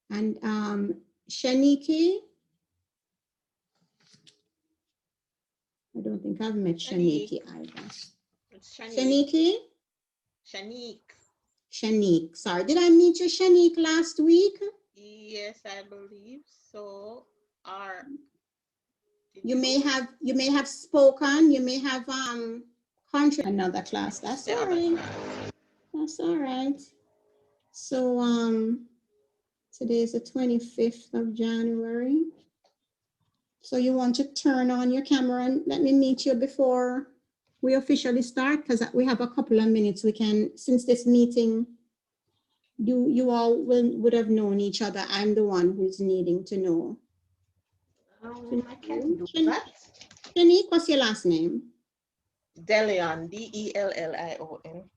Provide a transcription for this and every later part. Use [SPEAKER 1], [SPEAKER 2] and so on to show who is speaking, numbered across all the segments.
[SPEAKER 1] And Shaniki. I don't think I've met Shaniki either.
[SPEAKER 2] It's
[SPEAKER 1] Shaniki?
[SPEAKER 2] Shanique.
[SPEAKER 1] Sorry, did I meet you, Shanique, last week?
[SPEAKER 2] Yes, I believe so.
[SPEAKER 1] You may have spoken. You may have contributed another class. That's all right. That's all right. So today is the 25th of January. So you want to turn on your camera and let me meet you before we officially start, because we have a couple of minutes. We can, since this meeting, you all would have known each other. I'm the one who's needing to know.
[SPEAKER 2] I can't do that.
[SPEAKER 1] Shanique, what's your last name?
[SPEAKER 2] Delion, D-E-L-L-I-O-N.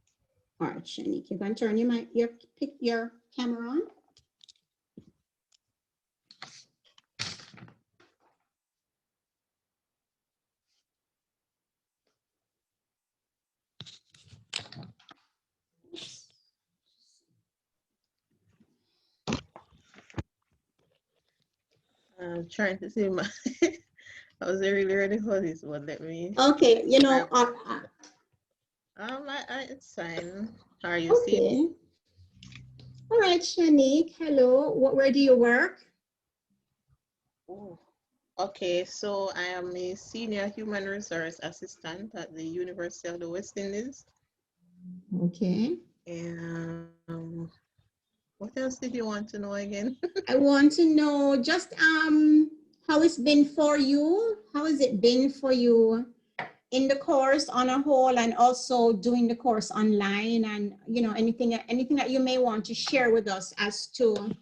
[SPEAKER 1] All right, Shanique, you can turn your camera on.
[SPEAKER 2] I'm trying to see my. I was really ready for this, but let me.
[SPEAKER 1] Okay, you know.
[SPEAKER 2] It's fine. How are you?
[SPEAKER 1] Okay. All right, Shanique. Hello. Where do you work?
[SPEAKER 2] Oh, okay. So I am a senior human resource assistant at the University of the West Indies.
[SPEAKER 1] Okay.
[SPEAKER 2] And what else did you want to know again?
[SPEAKER 1] I want to know just how it's been for you. How has it been for you in the course on a whole, and also doing the course online, and you know, anything that you may want to share with us as to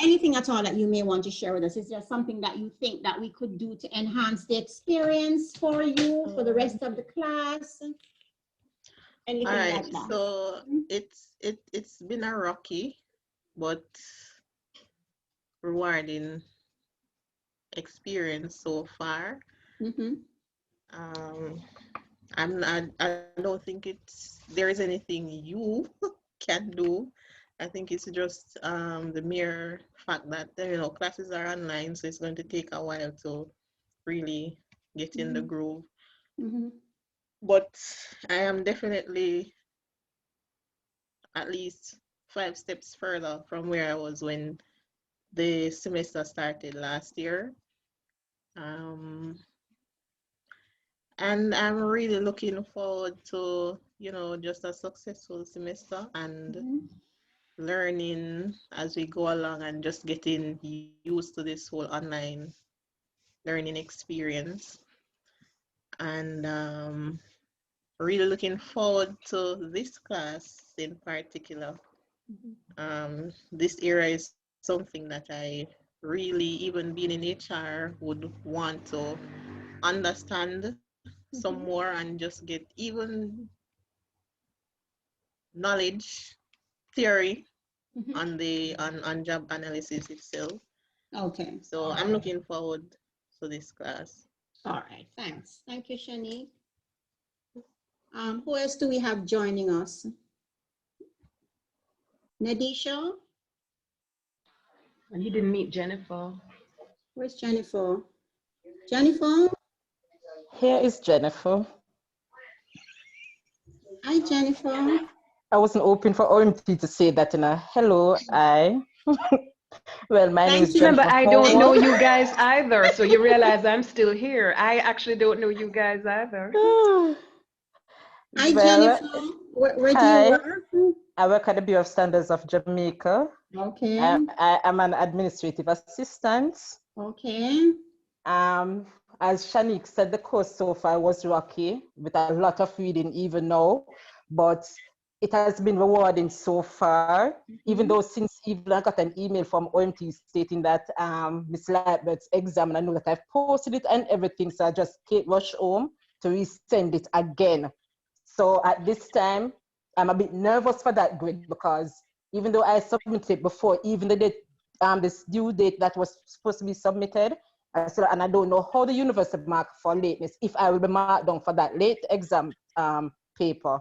[SPEAKER 1] anything at all that you may want to share with us. Is there something that you think that we could do to enhance the experience for you for the rest of the class? Anything
[SPEAKER 2] all right,
[SPEAKER 1] like that?
[SPEAKER 2] so it's been a rocky but rewarding experience so far. I don't think there is anything you can do. I think it's just the mere fact that classes are online, so it's going to take a while to really get in the groove. But I am definitely at least 5 steps further from where I was when the semester started last year. And I'm really looking forward to, just a successful semester and learning as we go along and just getting used to this whole online learning experience. And really looking forward to this class in particular. This area is something that I really, even being in HR, would want to understand some more and just get even knowledge, theory on the on job analysis itself.
[SPEAKER 1] Okay.
[SPEAKER 2] So I'm looking forward to this class.
[SPEAKER 1] All right, thanks. Thank you, Shanique. Who else do we have joining us? Nadisha?
[SPEAKER 3] And you didn't meet Jennifer.
[SPEAKER 1] Where's Jennifer? Jennifer?
[SPEAKER 4] Here is Jennifer.
[SPEAKER 1] Hi, Jennifer.
[SPEAKER 4] I wasn't hoping for OMT to say that in a hello, I. Well, my name is Jennifer.
[SPEAKER 3] Remember, I don't know you guys either, so you realize I'm still here. I actually don't know you guys either.
[SPEAKER 1] Hi, Jennifer. Where do you work?
[SPEAKER 4] I work at the Bureau of Standards of Jamaica.
[SPEAKER 1] Okay.
[SPEAKER 4] I am an administrative assistant.
[SPEAKER 1] Okay.
[SPEAKER 4] As Shanique said, the course so far was rocky with a lot of reading even now, but it has been rewarding so far, even though since even I got an email from OMT stating that Miss Lightbird's exam, and I know that I've posted it and everything, so I just rushed home to resend it again. So at this time, I'm a bit nervous for that grade because even though I submitted before, even the date, this due date that was supposed to be submitted, and I don't know how the university mark for lateness, if I will be marked down for that late exam paper.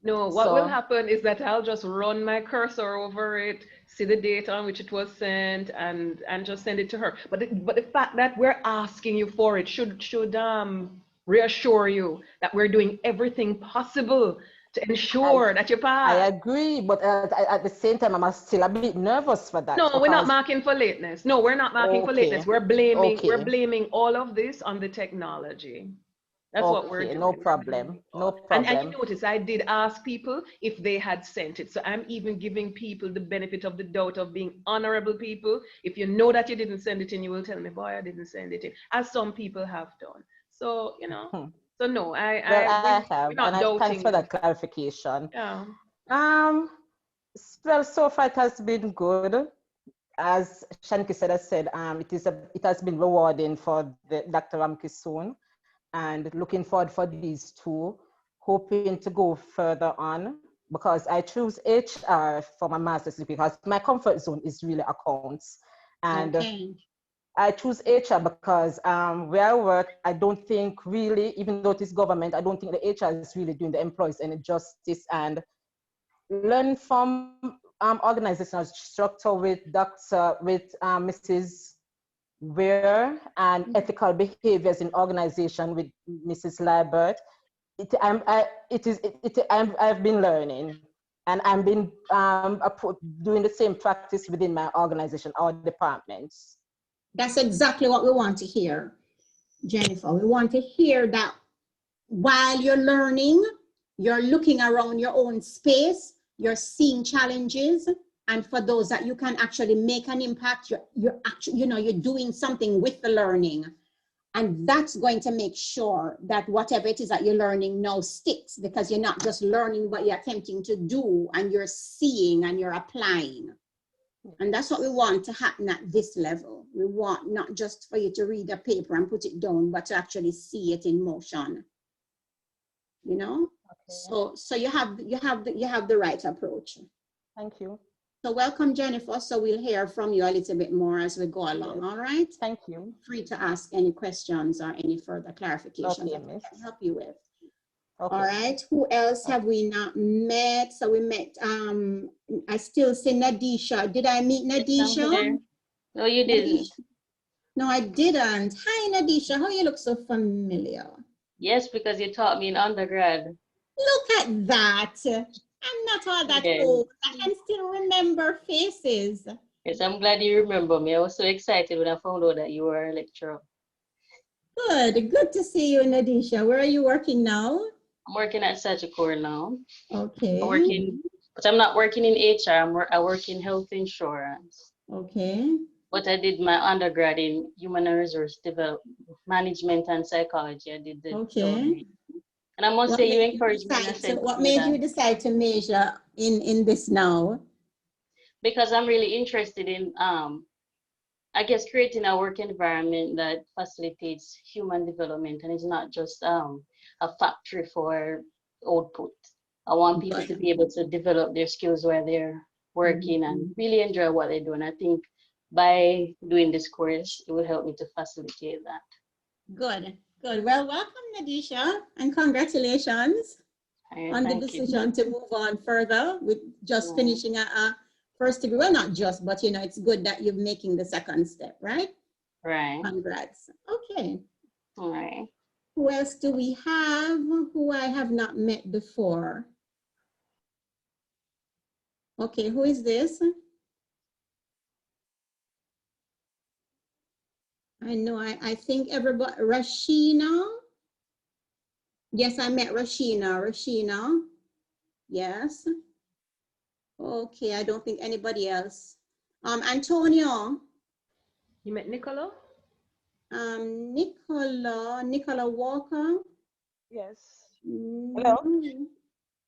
[SPEAKER 3] No, what will happen is that I'll just run my cursor over it, see the date on which it was sent, and just send it to her. But the fact that we're asking you for it should reassure you that we're doing everything possible to ensure that you
[SPEAKER 4] I
[SPEAKER 3] pass.
[SPEAKER 4] agree, but at the same time, I'm still a bit nervous for that
[SPEAKER 3] No, we're not
[SPEAKER 4] because,
[SPEAKER 3] marking for lateness. No, we're not marking for lateness.
[SPEAKER 4] okay,
[SPEAKER 3] We're
[SPEAKER 4] okay,
[SPEAKER 3] blaming all of this on the technology. That's what we're
[SPEAKER 4] okay,
[SPEAKER 3] doing.
[SPEAKER 4] no
[SPEAKER 3] We're blaming
[SPEAKER 4] problem,
[SPEAKER 3] it
[SPEAKER 4] no
[SPEAKER 3] all. And you
[SPEAKER 4] problem.
[SPEAKER 3] notice I did ask people if they had sent it. So I'm even giving people the benefit of the doubt of being honorable people. If you know that you didn't send it in, you will tell me, boy, I didn't send it in, as some people have done. So, you know, so no,
[SPEAKER 4] Well, I
[SPEAKER 3] we're
[SPEAKER 4] have, and
[SPEAKER 3] not
[SPEAKER 4] thanks
[SPEAKER 3] doubting
[SPEAKER 4] for
[SPEAKER 3] you.
[SPEAKER 4] that clarification.
[SPEAKER 3] Yeah.
[SPEAKER 4] Well, so far it has been good. As Shanki said, it has been rewarding for Dr. Ramkisoon, and looking forward for these two, hoping to go further on, because I choose HR for my master's degree because my comfort zone is really accounts. And
[SPEAKER 1] Okay.
[SPEAKER 4] I choose HR because where I work, I don't think really, even though it is government, I don't think the HR is really doing the employees any justice. And learn from organizational structure with Mrs. Ware, and ethical behaviors in organization with Mrs. Libert. I've been learning, and I've been doing the same practice within my organization, our departments.
[SPEAKER 1] That's exactly what we want to hear, Jennifer. We want to hear that while you're learning, you're looking around your own space, you're seeing challenges, and for those that you can actually make an impact, you're actually, you're doing something with the learning. And that's going to make sure that whatever it is that you're learning now sticks, because you're not just learning what you're attempting to do, and you're seeing and you're applying. And that's what we want to happen at this level. We want not just for you to read a paper and put it down, but to actually see it in motion. Okay. So you have the right approach.
[SPEAKER 4] Thank you.
[SPEAKER 1] So welcome, Jennifer. So we'll hear from you a little bit more as we go along. Yes. All right.
[SPEAKER 4] Thank you.
[SPEAKER 1] Free to ask any questions or any further clarifications that I can help you with. Okay. All right. Who else have we not met? So we met. I still see Nadisha. Did I meet Nadisha?
[SPEAKER 5] No, you didn't.
[SPEAKER 1] No, I didn't. Hi, Nadisha. How you look so familiar?
[SPEAKER 5] Yes, because you taught me in undergrad.
[SPEAKER 1] Look at that. I'm not all that old. I can still remember faces.
[SPEAKER 5] Yes, I'm glad you remember me. I was so excited when I found out that you were a lecturer.
[SPEAKER 1] Good. Good to see you, Nadisha. Where are you working now?
[SPEAKER 5] I'm working at Sagicor now.
[SPEAKER 1] Okay.
[SPEAKER 5] But I'm not working in HR. I work in health insurance.
[SPEAKER 1] Okay.
[SPEAKER 5] But I did my undergrad in human resource development, management and psychology. I did the
[SPEAKER 1] okay.
[SPEAKER 5] And I must say you encouraged me.
[SPEAKER 1] What made you decide to major in this now?
[SPEAKER 5] Because I'm really interested in I guess creating a work environment that facilitates human development, and it's not just a factory for output. I want people to be able to develop their skills while they're working and really enjoy what they do. And I think by doing this course, it will help me to facilitate that.
[SPEAKER 1] Good, good. Well, welcome, Nadisha, and congratulations on the decision to move on further with just finishing a first degree. Well, not just, but it's good that you're making the second step, right?
[SPEAKER 5] Right.
[SPEAKER 1] Congrats. Okay.
[SPEAKER 5] All right.
[SPEAKER 1] Who else do we have who I have not met before? Okay, who is this? I know, I think everybody, Rashina. Yes, I met Rashina. Yes. Okay, I don't think anybody else. Antonio.
[SPEAKER 3] You met Nicola?
[SPEAKER 1] Nicola Walker.
[SPEAKER 6] Yes. Hello?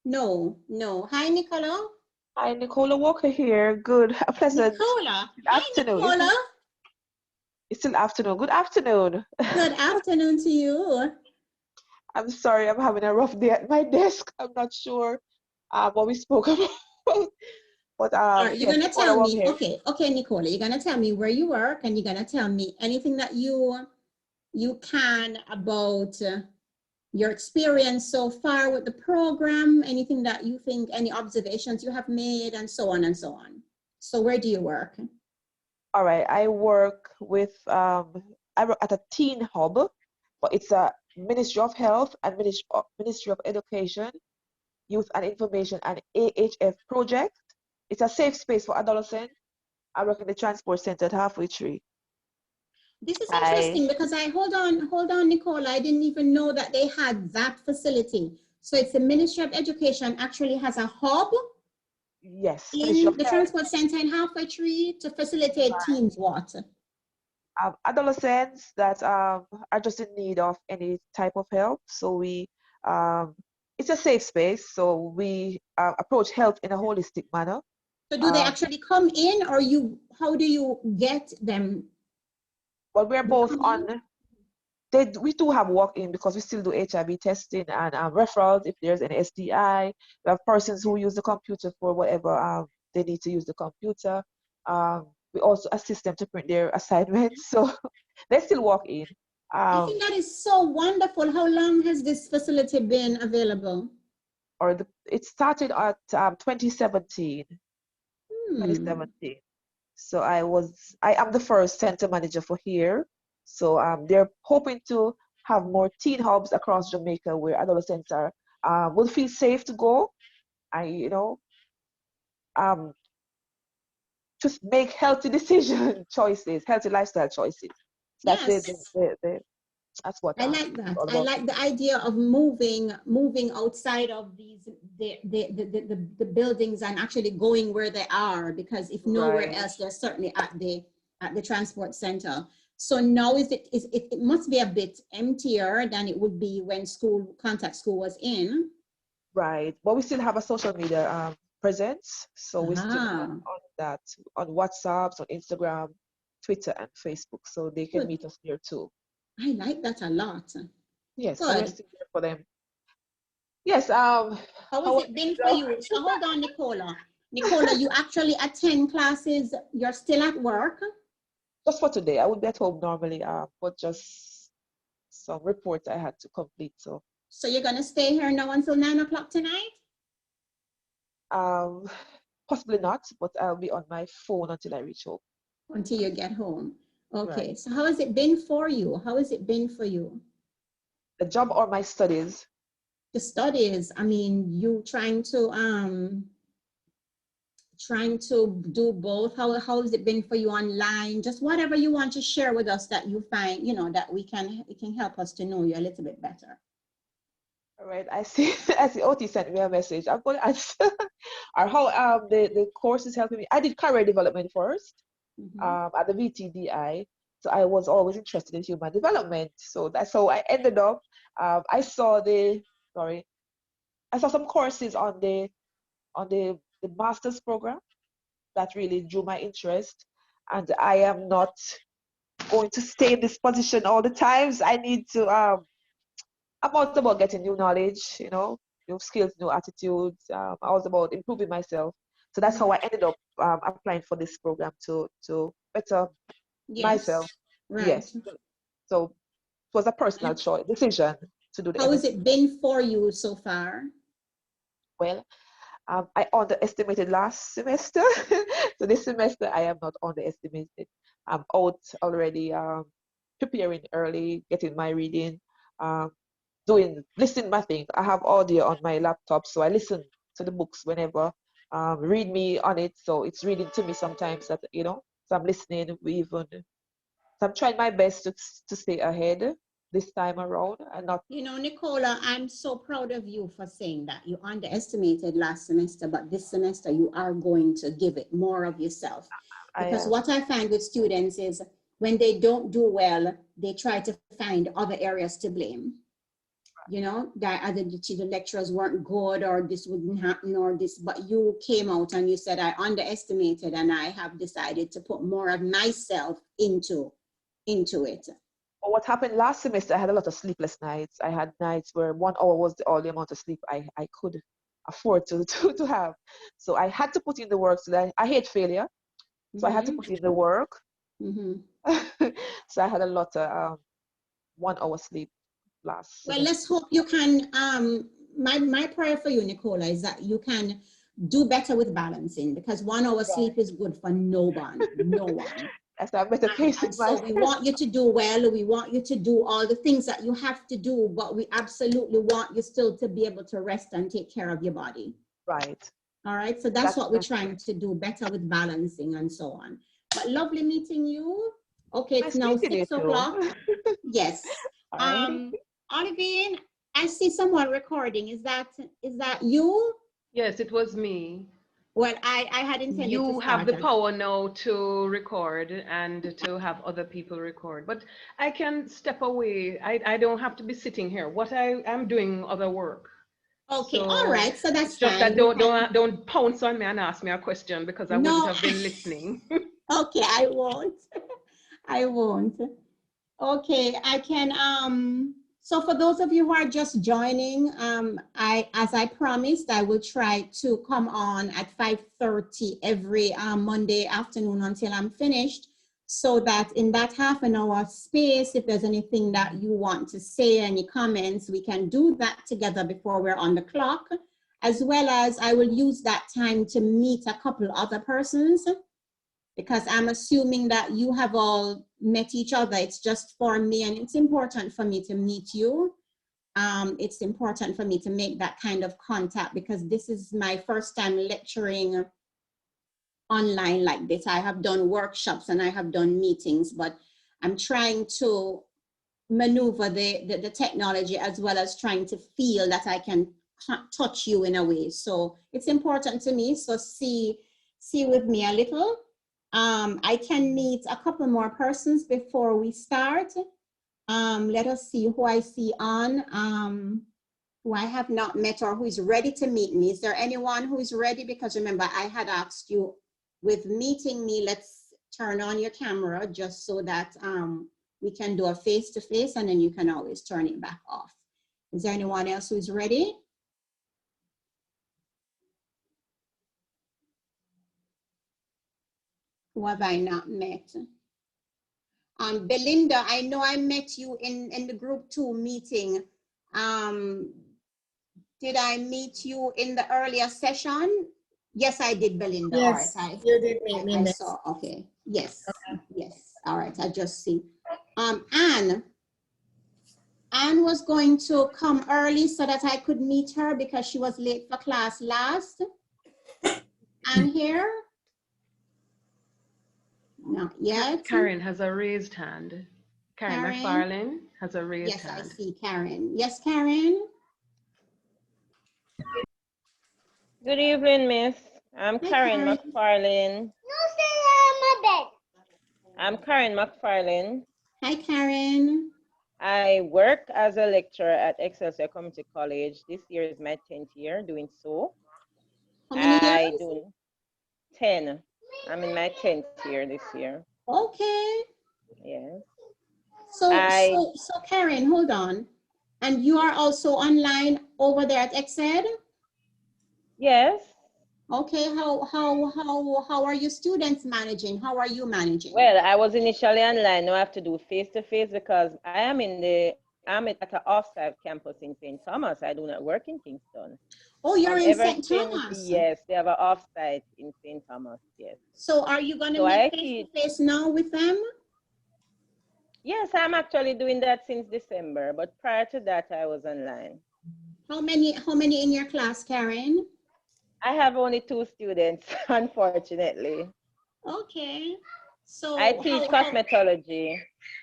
[SPEAKER 1] No. Hi, Nicola.
[SPEAKER 6] Hi, Nicola Walker here. Good, pleasant
[SPEAKER 1] Nicola.
[SPEAKER 6] afternoon.
[SPEAKER 1] Hi, Nicola.
[SPEAKER 6] It's still afternoon. Good afternoon.
[SPEAKER 1] Good afternoon to you.
[SPEAKER 6] I'm sorry, I'm having a rough day at my desk. I'm not sure what we spoke about. But
[SPEAKER 1] you're gonna tell me, okay, Nicola, you're gonna tell me where you work, and you're gonna tell me anything that you can about your experience so far with the program, anything that you think, any observations you have made, and so on and so on. So where do you work?
[SPEAKER 6] All right, I work with, I work at a teen hub, but it's a Ministry of Health and Ministry of Education, Youth and Information and AHF project. It's a safe space for adolescents. I work in the transport center at Halfway Tree.
[SPEAKER 1] This is
[SPEAKER 6] I,
[SPEAKER 1] interesting because hold on, Nicole. I didn't even know that they had that facility. So it's the Ministry of Education actually has a hub
[SPEAKER 6] yes, Ministry
[SPEAKER 1] in
[SPEAKER 6] of
[SPEAKER 1] the
[SPEAKER 6] Health.
[SPEAKER 1] transport center in Halfway Tree to facilitate teens what?
[SPEAKER 6] Adolescents that are just in need of any type of help. So it's a safe space. So we approach health in a holistic manner.
[SPEAKER 1] So do they actually come in, or how do you get them?
[SPEAKER 6] But we're
[SPEAKER 1] They
[SPEAKER 6] both
[SPEAKER 1] come
[SPEAKER 6] on.
[SPEAKER 1] in?
[SPEAKER 6] We do have walk-in because we still do HIV testing and referrals if there's an STI. We have persons who use the computer for whatever they need to use the computer. We also assist them to print their assignments, so they still walk in.
[SPEAKER 1] I think that is so wonderful. How long has this facility been available?
[SPEAKER 6] It started at 2017.
[SPEAKER 1] Hmm.
[SPEAKER 6] 2017. So I am the first center manager for here. So they're hoping to have more teen hubs across Jamaica where adolescents will feel safe to go and just make healthy decision choices, healthy lifestyle choices. So that's
[SPEAKER 1] Yes.
[SPEAKER 6] that's what
[SPEAKER 1] I like
[SPEAKER 6] it's
[SPEAKER 1] that.
[SPEAKER 6] all
[SPEAKER 1] I
[SPEAKER 6] about.
[SPEAKER 1] like the idea of moving outside of the buildings and actually going where they are, because if nowhere
[SPEAKER 6] Right.
[SPEAKER 1] else, they're certainly at the transport center. So now it must be a bit emptier than it would be when contact school was in.
[SPEAKER 6] Right. But we still have a social media presence. So we still
[SPEAKER 1] Ah,
[SPEAKER 6] on that, on WhatsApp, on Instagram, Twitter, and Facebook. So they can
[SPEAKER 1] good.
[SPEAKER 6] meet us there too.
[SPEAKER 1] I like that a lot.
[SPEAKER 6] Yes, so we're
[SPEAKER 1] Good.
[SPEAKER 6] still there for them. Yes,
[SPEAKER 1] How has it been for you? So hold on, Nicola. Nicola, you actually attend classes. You're still at work.
[SPEAKER 6] just for today. I would be at home normally, but just some reports I had to complete. So
[SPEAKER 1] So you're going to stay here now until 9 o'clock tonight?
[SPEAKER 6] possibly not, but I'll be on my phone until I reach home.
[SPEAKER 1] Until you get home. Okay.
[SPEAKER 6] Right.
[SPEAKER 1] So how has it been for you? How has it been for you?
[SPEAKER 6] The job or my studies?
[SPEAKER 1] The studies. I mean, you trying to do both. How has it been for you online? Just whatever you want to share with us that you find, that it can help us to know you a little bit better.
[SPEAKER 6] All right, I see. I see. OT sent me a message. I'm going to answer. Or how the course is helping me. I did career development first at the VTDI. So I was always interested in human development. So that's how I ended up. I saw some courses on the master's program that really drew my interest. And I am not going to stay in this position all the times. I need to I'm also about getting new knowledge, new skills, new attitudes. I was about improving myself. So that's how I ended up applying for this program to better myself.
[SPEAKER 1] Yes, right.
[SPEAKER 6] Yes. So it was a personal decision to do the
[SPEAKER 1] How has
[SPEAKER 6] MSc.
[SPEAKER 1] it been for you so far?
[SPEAKER 6] Well, I underestimated last semester. So this semester I am not underestimated. I'm out already, preparing early, getting my reading, listening my things. I have audio on my laptop, so I listen to the books whenever. Read me on it, so it's reading to me sometimes that so I'm listening. So I'm trying my best to stay ahead this time around and not.
[SPEAKER 1] Nicola, I'm so proud of you for saying that. You underestimated last semester, but this semester you are going to give it more of yourself. Because what I find with students is when they don't do well, they try to find other areas to blame. That either the lecturers weren't good or this wouldn't happen or this, but you came out and you said, I underestimated and I have decided to put more of myself into it.
[SPEAKER 6] What happened last semester, I had a lot of sleepless nights. I had nights where 1 hour was the only amount of sleep I could afford to have. So I had to put in the work. So I hate failure. So I had to put in the work. So I had a lot of 1 hour sleep last semester.
[SPEAKER 1] Well, let's hope you can, my prayer for you, Nicola, is that you can do better with balancing, because 1 hour sleep is good for no one, no one.
[SPEAKER 6] That's why I'm better pacing
[SPEAKER 1] And so we want you to do well. We want you to do all the things that you have to do, but we absolutely want you still to be able to rest and take care of your body.
[SPEAKER 6] Right.
[SPEAKER 1] All right. So that's what we're trying to do, better with balancing and so on. But lovely meeting you. Okay, it's now 6 o'clock. Yes. Olivine, I see someone recording. Is that you?
[SPEAKER 3] Yes, it was me.
[SPEAKER 1] Well, I had intended
[SPEAKER 3] you
[SPEAKER 1] to
[SPEAKER 3] have
[SPEAKER 1] start
[SPEAKER 3] the power now to record and to have other people record, but I can step away. I don't have to be sitting here. What I'm doing other work.
[SPEAKER 1] Okay,
[SPEAKER 3] So
[SPEAKER 1] all right. So that's
[SPEAKER 3] it's just
[SPEAKER 1] fine.
[SPEAKER 3] that don't pounce on me and ask me a question, because I wouldn't have been listening.
[SPEAKER 1] Okay, I won't. I won't. Okay, I can so for those of you who are just joining, as I promised, I will try to come on at 5:30 every Monday afternoon until I'm finished, so that in that half an hour space, if there's anything that you want to say, any comments, we can do that together before we're on the clock, as well as I will use that time to meet a couple other persons, because I'm assuming that you have all met each other. It's just for me, and it's important for me to meet you. It's important for me to make that kind of contact, because this is my first time lecturing online like this. I have done workshops and I have done meetings, but I'm trying to maneuver the technology, as well as trying to feel that I can touch you in a way. So it's important to me. So see with me a little. I can meet a couple more persons before we start. Let us see who I see on, who I have not met or who is ready to meet me. Is there anyone who is ready? Because remember, I had asked you with meeting me, let's turn on your camera just so that we can do a face-to-face, and then you can always turn it back off. Is there anyone else who is ready? Who have I not met? Belinda, I know I met you in the group 2 meeting. Did I meet you in the earlier session? Yes, I did, Belinda.
[SPEAKER 7] Yes,
[SPEAKER 1] all right.
[SPEAKER 7] you did meet me.
[SPEAKER 1] I saw, okay. Yes, okay. Yes. All right, I just see. Anne was going to come early so that I could meet her because she was late for class last. Anne here? Not yet.
[SPEAKER 3] Karen has a raised hand. Karen McFarlane has a raised hand.
[SPEAKER 1] Yes, I see Karen. Yes, Karen?
[SPEAKER 8] Good evening, Miss. I'm Karen McFarlane.
[SPEAKER 9] No, stay on my bed.
[SPEAKER 8] I'm Karen McFarlane.
[SPEAKER 1] Hi, Karen.
[SPEAKER 8] I work as a lecturer at Excelsior Community College. This year is my 10th year doing so.
[SPEAKER 1] How many years?
[SPEAKER 8] I do 10. I'm in my 10th year this year.
[SPEAKER 1] Okay.
[SPEAKER 8] Yes.
[SPEAKER 1] So Karen, hold on. And you are also online over there at XED?
[SPEAKER 8] Yes.
[SPEAKER 1] Okay, how are your students managing? How are you managing?
[SPEAKER 8] Well, I was initially online. Now I have to do face-to-face because I'm at an off-site campus in St. Thomas. I do not work in Kingston.
[SPEAKER 1] Oh, you're in St. Thomas?
[SPEAKER 8] Yes, they have an off-site in St. Thomas, yes.
[SPEAKER 1] So are you going to meet face-to-face now with them?
[SPEAKER 8] Yes, I'm actually doing that since December, but prior to that, I was online.
[SPEAKER 1] How many in your class, Karen?
[SPEAKER 8] I have only 2 students, unfortunately.
[SPEAKER 1] Okay. So
[SPEAKER 8] I teach cosmetology.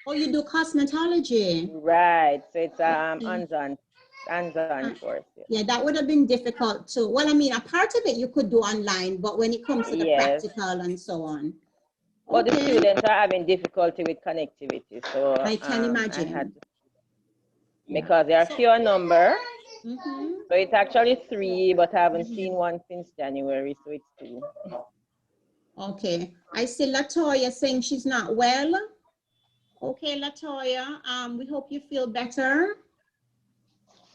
[SPEAKER 1] Oh, you do cosmetology?
[SPEAKER 8] Right. So it's hands-on course.
[SPEAKER 1] Yeah, that would have been difficult too. Well, I mean, a part of it you could do online, but when it comes to the practical and so on.
[SPEAKER 8] But the students are having difficulty with connectivity, so
[SPEAKER 1] I can imagine.
[SPEAKER 8] I had to, because there are fewer number. So it's actually 3, but I haven't seen one since January, so it's 2.
[SPEAKER 1] Okay, I see Latoya saying she's not well. Okay, Latoya, we hope you feel better.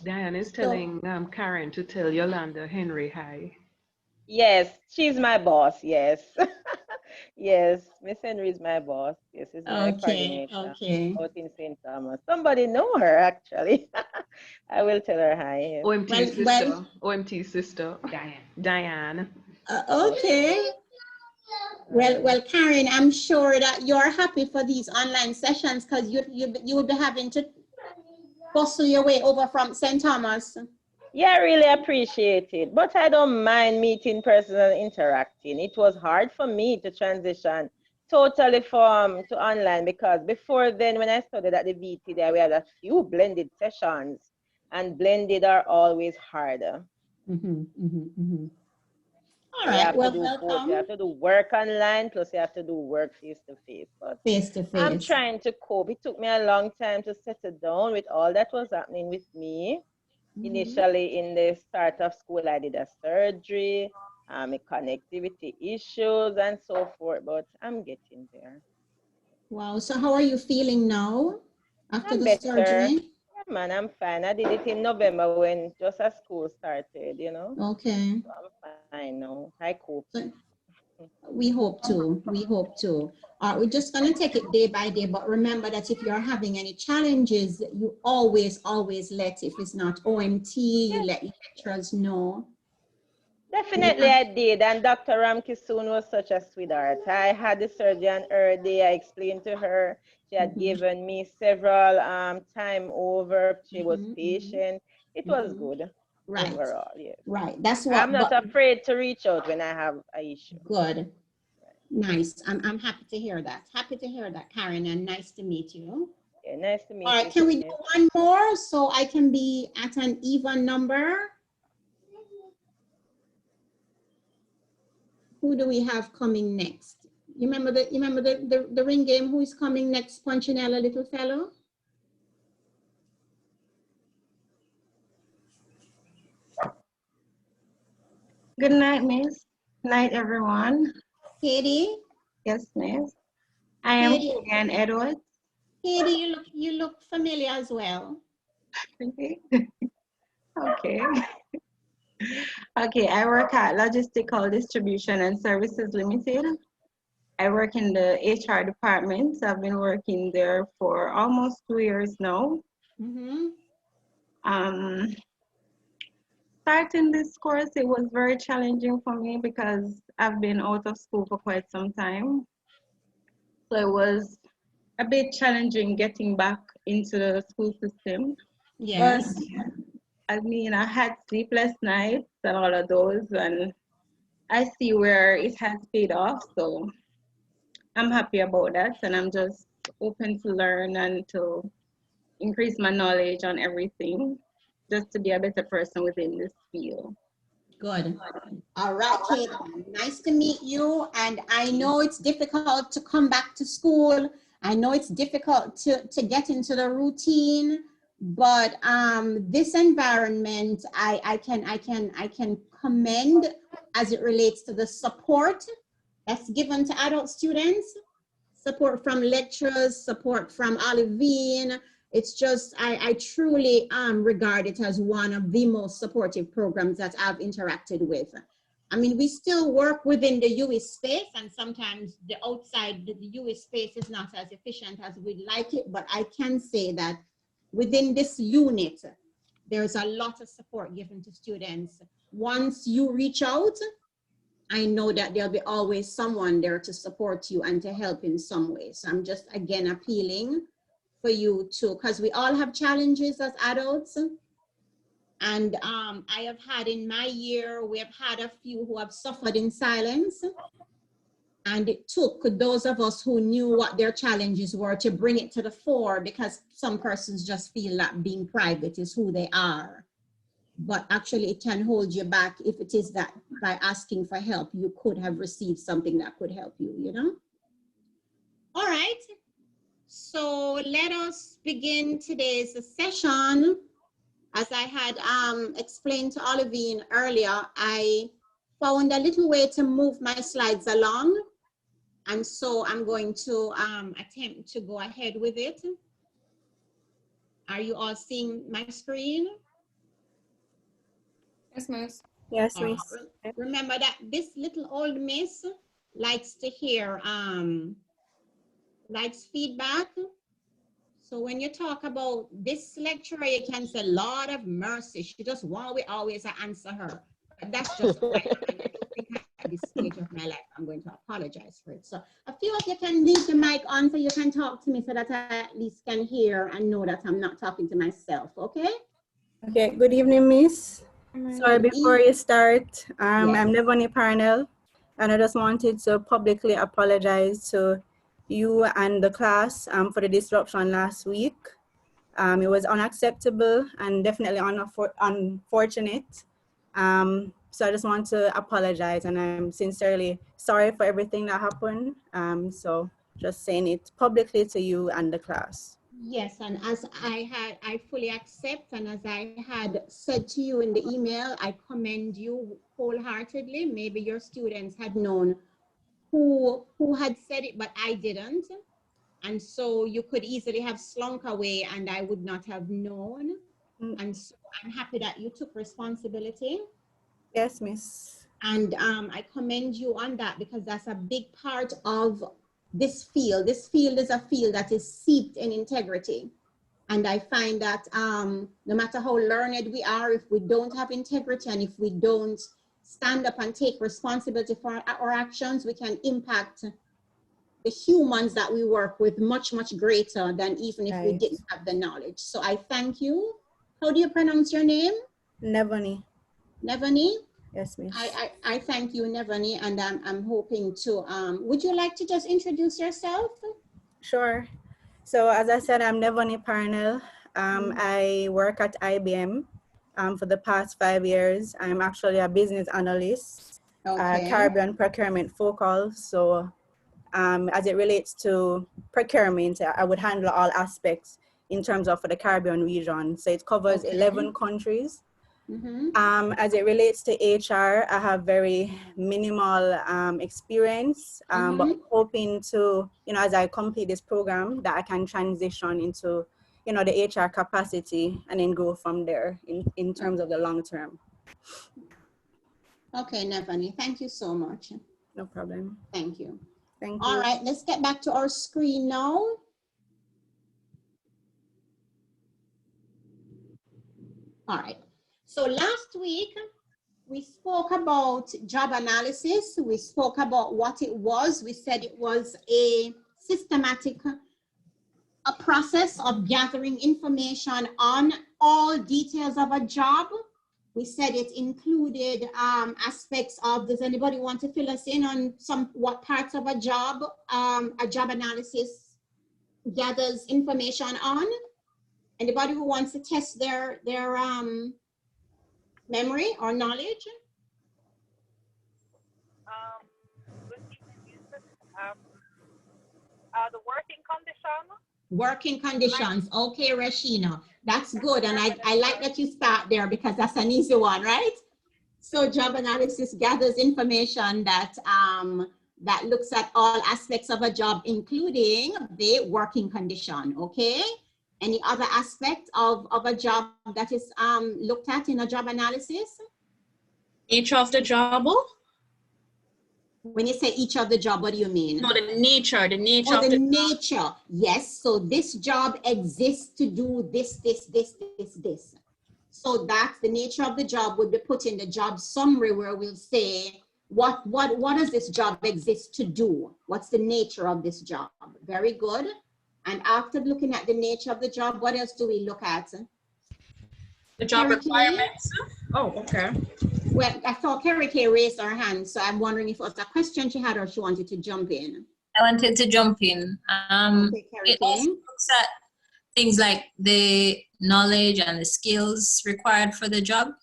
[SPEAKER 3] Diane is telling Karen to tell Yolanda Henry hi.
[SPEAKER 8] Yes, she's my boss, yes. Yes, Miss Henry is my boss. Yes, is my coordinator out in St. Thomas. Somebody know her, actually. I will tell her hi. Yes.
[SPEAKER 3] OMT
[SPEAKER 1] Well,
[SPEAKER 3] sister. OMT sister. Diane.
[SPEAKER 1] okay. Well, Karen, I'm sure that you're happy for these online sessions because you will be having to bustle your way over from St. Thomas.
[SPEAKER 8] Yeah, I really appreciate it. But I don't mind meeting person and interacting. It was hard for me to transition totally from to online because before then, when I studied at the VT, there we had a few blended sessions, and blended are always harder.
[SPEAKER 1] All
[SPEAKER 8] You
[SPEAKER 1] right.
[SPEAKER 8] have to
[SPEAKER 1] Well,
[SPEAKER 8] do both. You
[SPEAKER 1] welcome.
[SPEAKER 8] have to do work online, plus you have to do work face to face. But
[SPEAKER 1] Face to
[SPEAKER 8] I'm
[SPEAKER 1] face.
[SPEAKER 8] trying to cope. It took me a long time to settle down with all that was happening with me. Initially, in the start of school, I did a surgery, connectivity issues, and so forth. But I'm getting there.
[SPEAKER 1] Wow. So how are you feeling now after
[SPEAKER 8] I'm
[SPEAKER 1] the
[SPEAKER 8] better.
[SPEAKER 1] surgery?
[SPEAKER 8] Yeah, man, I'm fine. I did it in November when just as school started, you know.
[SPEAKER 1] Okay.
[SPEAKER 8] So I'm fine now. I cope.
[SPEAKER 1] So we hope to. We hope to. We're just going to take it day by day, but remember that if you're having any challenges, you always let, if it's not OMT, you let your lecturers know.
[SPEAKER 8] Definitely I did, and Dr. Ramkisoon was such a sweetheart. I had the surgery on her day. I explained to her. She had given me several time over. She was patient. It was good overall, yes.
[SPEAKER 1] Right. That's what.
[SPEAKER 8] I'm not afraid to reach out when I have an issue.
[SPEAKER 1] Good. Nice. I'm happy to hear that. Happy to hear that, Karen, and nice to meet you.
[SPEAKER 8] Yeah, nice to meet you.
[SPEAKER 1] All right, can we do one more so I can be at an even number? Who do we have coming next? You remember the ring game? Who is coming next? Punchinella, little fellow?
[SPEAKER 7] Good night, Miss. Night, everyone.
[SPEAKER 1] Katie?
[SPEAKER 7] Yes, Miss. I am
[SPEAKER 1] Katie.
[SPEAKER 7] Ann Edwards.
[SPEAKER 1] Katie, you look familiar as well.
[SPEAKER 7] Okay. Okay. Okay, I work at Logistical Distribution and Services Limited. I work in the HR department. I've been working there for almost 2 years now. Starting this course, it was very challenging for me because I've been out of school for quite some time. So it was a bit challenging getting back into the school system.
[SPEAKER 1] Yes.
[SPEAKER 7] But I mean, I had sleepless nights and all of those, and I see where it has paid off. So I'm happy about that, and I'm just open to learn and to increase my knowledge on everything, just to be a better person within this field.
[SPEAKER 1] Good. All right, Kate, nice to meet you. And I know it's difficult to come back to school. I know it's difficult to get into the routine, but this environment, I can commend as it relates to the support that's given to adult students, support from lecturers, support from Olivine. It's just, I truly regard it as one of the most supportive programs that I've interacted with. I mean, we still work within the UE space, and sometimes the outside, the UE space is not as efficient as we'd like it, but I can say that within this unit, there's a lot of support given to students. Once you reach out, I know that there'll be always someone there to support you and to help in some way. So I'm just, again, appealing for you too, because we all have challenges as adults. And I have had in my year, we have had a few who have suffered in silence. And it took those of us who knew what their challenges were to bring it to the fore, because some persons just feel that being private is who they are. But actually it can hold you back if it is that by asking for help, you could have received something that could help you, you know? All right. So let us begin today's session. As I had explained to Olivine earlier, I found a little way to move my slides along. And so I'm going to attempt to go ahead with it. Are you all seeing my screen?
[SPEAKER 10] Yes, miss. Yes, miss.
[SPEAKER 1] Remember that this little old miss likes to hear likes feedback. So when you talk about this lecturer, you can say, Lord of mercy, she just want we always answer her. But that's just right. And I don't think at this stage of my life, I'm going to apologize for it. So a few of you can leave the mic on so you can talk to me so that I at least can hear and know that I'm not talking to myself, okay?
[SPEAKER 10] Okay, good evening, Miss. Sorry,
[SPEAKER 1] Good
[SPEAKER 10] before you start,
[SPEAKER 1] Yes.
[SPEAKER 10] I'm Nevani Parnell, and I just wanted to publicly apologize to you and the class for the disruption last week. It was unacceptable and definitely unfortunate. So I just want to apologize, and I'm sincerely sorry for everything that happened. So just saying it publicly to you and the class.
[SPEAKER 1] Yes, and as I fully accept, and as I had said to you in the email, I commend you wholeheartedly. Maybe your students had known who had said it, but I didn't. And so you could easily have slunk away and I would not have known. And so I'm happy that you took responsibility.
[SPEAKER 10] Yes, Miss.
[SPEAKER 1] And I commend you on that because that's a big part of this field. This field is a field that is steeped in integrity. And I find that no matter how learned we are, if we don't have integrity and if we don't stand up and take responsibility for our actions, we can impact the humans that we work with much, much greater than even if we didn't have the knowledge. So I thank you. How do you pronounce your name?
[SPEAKER 10] Nevani.
[SPEAKER 1] Nevani?
[SPEAKER 10] Yes, Miss.
[SPEAKER 1] I thank you, Nevani, and I'm hoping to, would you like to just introduce yourself?
[SPEAKER 10] Sure. So as I said, I'm Nevani Parnell. I work at IBM for the past 5 years. I'm actually a business analyst, Caribbean procurement focal. So as it relates to procurement, I would handle all aspects in terms of for the Caribbean region. So it covers 11 countries. As it relates to HR, I have very minimal experience, but hoping to, as I complete this program, that I can transition into, the HR capacity and then go from there in terms of the long term.
[SPEAKER 1] Okay, Nevani, thank you so much.
[SPEAKER 10] No problem.
[SPEAKER 1] Thank you.
[SPEAKER 10] Thank
[SPEAKER 1] All
[SPEAKER 10] you.
[SPEAKER 1] right, let's get back to our screen now. All right, so last week, we spoke about job analysis. We spoke about what it was. We said it was a systematic process of gathering information on all details of a job. We said it included aspects of, does anybody want to fill us in on what parts of a job analysis gathers information on? Anybody who wants to test their memory or knowledge?
[SPEAKER 11] The working condition.
[SPEAKER 1] Working conditions. Okay, Rashina, that's good. And I like that you start there because that's an easy one, right? So job analysis gathers information that that looks at all aspects of a job, including the working condition. Okay. Any other aspect of a job that is looked at in a job analysis?
[SPEAKER 12] Nature of the job.
[SPEAKER 1] When you say each of the job, what do you mean?
[SPEAKER 12] No, the nature of the
[SPEAKER 1] nature. Yes, so this job exists to do this. So that's the nature of the job would be put in the job summary where we'll say, what does this job exist to do? What's the nature of this job? Very good. And after looking at the nature of the job, what else do we look at?
[SPEAKER 12] The job requirements. Oh, okay.
[SPEAKER 1] Well, I saw Carrie K raise her hand, so I'm wondering if it was a question she had or she wanted to jump in.
[SPEAKER 12] I wanted to jump in. It also looks at things like the knowledge and the skills required for the job.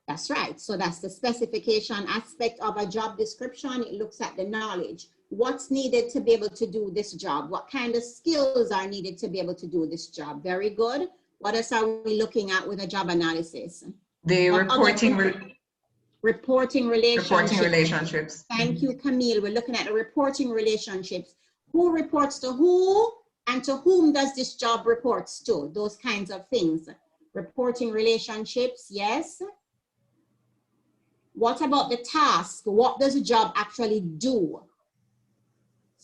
[SPEAKER 1] That's right. So that's the specification aspect of a job description. It looks at the knowledge. What's needed to be able to do this job? What kind of skills are needed to be able to do this job? Very good. What else are we looking at with a job analysis?
[SPEAKER 13] The
[SPEAKER 1] reporting
[SPEAKER 13] relationships.
[SPEAKER 1] Thank you, Camille. We're looking at the reporting relationships. Who reports to who and to whom does this job reports to? Those kinds of things. Reporting relationships, yes. What about the task? What does a job actually do?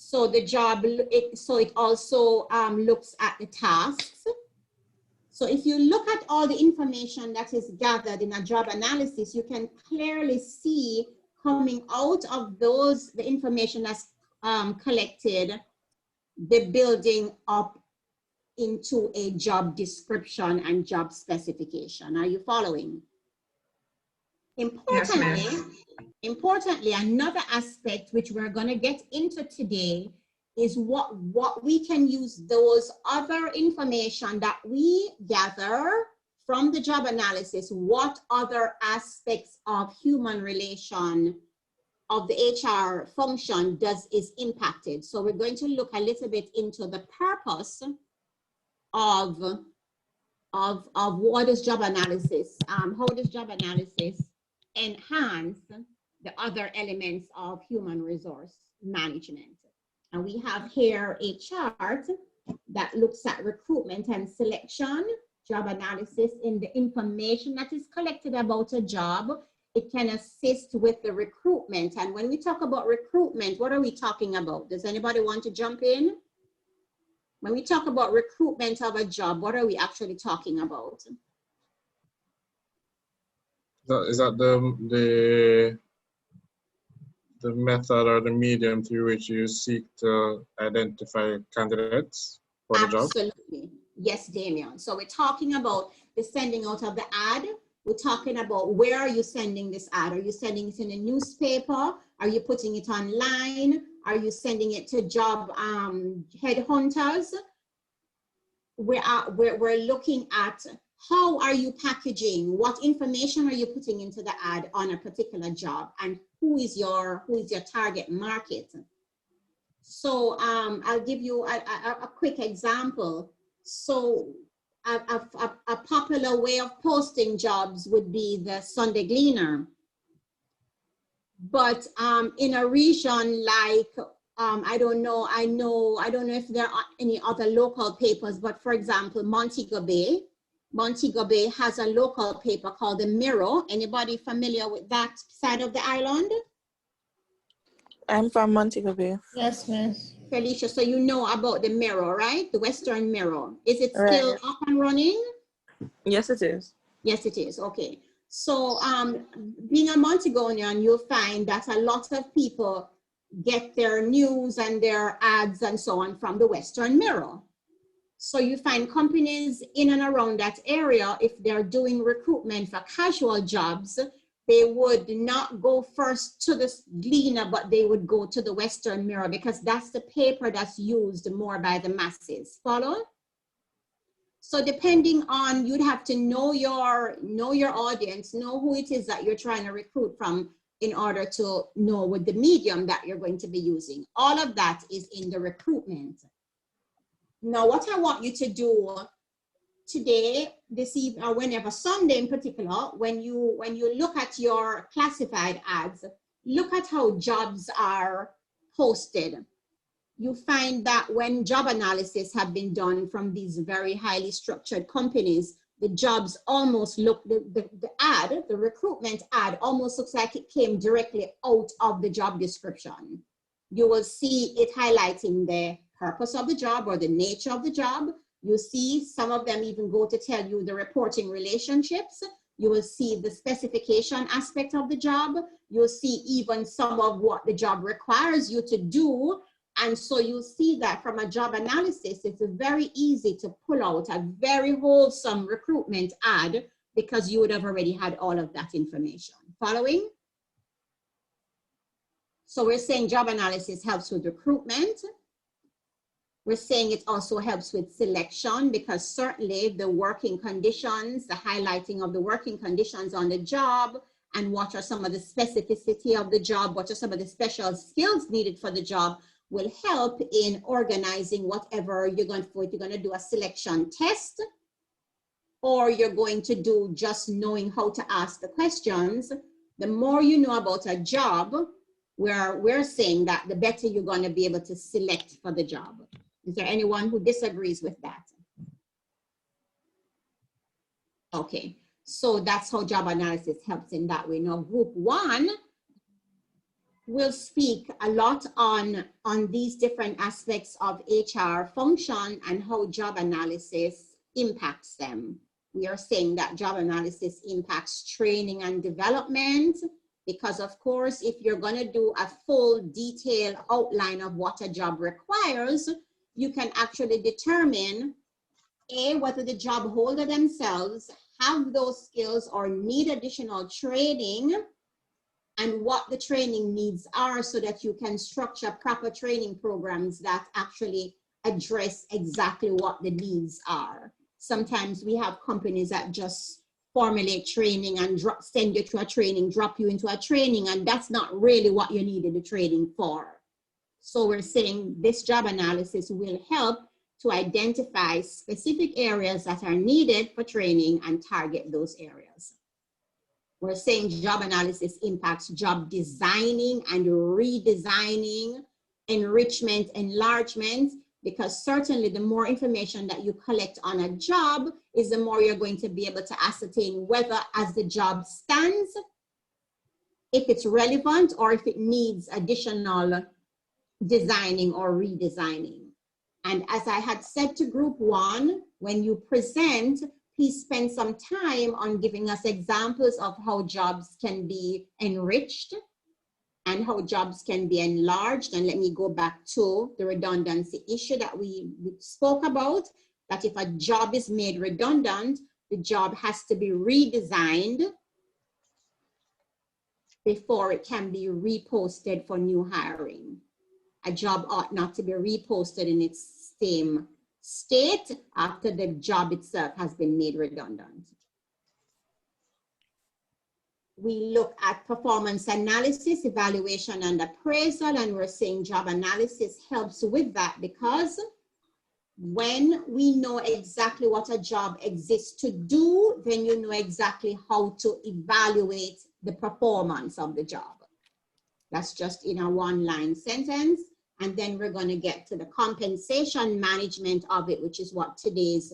[SPEAKER 1] So the job, it also looks at the tasks. So if you look at all the information that is gathered in a job analysis, you can clearly see coming out of those, the information that's collected, the building up into a job description and job specification. Are you following? Importantly, another aspect which we're going to get into today is what we can use those other information that we gather from the job analysis, what other aspects of human relation of the HR function is impacted. So we're going to look a little bit into the purpose of what is job analysis, how does job analysis enhance the other elements of human resource management. And we have here a chart that looks at recruitment and selection, job analysis in the information that is collected about a job. It can assist with the recruitment. And when we talk about recruitment, what are we talking about? Does anybody want to jump in? When we talk about recruitment of a job, what are we actually talking about?
[SPEAKER 14] Is that the method or the medium through which you seek to identify candidates for the job?
[SPEAKER 1] Absolutely. Yes, Damien. So we're talking about the sending out of the ad. We're talking about where are you sending this ad? Are you sending it in a newspaper? Are you putting it online? Are you sending it to job headhunters? We're looking at how are you packaging? What information are you putting into the ad on a particular job? And who is your target market? So I'll give you a quick example. So a popular way of posting jobs would be the Sunday Gleaner. But in a region like, I don't know if there are any other local papers, but for example, Montego Bay has a local paper called the Mirror. Anybody familiar with that side of the island?
[SPEAKER 15] I'm from Montego Bay.
[SPEAKER 1] Yes, miss. Felicia, so you know about the Mirror, right? The Western Mirror. Is it still up and running?
[SPEAKER 15] Yes, it is.
[SPEAKER 1] Yes, it is. Okay. So being a Montegonian, you'll find that a lot of people get their news and their ads and so on from the Western Mirror. So you find companies in and around that area, if they're doing recruitment for casual jobs, they would not go first to the Gleaner, but they would go to the Western Mirror because that's the paper that's used more by the masses. Follow? So depending on, you'd have to know your audience, know who it is that you're trying to recruit from in order to know what the medium that you're going to be using. All of that is in the recruitment. Now, what I want you to do today, this evening, or whenever, Sunday in particular, when you look at your classified ads, look at how jobs are posted. You find that when job analysis have been done from these very highly structured companies, the jobs almost look, the recruitment ad almost looks like it came directly out of the job description. You will see it highlighting the purpose of the job or the nature of the job. You see some of them even go to tell you the reporting relationships. You will see the specification aspect of the job. You'll see even some of what the job requires you to do. And so you see that from a job analysis, it's very easy to pull out a very wholesome recruitment ad because you would have already had all of that information. Following? So we're saying job analysis helps with recruitment. We're saying it also helps with selection because certainly the working conditions, the highlighting of the working conditions on the job, and what are some of the specificity of the job, what are some of the special skills needed for the job will help in organizing whatever you're going for. If you're going to do a selection test, or you're going to do just knowing how to ask the questions, the more you know about a job, we're saying that the better you're going to be able to select for the job. Is there anyone who disagrees with that? Okay, so that's how job analysis helps in that way. Now, group one will speak a lot on these different aspects of HR function and how job analysis impacts them. We are saying that job analysis impacts training and development, because of course, if you're going to do a full detailed outline of what a job requires, you can actually determine whether the job holder themselves have those skills or need additional training, and what the training needs are, so that you can structure proper training programs that actually address exactly what the needs are. Sometimes we have companies that just formulate training and send you to a training, drop you into a training, and that's not really what you needed the training for. So we're saying this job analysis will help to identify specific areas that are needed for training and target those areas. We're saying job analysis impacts job designing and redesigning, enrichment, enlargement, because certainly the more information that you collect on a job is the more you're going to be able to ascertain whether, as the job stands, if it's relevant or if it needs additional designing or redesigning. And as I had said to group 1, when you present, please spend some time on giving us examples of how jobs can be enriched and how jobs can be enlarged. And let me go back to the redundancy issue that we spoke about, that if a job is made redundant, the job has to be redesigned before it can be reposted for new hiring. A job ought not to be reposted in its same state after the job itself has been made redundant. We look at performance analysis, evaluation, and appraisal, and we're saying job analysis helps with that, because when we know exactly what a job exists to do, then you know exactly how to evaluate the performance of the job. That's just in a one-line sentence. And then we're going to get to the compensation management of it, which is what today's,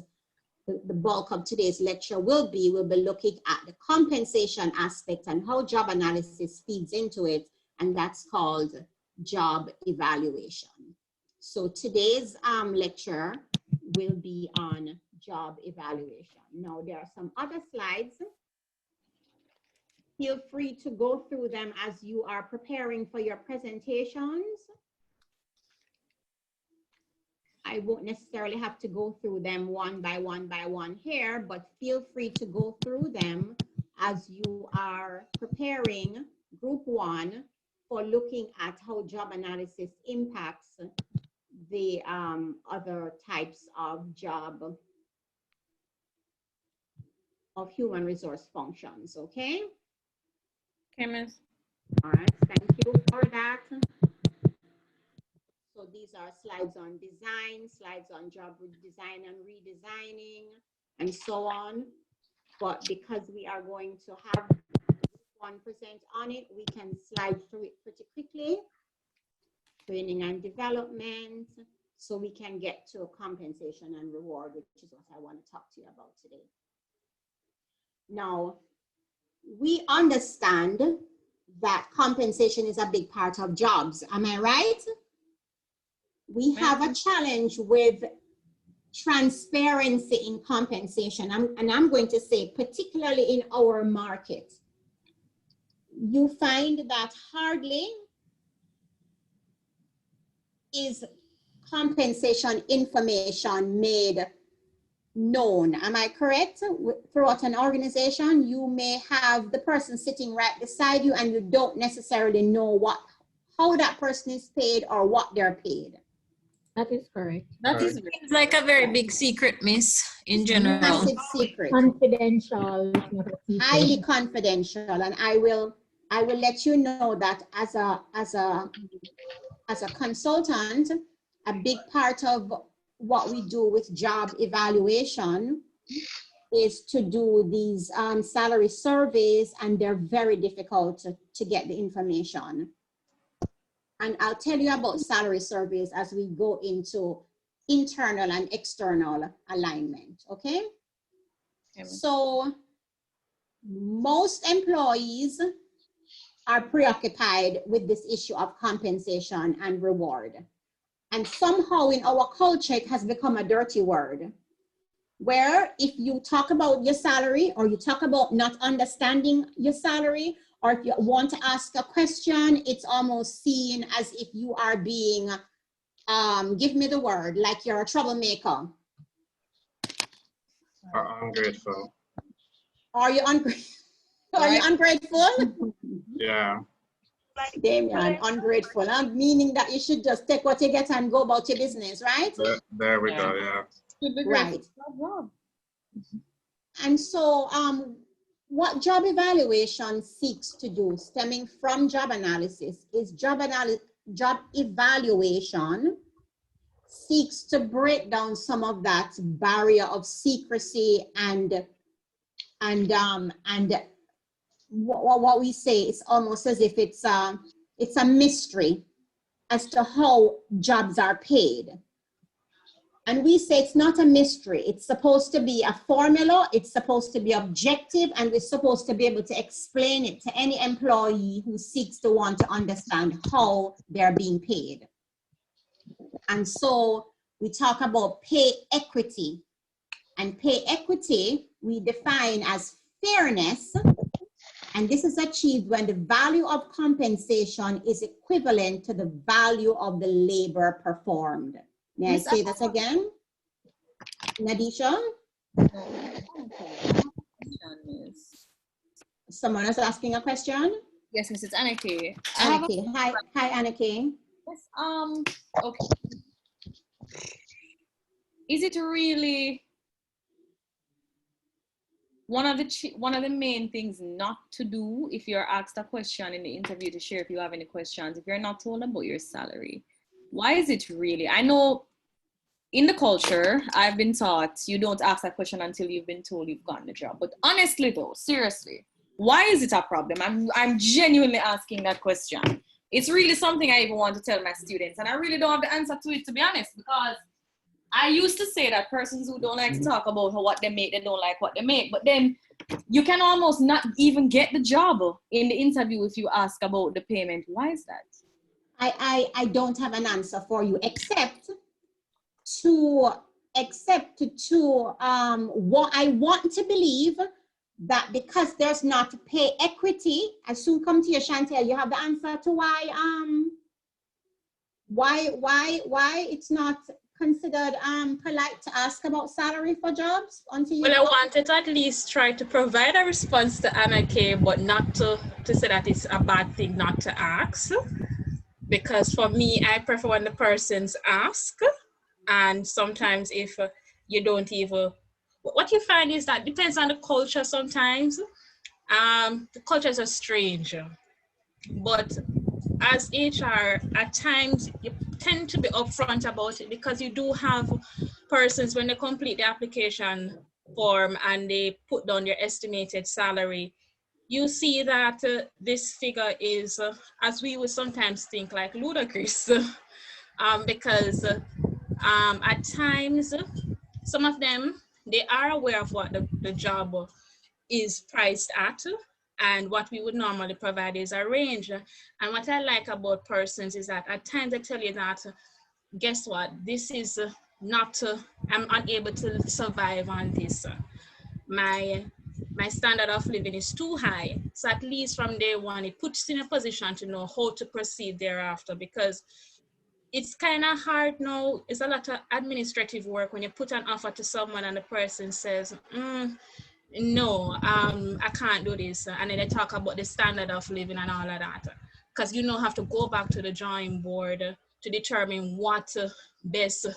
[SPEAKER 1] the bulk of today's lecture will be. We'll be looking at the compensation aspect and how job analysis feeds into it, and that's called job evaluation. So today's lecture will be on job evaluation. Now there are some other slides. Feel free to go through them as you are preparing for your presentations. I won't necessarily have to go through them one by one here, but feel free to go through them as you are preparing group 1 for looking at how job analysis impacts the other types of job, of human resource functions, okay?
[SPEAKER 15] Okay, Miss.
[SPEAKER 1] All right, thank you for that. So these are slides on design, slides on job design and redesigning, and so on. But because we are going to have 1% on it, we can slide through it pretty quickly. Training and development, so we can get to compensation and reward, which is what I want to talk to you about today. Now, we understand that compensation is a big part of jobs. Am I right? We have a challenge with transparency in compensation. And I'm going to say, particularly in our market, you find that hardly is compensation information made known. Am I correct? Throughout an organization, you may have the person sitting right beside you and you don't necessarily know how that person is paid or what they're paid.
[SPEAKER 16] That is correct.
[SPEAKER 12] That is like a very big secret, Miss, in general.
[SPEAKER 1] Massive secret.
[SPEAKER 16] Confidential.
[SPEAKER 1] Highly confidential. And I will let you know that as a consultant, a big part of what we do with job evaluation is to do these salary surveys, and they're very difficult to get the information. And I'll tell you about salary surveys as we go into internal and external alignment, okay? So most employees are preoccupied with this issue of compensation and reward. And somehow in our culture, it has become a dirty word, where if you talk about your salary or you talk about not understanding your salary, or if you want to ask a question, it's almost seen as if you are being, give me the word, like you're a troublemaker.
[SPEAKER 14] Ungrateful.
[SPEAKER 1] Are you ungrateful? Are you ungrateful?
[SPEAKER 14] Yeah.
[SPEAKER 1] Damian, ungrateful, huh? Meaning that you should just take what you get and go about your business, right?
[SPEAKER 14] There we go, yeah.
[SPEAKER 1] Right. And so what job evaluation seeks to do, stemming from job analysis, is job evaluation seeks to break down some of that barrier of secrecy and what we say, it's almost as if it's a mystery as to how jobs are paid. And we say it's not a mystery. It's supposed to be a formula. It's supposed to be objective, and we're supposed to be able to explain it to any employee who seeks to want to understand how they're being paid. And so we talk about pay equity. And pay equity, we define as fairness. And this is achieved when the value of compensation is equivalent to the value of the labor performed. May I say that again? Nadisha? Someone is asking a question?
[SPEAKER 15] Yes, Mrs. Anaki.
[SPEAKER 1] Anaki. Hi, Anaki.
[SPEAKER 15] Yes, okay. Is it really one of the main things not to do if you're asked a question in the interview, to share if you have any questions, if you're not told about your salary? Why is it really? I know in the culture, I've been taught you don't ask that question until you've been told you've gotten the job. But honestly though, seriously, why is it a problem? I'm genuinely asking that question. It's really something I even want to tell my students, and I really don't have the answer to it, to be honest, because I used to say that persons who don't like to talk about what they make, they don't like what they make. But then you can almost not even get the job in the interview if you ask about the payment. Why is that?
[SPEAKER 1] I don't have an answer for you, except to what I want to believe, that because there's not pay equity, I soon come to you, Chantel, you have the answer to why it's not considered polite to ask about salary for jobs until you—
[SPEAKER 17] Well, I wanted to at least try to provide a response to Anna K, but not to say that it's a bad thing not to ask. Because for me, I prefer when the persons ask, and sometimes if you don't even, what you find is that depends on the culture sometimes. The cultures are strange, but as HR, at times you tend to be upfront about it, because you do have persons when they complete the application form and they put down their estimated salary, you see that this figure is, as we would sometimes think, like ludicrous, because at times, some of them, they are aware of what the job is priced at, and what we would normally provide is a range. And what I like about persons is that at times they tell you that, guess what, this is not, I'm unable to survive on this. My standard of living is too high. So at least from day one, it puts you in a position to know how to proceed thereafter, because it's kind of hard now. It's a lot of administrative work when you put an offer to someone and the person says, no, I can't do this. And then they talk about the standard of living and all of that. Because you now have to go back to the drawing board to determine what best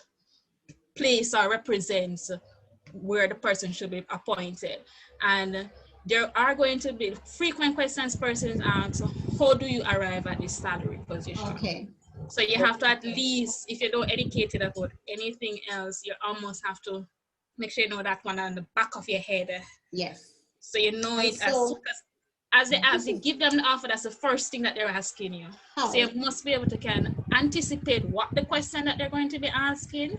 [SPEAKER 17] place or represents where the person should be appointed. And there are going to be frequent questions persons ask, how do you arrive at this salary position?
[SPEAKER 1] Okay.
[SPEAKER 17] So you have to at least, if you don't educate it about anything else, you almost have to make sure you know that one on the back of your head.
[SPEAKER 1] Yes.
[SPEAKER 17] So you know it as they give them the offer, that's the first thing that they're asking you.
[SPEAKER 1] Oh.
[SPEAKER 17] So you must be able to can anticipate what the question that they're going to be asking.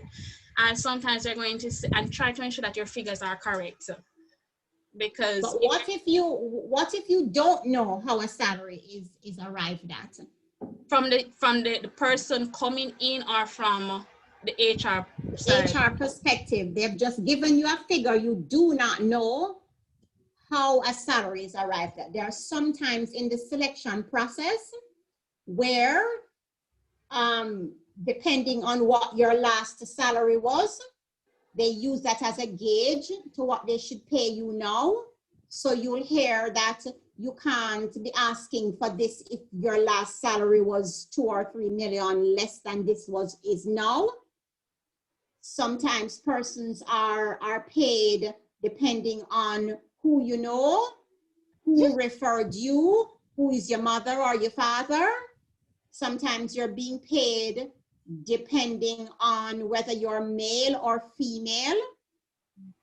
[SPEAKER 17] And sometimes they're going to say, and try to ensure that your figures are correct. because
[SPEAKER 1] But what if you don't know how a salary is arrived at?
[SPEAKER 17] From the person coming in or from the HR side?
[SPEAKER 1] HR perspective, they've just given you a figure. You do not know how a salary is arrived at. There are sometimes in the selection process where, depending on what your last salary was, they use that as a gauge to what they should pay you now. So you'll hear that you can't be asking for this if your last salary was 2 or 3 million less than this is now. Sometimes persons are paid depending on who you know, who referred you, who is your mother or your father. Sometimes you're being paid depending on whether you're male or female.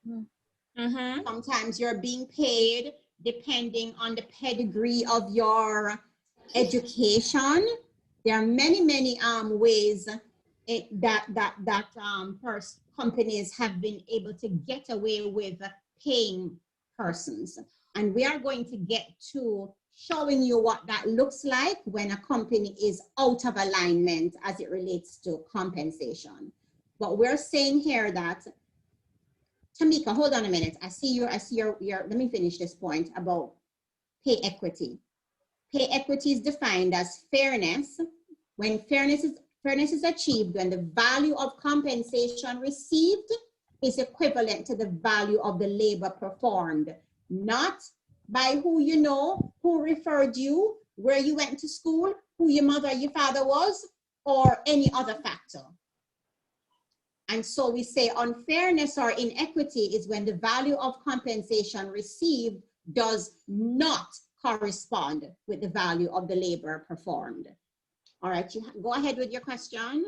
[SPEAKER 17] Mm-hmm.
[SPEAKER 1] Sometimes you're being paid depending on the pedigree of your education. There are many ways that companies have been able to get away with paying persons. And we are going to get to showing you what that looks like when a company is out of alignment as it relates to compensation. But we're saying here that, Tamika, hold on a minute. I see your, let me finish this point about pay equity. Pay equity is defined as fairness. When fairness is achieved when the value of compensation received is equivalent to the value of the labor performed, not by who you know, who referred you, where you went to school, who your mother or your father was, or any other factor. And so we say unfairness or inequity is when the value of compensation received does not correspond with the value of the labor performed. All right, you go ahead with your question.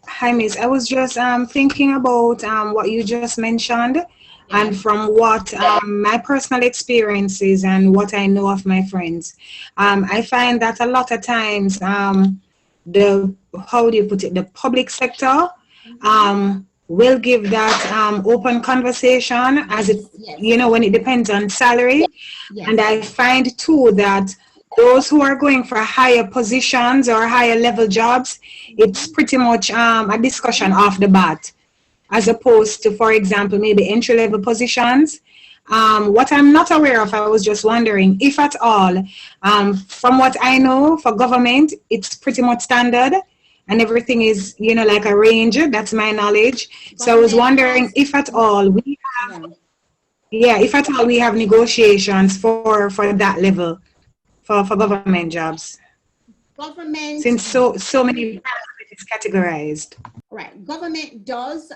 [SPEAKER 18] Hi, Miss. I was just thinking about what you just mentioned, and from what my personal experiences and what I know of my friends, I find that a lot of times how do you put it, the public sector will give that open conversation as it, you know, when it depends on salary. And I find too that those who are going for higher positions or higher level jobs, it's pretty much a discussion off the bat, as opposed to, for example, maybe entry level positions. What I'm not aware of, I was just wondering, if at all, from what I know for government, it's pretty much standard and everything is, you know, like a range. That's my knowledge. So I was wondering if at all we have, if at all we have negotiations for that level for government jobs.
[SPEAKER 1] Government,
[SPEAKER 18] since so many is categorized.
[SPEAKER 1] Right, government does.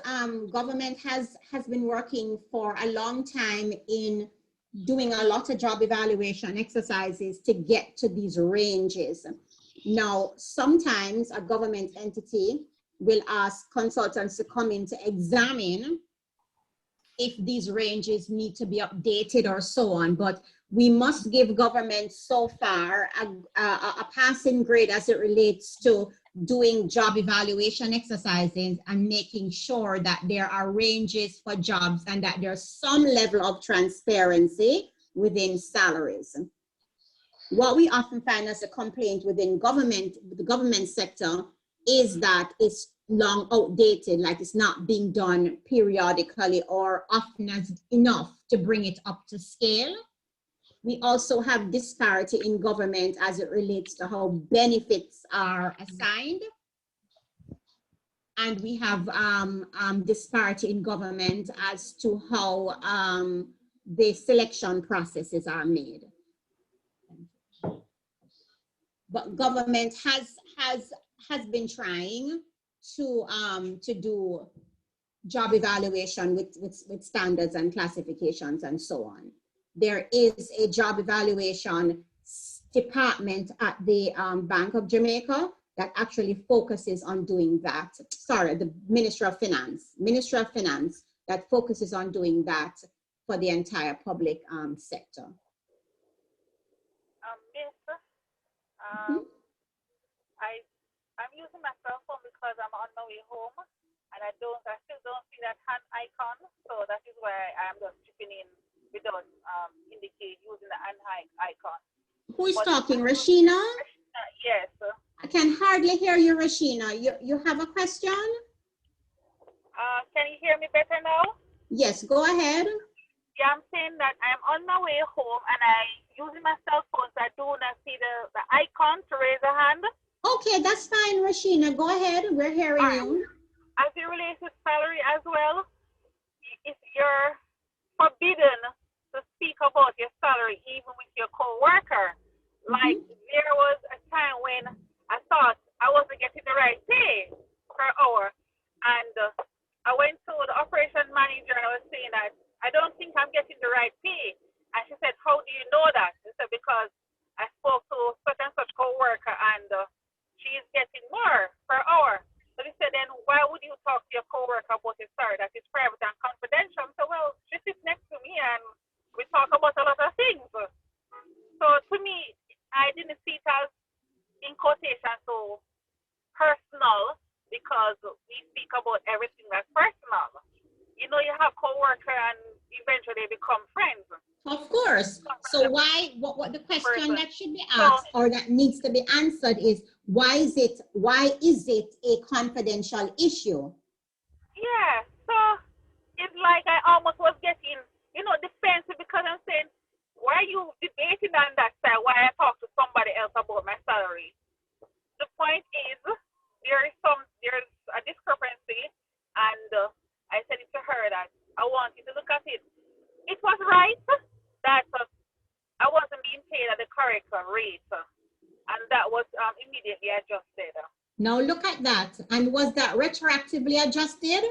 [SPEAKER 1] Government has been working for a long time in doing a lot of job evaluation exercises to get to these ranges. Now, sometimes a government entity will ask consultants to come in to examine if these ranges need to be updated or so on, but we must give government so far a passing grade as it relates to doing job evaluation exercises and making sure that there are ranges for jobs and that there's some level of transparency within salaries. What we often find as a complaint within government, the government sector, is that it's long outdated, like it's not being done periodically or often as enough to bring it up to scale. We also have disparity in government as it relates to how benefits are assigned. And we have disparity in government as to how the selection processes are made. But government has been trying to do job evaluation with standards and classifications and so on. There is a job evaluation department at the Bank of Jamaica that actually focuses on doing that. Sorry, the Ministry of Finance that focuses on doing that for the entire public sector.
[SPEAKER 11] I'm using my cell phone because I'm on my way home, and I still don't see that hand icon. So that is why I'm just chipping in without using the hand icon.
[SPEAKER 1] Who is talking, Rashina?
[SPEAKER 11] Yes.
[SPEAKER 1] I can hardly hear you, Rashina. You have a question?
[SPEAKER 11] Can you hear me better now?
[SPEAKER 1] Yes, go ahead.
[SPEAKER 11] Yeah, I'm saying that I'm on my way home and I using my cell phone, so I do not see the icon to raise a hand.
[SPEAKER 1] Okay, that's fine, Rashina. Go ahead. We're hearing you.
[SPEAKER 11] As it relates to salary as well, if you're forbidden to speak about your salary even with your co-worker, like there was a time when I thought I wasn't getting the right pay per hour, and I went to the operation manager and I was saying that I don't think I'm getting the right pay. And she said, how do you know that? She said, because I spoke to such and such co-worker and she is getting more per hour. So he said, then why would you talk to your co-worker about his salary that is private and confidential? So, well, she sits next to me and we talk about a lot of things. So to me, I didn't see it as, in quotation, so personal, because we speak about everything that's personal. You know, you have co-worker and eventually they become friends.
[SPEAKER 1] Of course. So why, what the question that should be asked or that needs to be answered is, why is it a confidential issue?
[SPEAKER 11] Yeah, so it's like I almost was getting, defensive, because I'm saying, why are you debating on that side? Why I talk to somebody else about my salary? The point is, there's a discrepancy, and I said it to her that I want you to look at it. It was right that I wasn't being paid at the correct rate, and that was immediately adjusted.
[SPEAKER 1] Now look at that. And was that retroactively adjusted?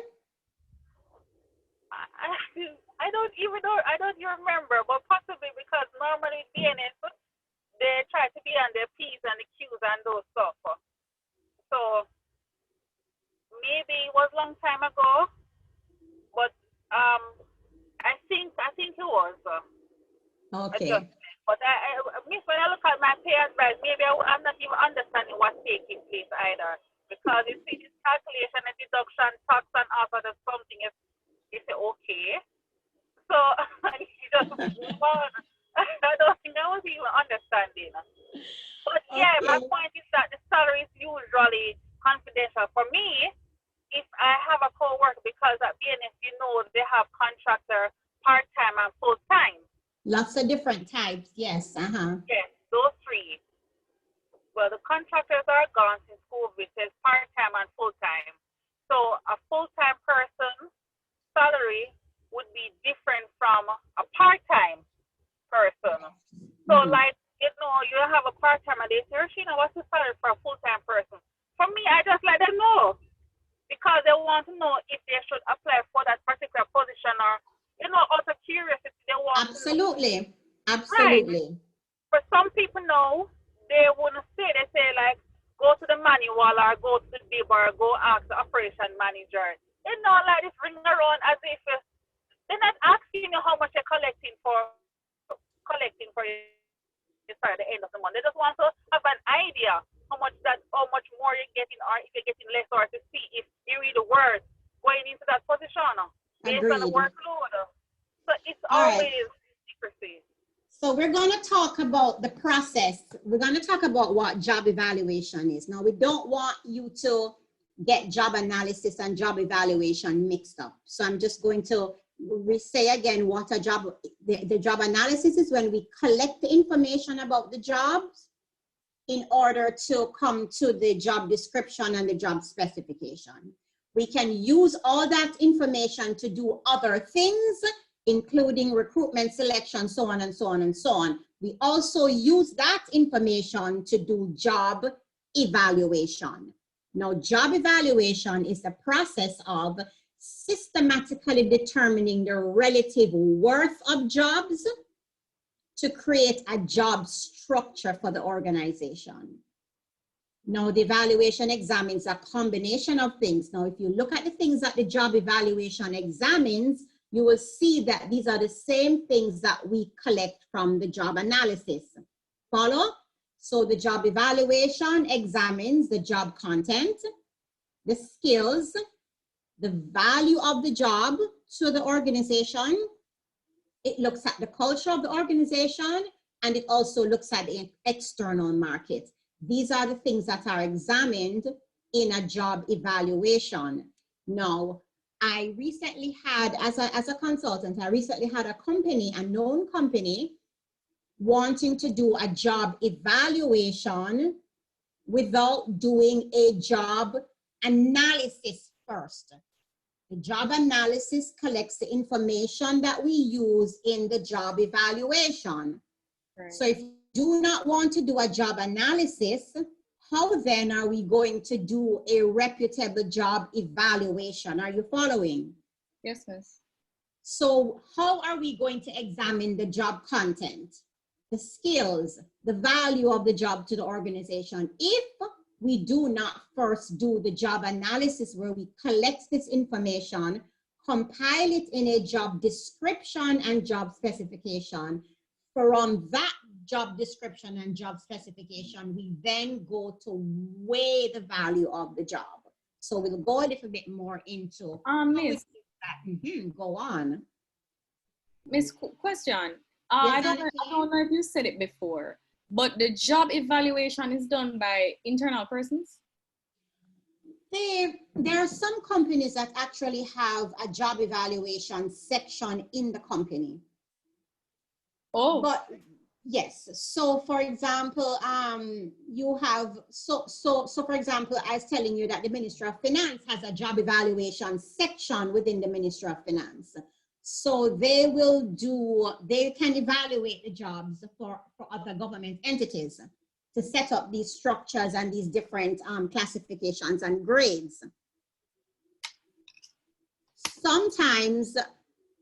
[SPEAKER 11] I don't even know. I don't even remember, but possibly because normally DNS, they try to be on their P's and the Q's and those stuff. So maybe it was a long time ago, but I think it was.
[SPEAKER 1] Okay.
[SPEAKER 11] But when I look at my pay advice, maybe I'm not even understanding what's taking place either, because you see this calculation and deduction, tax and all sort of something is say okay. So you just move on. I don't think I was even understanding. But yeah, my point is that the salary is usually confidential. For me, if I have a co-worker, because at BNS, they have contractor part-time and full-time.
[SPEAKER 1] Lots of different types, yes.
[SPEAKER 11] Yes, those three. Well, the contractors are gone since COVID, there's part-time and full-time. So a full-time person salary would be different from a part-time person. So like, you have a part-time and they say, Rashina, what's the salary for a full-time person? For me, I just let them know, because they want to know if they should apply for that particular position, or, out of curiosity, they want to know.
[SPEAKER 1] Absolutely.
[SPEAKER 11] Right. For some people, no, they wouldn't say. They say, like, go to the manual or go to the bib or go ask the operation manager. They know, like, this ring around as if they're not asking you how much you're collecting for at the end of the month. They just want to have an idea how much more you're getting, or if you're getting less, or to see if you read the words going into that position based on the workload. So it's always secrecy.
[SPEAKER 1] So we're going to talk about the process. We're going to talk about what job evaluation is. Now, we don't want you to get job analysis and job evaluation mixed up. So I'm just going to say again what a job, the job analysis is when we collect the information about the jobs in order to come to the job description and the job specification. We can use all that information to do other things, including recruitment, selection, so on and so on and so on. We also use that information to do job evaluation. Now, job evaluation is the process of systematically determining the relative worth of jobs to create a job structure for the organization. Now, the evaluation examines a combination of things. Now, if you look at the things that the job evaluation examines, you will see that these are the same things that we collect from the job analysis. Follow? So the job evaluation examines the job content, the skills, the value of the job to the organization. It looks at the culture of the organization, and it also looks at the external market. These are the things that are examined in a job evaluation. Now, I recently had, as a consultant, I recently had a company, a known company, wanting to do a job evaluation without doing a job analysis first. The job analysis collects the information that we use in the job evaluation. Right. So if you do not want to do a job analysis, how then are we going to do a reputable job evaluation? Are you following?
[SPEAKER 15] Yes, miss.
[SPEAKER 1] So how are we going to examine the job content, the skills, the value of the job to the organization, if we do not first do the job analysis where we collect this information, compile it in a job description and job specification? From that job description and job specification, we then go to weigh the value of the job. So we'll go a little bit more into
[SPEAKER 15] Miss.
[SPEAKER 1] Go on.
[SPEAKER 15] Miss, question. I don't know if you said it before, but the job evaluation is done by internal persons?
[SPEAKER 1] There are some companies that actually have a job evaluation section in the company.
[SPEAKER 15] Oh.
[SPEAKER 1] But yes, so for example, you have, so for example, I was telling you that the Ministry of Finance has a job evaluation section within the Ministry of Finance. So they can evaluate the jobs for other government entities to set up these structures and these different classifications and grades. Sometimes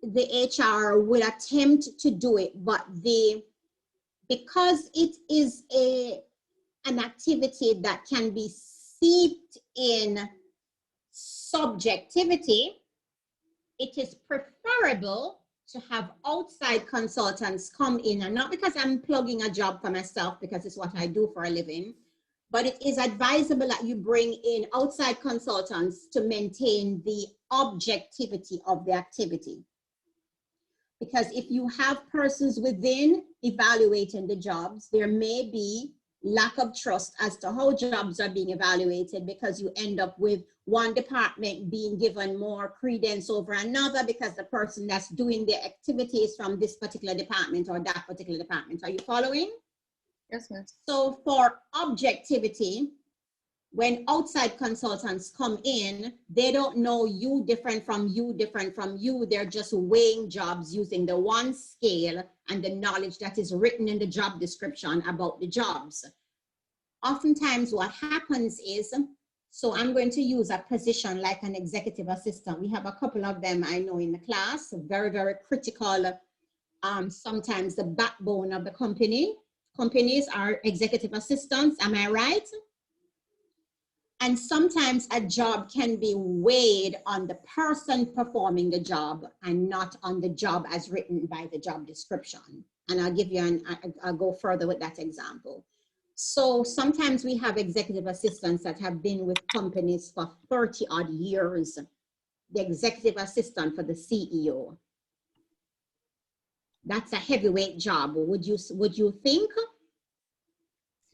[SPEAKER 1] the HR will attempt to do it, but because it is an activity that can be steeped in subjectivity, it is preferable to have outside consultants come in, and not because I'm plugging a job for myself, because it's what I do for a living, but it is advisable that you bring in outside consultants to maintain the objectivity of the activity. Because if you have persons within evaluating the jobs, there may be lack of trust as to how jobs are being evaluated, because you end up with one department being given more credence over another because the person that's doing the activities from this particular department or that particular department. Are you following?
[SPEAKER 15] Yes, ma'am.
[SPEAKER 1] So for objectivity, when outside consultants come in, they don't know you different from you, different from you. They're just weighing jobs using the one scale and the knowledge that is written in the job description about the jobs. Oftentimes what happens is, so I'm going to use a position like an executive assistant. We have a couple of them I know in the class, very, very critical, sometimes the backbone of the company. Companies are executive assistants, am I right? And sometimes a job can be weighed on the person performing the job and not on the job as written by the job description. And I'll give you I'll go further with that example. So sometimes we have executive assistants that have been with companies for 30 odd years. The executive assistant for the CEO. That's a heavyweight job, would you think?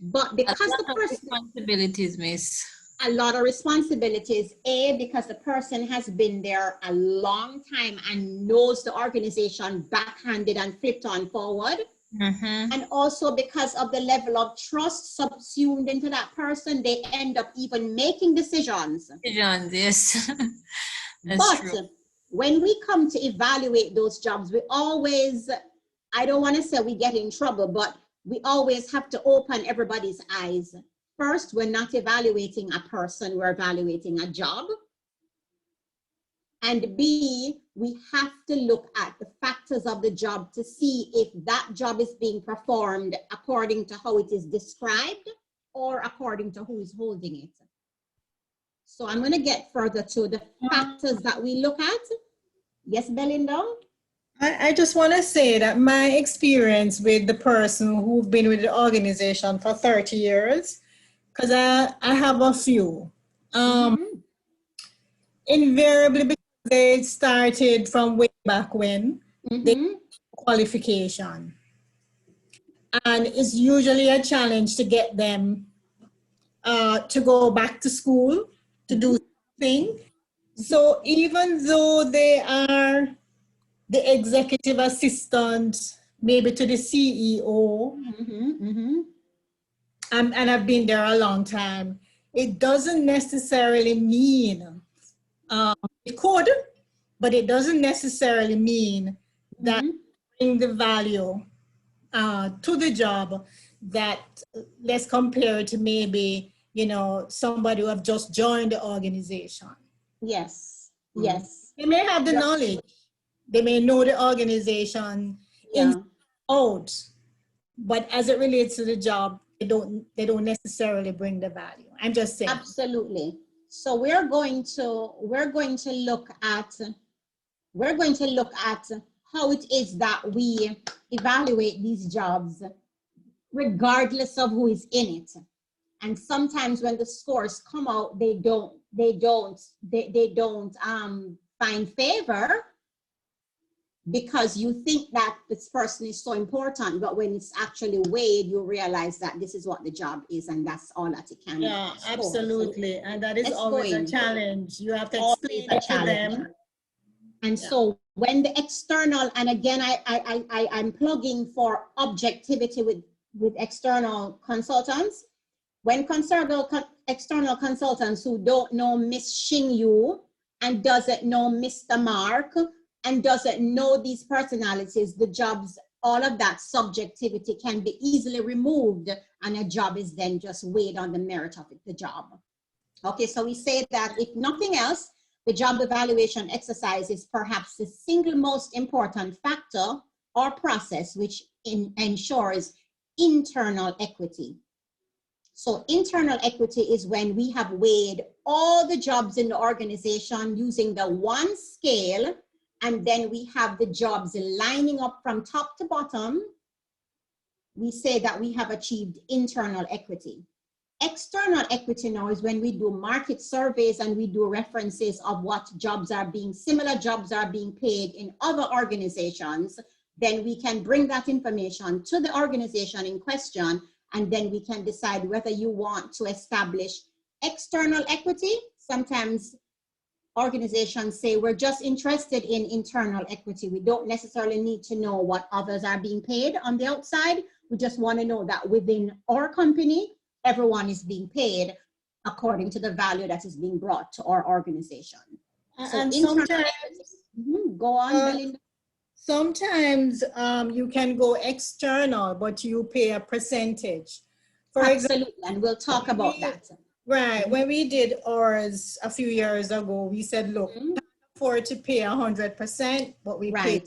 [SPEAKER 1] But because the person,
[SPEAKER 12] responsibilities, miss.
[SPEAKER 1] A lot of responsibilities, because the person has been there a long time and knows the organization backhanded and flipped on forward.
[SPEAKER 12] Mm-hmm.
[SPEAKER 1] And also because of the level of trust subsumed into that person, they end up even making decisions.
[SPEAKER 12] Decisions, yes.
[SPEAKER 1] But true. When we come to evaluate those jobs, we always, I don't want to say we get in trouble, but we always have to open everybody's eyes. First, we're not evaluating a person, we're evaluating a job. And B, we have to look at the factors of the job to see if that job is being performed according to how it is described or according to who is holding it. So I'm going to get further to the factors that we look at. Yes, Belinda?
[SPEAKER 19] I just want to say that my experience with the person who've been with the organization for 30 years, because I have a few. Invariably, because they started from way back when, they qualification. And it's usually a challenge to get them to go back to school to do something. So even though they are the executive assistant, maybe to the CEO, and I've been there a long time, it doesn't necessarily mean, it could, but it doesn't necessarily mean that bring the value to the job that, let's compare it to maybe, you know, somebody who have just joined the organization.
[SPEAKER 1] Yes, yes.
[SPEAKER 19] They may have the knowledge. They may know the organization in out, but as it relates to the job, they don't necessarily bring the value. I'm just saying.
[SPEAKER 1] Absolutely. So we're going to look at how it is that we evaluate these jobs regardless of who is in it. And sometimes when the scores come out, they don't find favor because you think that this person is so important, but when it's actually weighed, you realize that this is what the job is, and that's all that it can.
[SPEAKER 19] Yeah, absolutely, and that is
[SPEAKER 1] Let's
[SPEAKER 19] always
[SPEAKER 1] go
[SPEAKER 19] a
[SPEAKER 1] in.
[SPEAKER 19] challenge. You have to
[SPEAKER 1] Always
[SPEAKER 19] explain
[SPEAKER 1] a
[SPEAKER 19] it to them.
[SPEAKER 1] And so when the external, and again, I'm plugging for objectivity with external consultants. When external consultants who don't know Miss Xing Yu and doesn't know Mr. Mark and doesn't know these personalities, the jobs, all of that subjectivity can be easily removed, and a job is then just weighed on the merit of the job. Okay, so we say that if nothing else, the job evaluation exercise is perhaps the single most important factor or process which ensures internal equity. So internal equity is when we have weighed all the jobs in the organization using the one scale, and then we have the jobs lining up from top to bottom. We say that we have achieved internal equity. External equity now is when we do market surveys and we do references of what jobs are being, similar jobs are being paid in other organizations. Then we can bring that information to the organization in question, and then we can decide whether you want to establish external equity. Sometimes organizations say we're just interested in internal equity. We don't necessarily need to know what others are being paid on the outside. We just want to know that within our company, everyone is being paid according to the value that is being brought to our organization. So
[SPEAKER 19] And sometimes,
[SPEAKER 1] go on, Belinda.
[SPEAKER 19] Sometimes you can go external, but you pay a percentage. For
[SPEAKER 1] Absolutely, and we'll talk about that.
[SPEAKER 19] Right, when we did ours a few years ago, we said, look, we can't afford to pay 100%, but we pay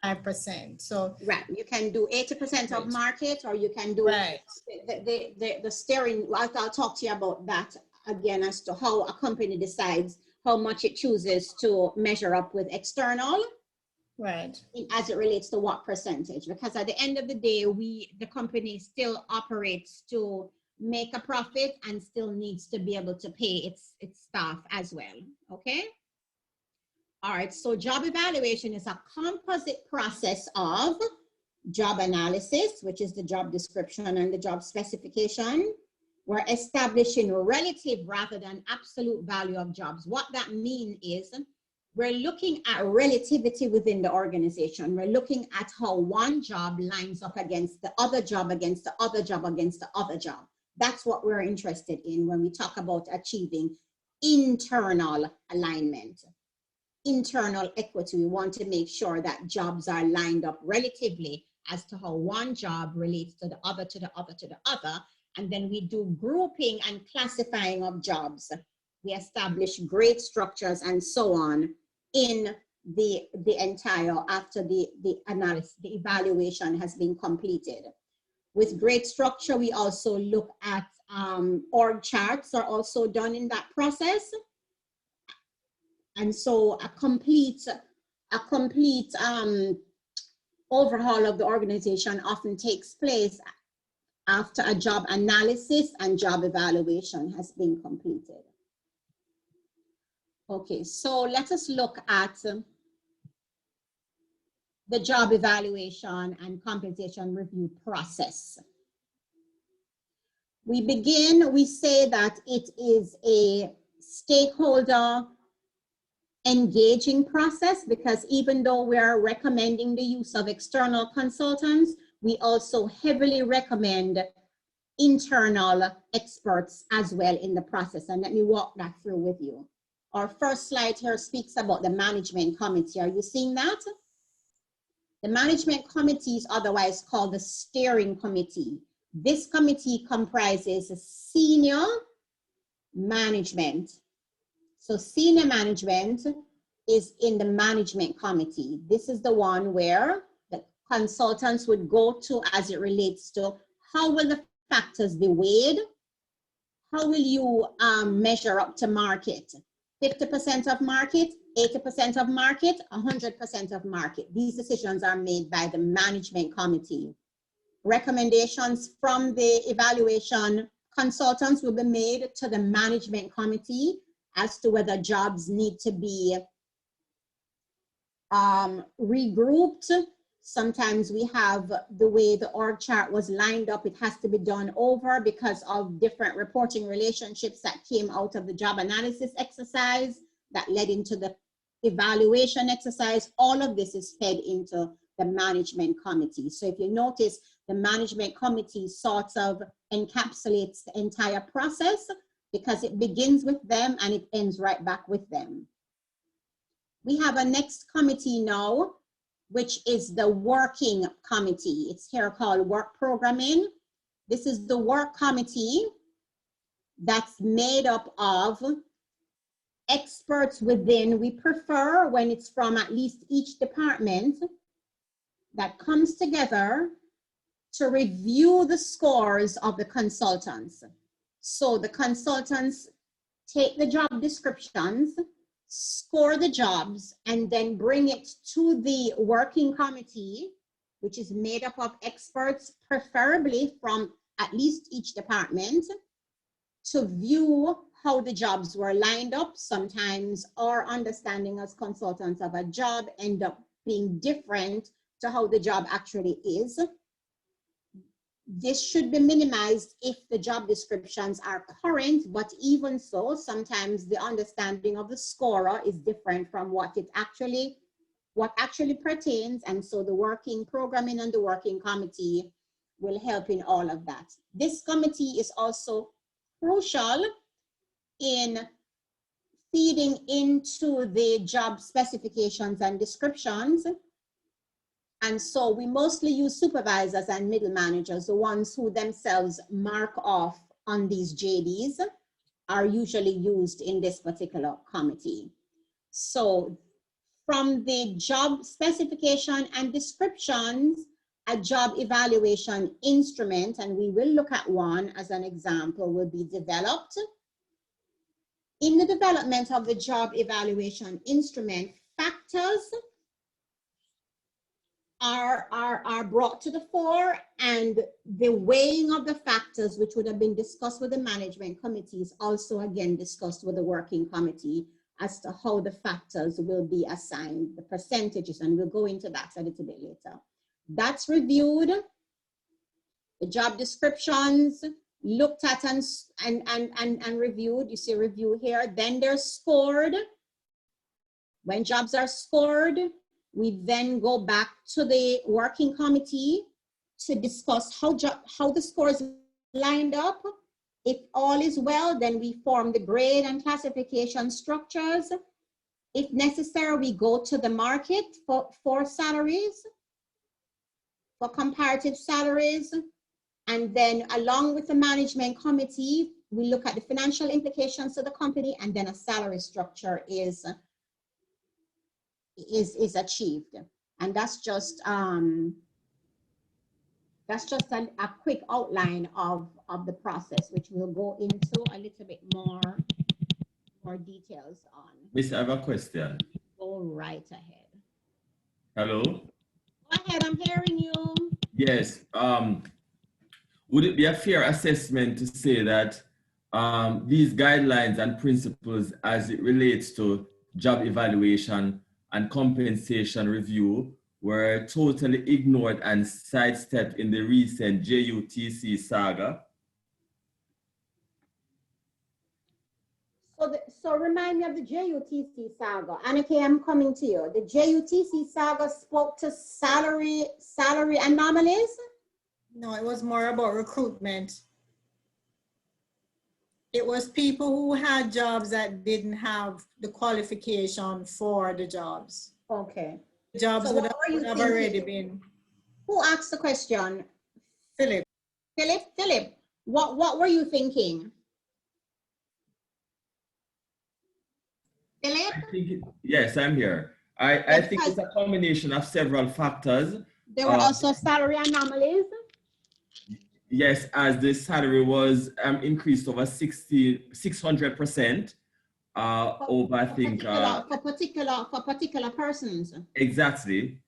[SPEAKER 19] 5%. So
[SPEAKER 1] you can do 80% of market, or you can do the steering. I'll talk to you about that again as to how a company decides how much it chooses to measure up with external.
[SPEAKER 19] Right.
[SPEAKER 1] As it relates to what percentage, because at the end of the day, the company still operates to make a profit and still needs to be able to pay its staff as well. Okay. All right. So job evaluation is a composite process of job analysis, which is the job description and the job specification. We're establishing relative rather than absolute value of jobs. What that means is we're looking at relativity within the organization. We're looking at how one job lines up against the other job, against the other job, against the other job. That's what we're interested in when we talk about achieving internal alignment, internal equity. We want to make sure that jobs are lined up relatively as to how one job relates to the other, to the other, to the other. And then we do grouping and classifying of jobs. We establish grade structures and so on in the entire, after the analysis, the evaluation has been completed. With grade structure, we also look at org charts are also done in that process. And so a complete overhaul of the organization often takes place after a job analysis and job evaluation has been completed. Okay, so let us look at the job evaluation and compensation review process. We begin, we say that it is a stakeholder engaging process, because even though we are recommending the use of external consultants, we also heavily recommend internal experts as well in the process. And let me walk that through with you. Our first slide here speaks about the management committee. Are you seeing that? The management committee is otherwise called the steering committee. This committee comprises senior management. So senior management is in the management committee. This is the one where the consultants would go to as it relates to how will the factors be weighed? How will you measure up to market? 50% of market, 80% of market, 100% of market. These decisions are made by the management committee. Recommendations from the evaluation consultants will be made to the management committee as to whether jobs need to be regrouped. Sometimes we have the way the org chart was lined up, it has to be done over because of different reporting relationships that came out of the job analysis exercise that led into the evaluation exercise. All of this is fed into the management committee. So if you notice, the management committee sort of encapsulates the entire process because it begins with them and it ends right back with them. We have a next committee now, which is the working committee. It's here called work programming. This is the work committee that's made up of experts within. We prefer when it's from at least each department that comes together to review the scores of the consultants. So the consultants take the job descriptions, score the jobs, and then bring it to the working committee, which is made up of experts, preferably from at least each department, to view how the jobs were lined up. Sometimes our understanding as consultants of a job end up being different to how the job actually is. This should be minimized if the job descriptions are current, but even so, sometimes the understanding of the scorer is different from what actually pertains, and so the working programming and the working committee will help in all of that. This committee is also crucial in feeding into the job specifications and descriptions. And so we mostly use supervisors and middle managers, the ones who themselves mark off on these JDs are usually used in this particular committee. So from the job specification and descriptions, a job evaluation instrument, and we will look at one as an example, will be developed. In the development of the job evaluation instrument, factors are brought to the fore, and the weighing of the factors, which would have been discussed with the management committee, is also again discussed with the working committee as to how the factors will be assigned, the percentages, and we'll go into that a little bit later. That's reviewed. The job descriptions looked at and reviewed. You see review here. Then they're scored. When jobs are scored, we then go back to the working committee to discuss how the scores lined up. If all is well, then we form the grade and classification structures. If necessary, we go to the market for salaries, for comparative salaries. And then along with the management committee, we look at the financial implications to the company, and then a salary structure is achieved. And that's just a quick outline of the process, which we'll go into a little bit more details on.
[SPEAKER 20] Miss, I have a question.
[SPEAKER 1] Go right ahead.
[SPEAKER 20] Hello?
[SPEAKER 1] Go ahead, I'm hearing you.
[SPEAKER 20] Yes. Would it be a fair assessment to say that these guidelines and principles as it relates to job evaluation and compensation review were totally ignored and sidestepped in the recent JUTC saga.
[SPEAKER 1] So remind me of the JUTC saga. Annika, I'm coming to you. The JUTC saga spoke to salary anomalies?
[SPEAKER 19] No, it was more about recruitment. It was people who had jobs that didn't have the qualification for the jobs.
[SPEAKER 1] Okay.
[SPEAKER 19] The jobs
[SPEAKER 1] So
[SPEAKER 19] would
[SPEAKER 1] what
[SPEAKER 19] have,
[SPEAKER 1] were you
[SPEAKER 19] would have
[SPEAKER 1] thinking?
[SPEAKER 19] already been.
[SPEAKER 1] Who asked the question?
[SPEAKER 19] Philip.
[SPEAKER 1] Philip, what were you thinking? Philip?
[SPEAKER 20] Yes, I'm here. I think it's a combination of several factors.
[SPEAKER 1] There were also salary anomalies.
[SPEAKER 20] Yes, as the salary was increased over 600% over, I think.
[SPEAKER 1] For particular persons.
[SPEAKER 20] Exactly.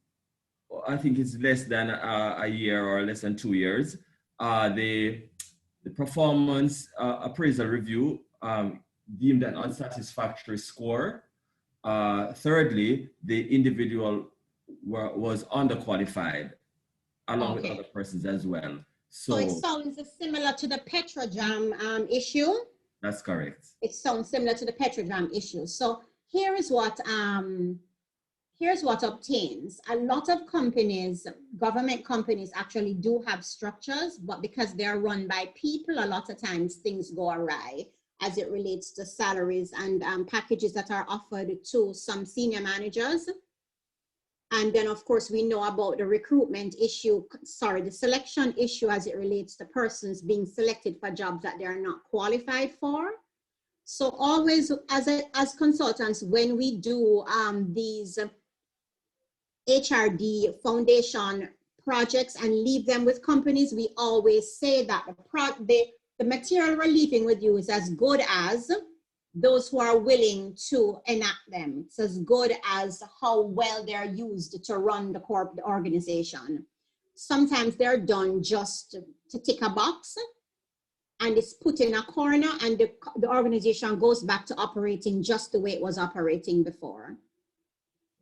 [SPEAKER 20] I think it's less than a year or less than 2 years. The performance appraisal review deemed an unsatisfactory score. Thirdly, the individual was underqualified along with other persons as well.
[SPEAKER 1] So it sounds similar to the Petrojam issue.
[SPEAKER 20] That's correct.
[SPEAKER 1] It sounds similar to the Petrojam issue. So here's what obtains. A lot of companies, government companies actually do have structures, but because they're run by people, a lot of times things go awry as it relates to salaries and packages that are offered to some senior managers. And then, of course, we know about the recruitment issue, the selection issue as it relates to persons being selected for jobs that they are not qualified for. So always, as consultants, when we do these HRD foundation projects and leave them with companies, we always say that the material we're leaving with you is as good as those who are willing to enact them. It's as good as how well they're used to run the organization. Sometimes they're done just to tick a box and it's put in a corner and the organization goes back to operating just the way it was operating before.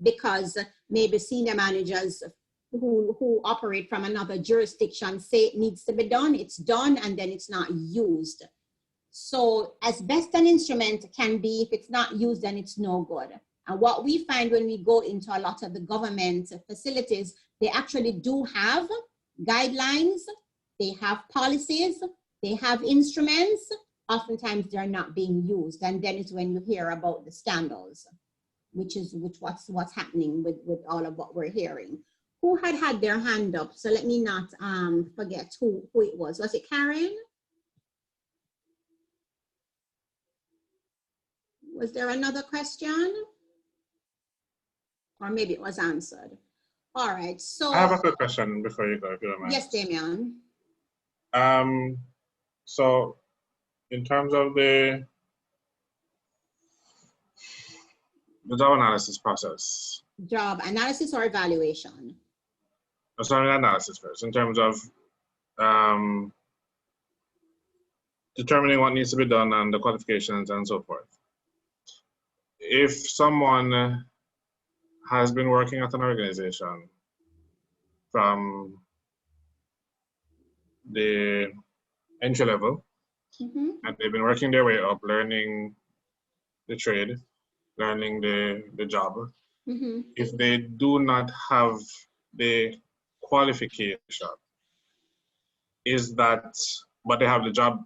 [SPEAKER 1] Because maybe senior managers who operate from another jurisdiction say it needs to be done, it's done, and then it's not used. So as best an instrument can be, if it's not used, then it's no good. And what we find when we go into a lot of the government facilities, they actually do have guidelines, they have policies, they have instruments. Oftentimes they're not being used. And then it's when you hear about the scandals, which what's happening with all of what we're hearing. Who had their hand up? So let me not forget who it was. Was it Karen? Was there another question? Or maybe it was answered. All right, so.
[SPEAKER 14] I have a quick question before you go, if you don't mind.
[SPEAKER 1] Yes, Damian.
[SPEAKER 14] So in terms of the job analysis process.
[SPEAKER 1] Job analysis or evaluation?
[SPEAKER 14] Sorry, analysis first, in terms of determining what needs to be done and the qualifications and so forth. If someone has been working at an organization from the entry level, and they've been working their way up, learning the trade, learning the job, if they do not have the qualification, is that, but they have the job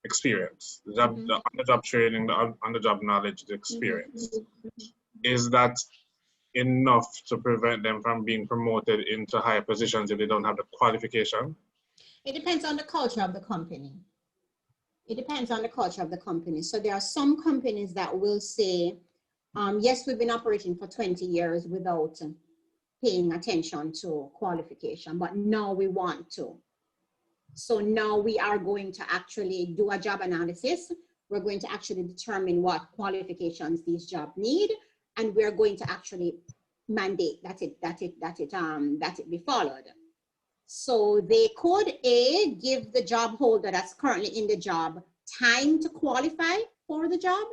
[SPEAKER 14] experience, the job, the on-the-job training, the on-the-job knowledge, the experience, is that enough to prevent them from being promoted into higher positions if they don't have the qualification?
[SPEAKER 1] It depends on the culture of the company. It depends on the culture of the company. So there are some companies that will say, yes, we've been operating for 20 years without paying attention to qualification, but now we want to. So now we are going to actually do a job analysis. We're going to actually determine what qualifications these jobs need, and we're going to actually mandate that it be followed. So they could give the job holder that's currently in the job time to qualify for the job,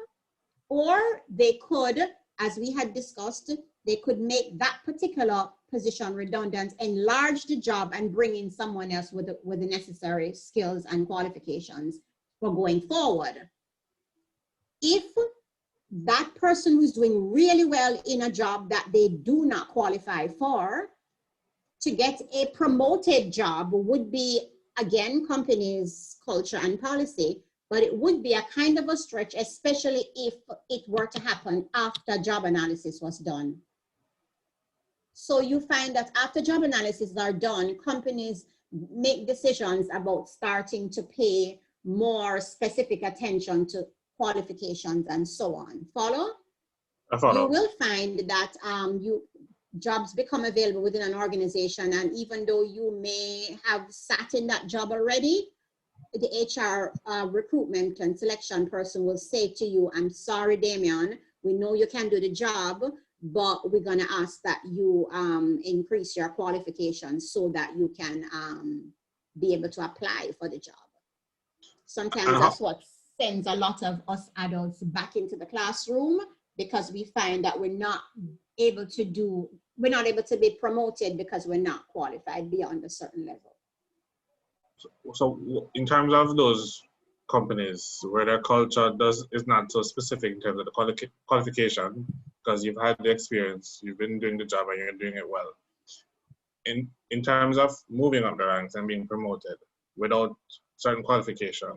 [SPEAKER 1] or they could, as we had discussed, they could make that particular position redundant, enlarge the job, and bring in someone else with the necessary skills and qualifications for going forward. If that person who's doing really well in a job that they do not qualify for, to get a promoted job would be, again, company's culture and policy, but it would be a kind of a stretch, especially if it were to happen after job analysis was done. So you find that after job analysis are done, companies make decisions about starting to pay more specific attention to qualifications and so on. Follow?
[SPEAKER 14] I follow.
[SPEAKER 1] You will find that jobs become available within an organization, and even though you may have sat in that job already, the HR recruitment and selection person will say to you, I'm sorry, Damian, we know you can do the job, but we're gonna ask that you increase your qualifications so that you can be able to apply for the job. Sometimes that's what sends a lot of us adults back into the classroom, because we find that we're not able to be promoted because we're not qualified beyond a certain level.
[SPEAKER 14] So in terms of those companies where their culture is not so specific in terms of the qualification, because you've had the experience, you've been doing the job and you're doing it well. In terms of moving up the ranks and being promoted without certain qualification,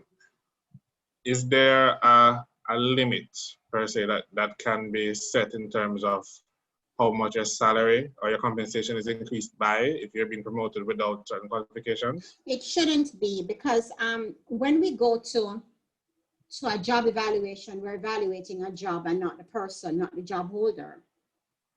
[SPEAKER 14] is there a limit per se that can be set in terms of how much your salary or your compensation is increased by if you're being promoted without certain qualifications?
[SPEAKER 1] It shouldn't be, because when we go to a job evaluation, we're evaluating a job and not the person, not the job holder.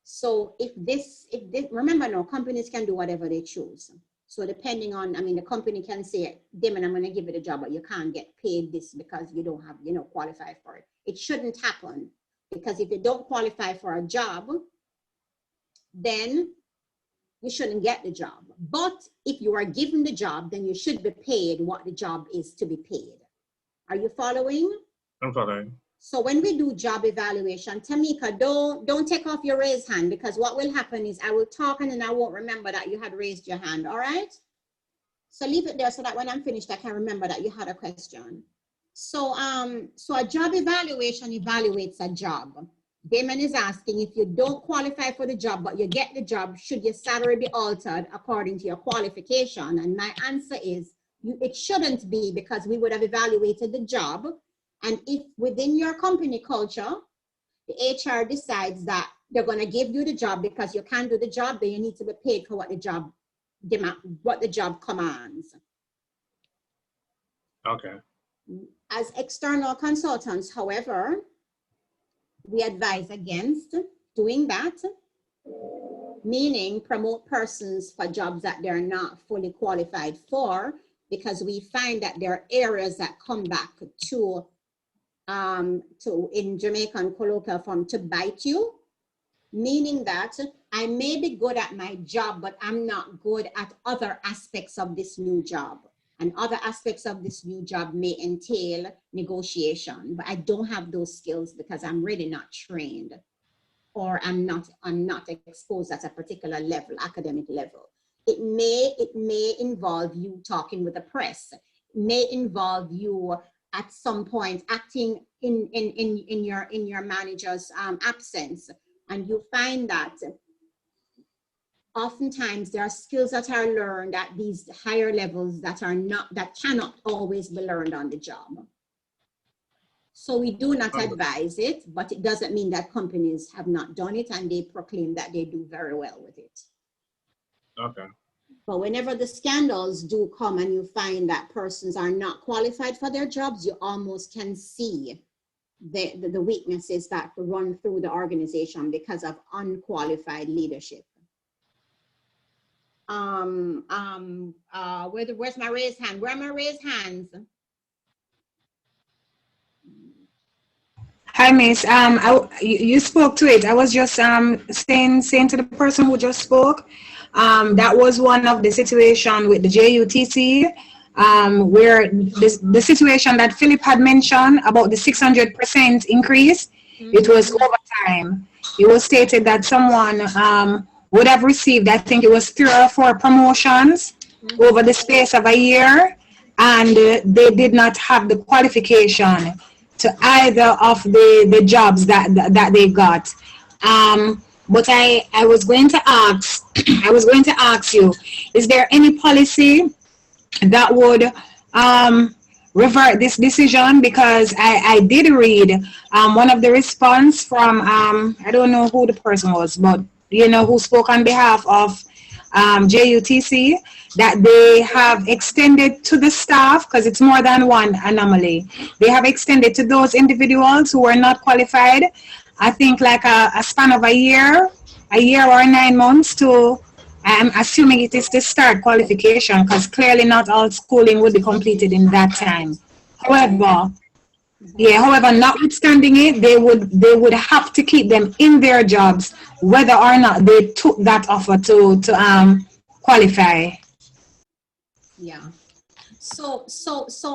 [SPEAKER 1] So if this remember, no, companies can do whatever they choose. So depending on, I mean, the company can say, Damon, I'm going to give you the job, but you can't get paid this because you don't have, qualify for it. It shouldn't happen, because if you don't qualify for a job, then you shouldn't get the job. But if you are given the job, then you should be paid what the job is to be paid. Are you following?
[SPEAKER 14] I'm following.
[SPEAKER 1] So when we do job evaluation, Tamika, don't take off your raised hand, because what will happen is I will talk and then I won't remember that you had raised your hand, all right? So leave it there so that when I'm finished, I can remember that you had a question. So a job evaluation evaluates a job. Damon is asking, if you don't qualify for the job, but you get the job, should your salary be altered according to your qualification? And my answer is, it shouldn't be, because we would have evaluated the job. And if within your company culture, the HR decides that they're going to give you the job because you can't do the job, then you need to be paid for what the job commands.
[SPEAKER 14] Okay.
[SPEAKER 1] As external consultants, however, we advise against doing that, meaning promote persons for jobs that they're not fully qualified for, because we find that there are areas that come back to in Jamaican colloquial form, to bite you, meaning that I may be good at my job, but I'm not good at other aspects of this new job. And other aspects of this new job may entail negotiation, but I don't have those skills because I'm really not trained, or I'm not exposed at a particular level, academic level. It may involve you talking with the press. It may involve you at some point acting in your manager's absence, and you find that oftentimes there are skills that are learned at these higher levels that cannot always be learned on the job. So we do not advise it, but it doesn't mean that companies have not done it and they proclaim that they do very well with it. Okay. But whenever the scandals do come and you find that persons are not qualified for their jobs, you almost can see the weaknesses that run through the organization because of unqualified leadership. Where's my raised hand? Where are my raised hands?
[SPEAKER 18] Hi, Miss. You spoke to it. I was just saying to the person who just spoke, that was one of the situation with the JUTC. where the situation that Philip had mentioned about the 600% increase, it was overtime. It was stated that someone would have received, I think it was 3 or 4 promotions over the space of a year, and they did not have the qualification to either of the jobs that they got. But I was going to ask, I was going to ask you, is there any policy that would revert this decision? Because I did read one of the response from, I don't know who the person was, but you know, who spoke on behalf of JUTC, that they have extended to the staff, because it's more than one anomaly. They have extended to those individuals who were not qualified, I think like a span of a year or 9 months to, I'm assuming it is to start qualification, because clearly not all schooling would be completed in that time. However, notwithstanding it, they would have to keep them in their jobs, whether or not they took that offer to qualify.
[SPEAKER 1] Yeah. So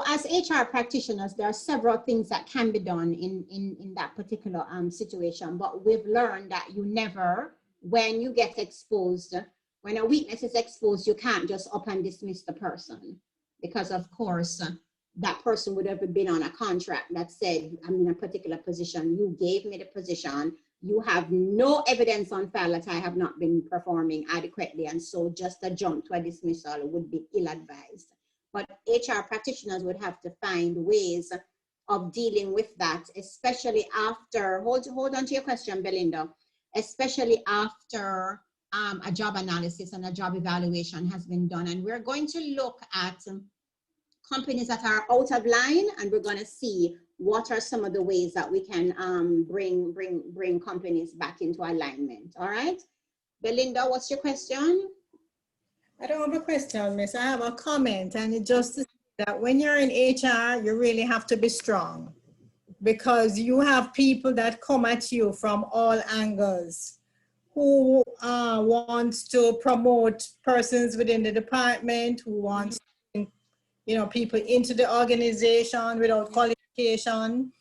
[SPEAKER 1] as HR practitioners, there are several things that can be done in that particular situation. But we've learned that you never, when you get exposed, when a weakness is exposed, you can't just up and dismiss the person, because of course that person would have been on a contract that said, I'm in a particular position, you gave me the position, you have no evidence on file that I have not been performing adequately, and so just a jump to a dismissal would be ill-advised. But HR practitioners would have to find ways of dealing with that, especially after, hold on to your question, Belinda, especially after a job analysis and a job evaluation has been done. And we're going to look at companies that are out of line, and we're going to see what are some of the ways that we can bring companies back into alignment. All right, Belinda, what's your question?
[SPEAKER 19] I don't have a question, Miss. I have a comment, and it just is that when you're in HR, you really have to be strong, because you have people that come at you from all angles, who wants to promote persons within the department, who wants people into the organization without qualification.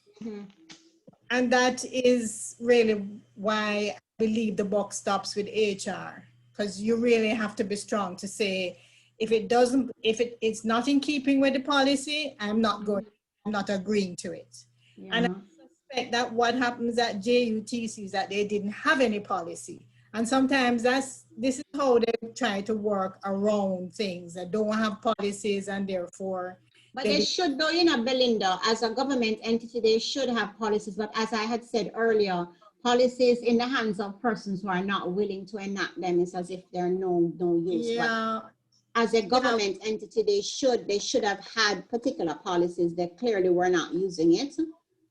[SPEAKER 19] And that is really why I believe the buck stops with HR, because you really have to be strong to say, if it's not in keeping with the policy, I'm not agreeing to it. Yeah. And I suspect that what happens at JUTC is that they didn't have any policy. And sometimes this is how they try to work around things that don't have policies, and therefore.
[SPEAKER 1] But they should, though, Belinda, as a government entity, they should have policies. But as I had said earlier, policies in the hands of persons who are not willing to enact them is as if they're no use. Yeah. But as a government entity, they should have had particular policies. They clearly were not using it.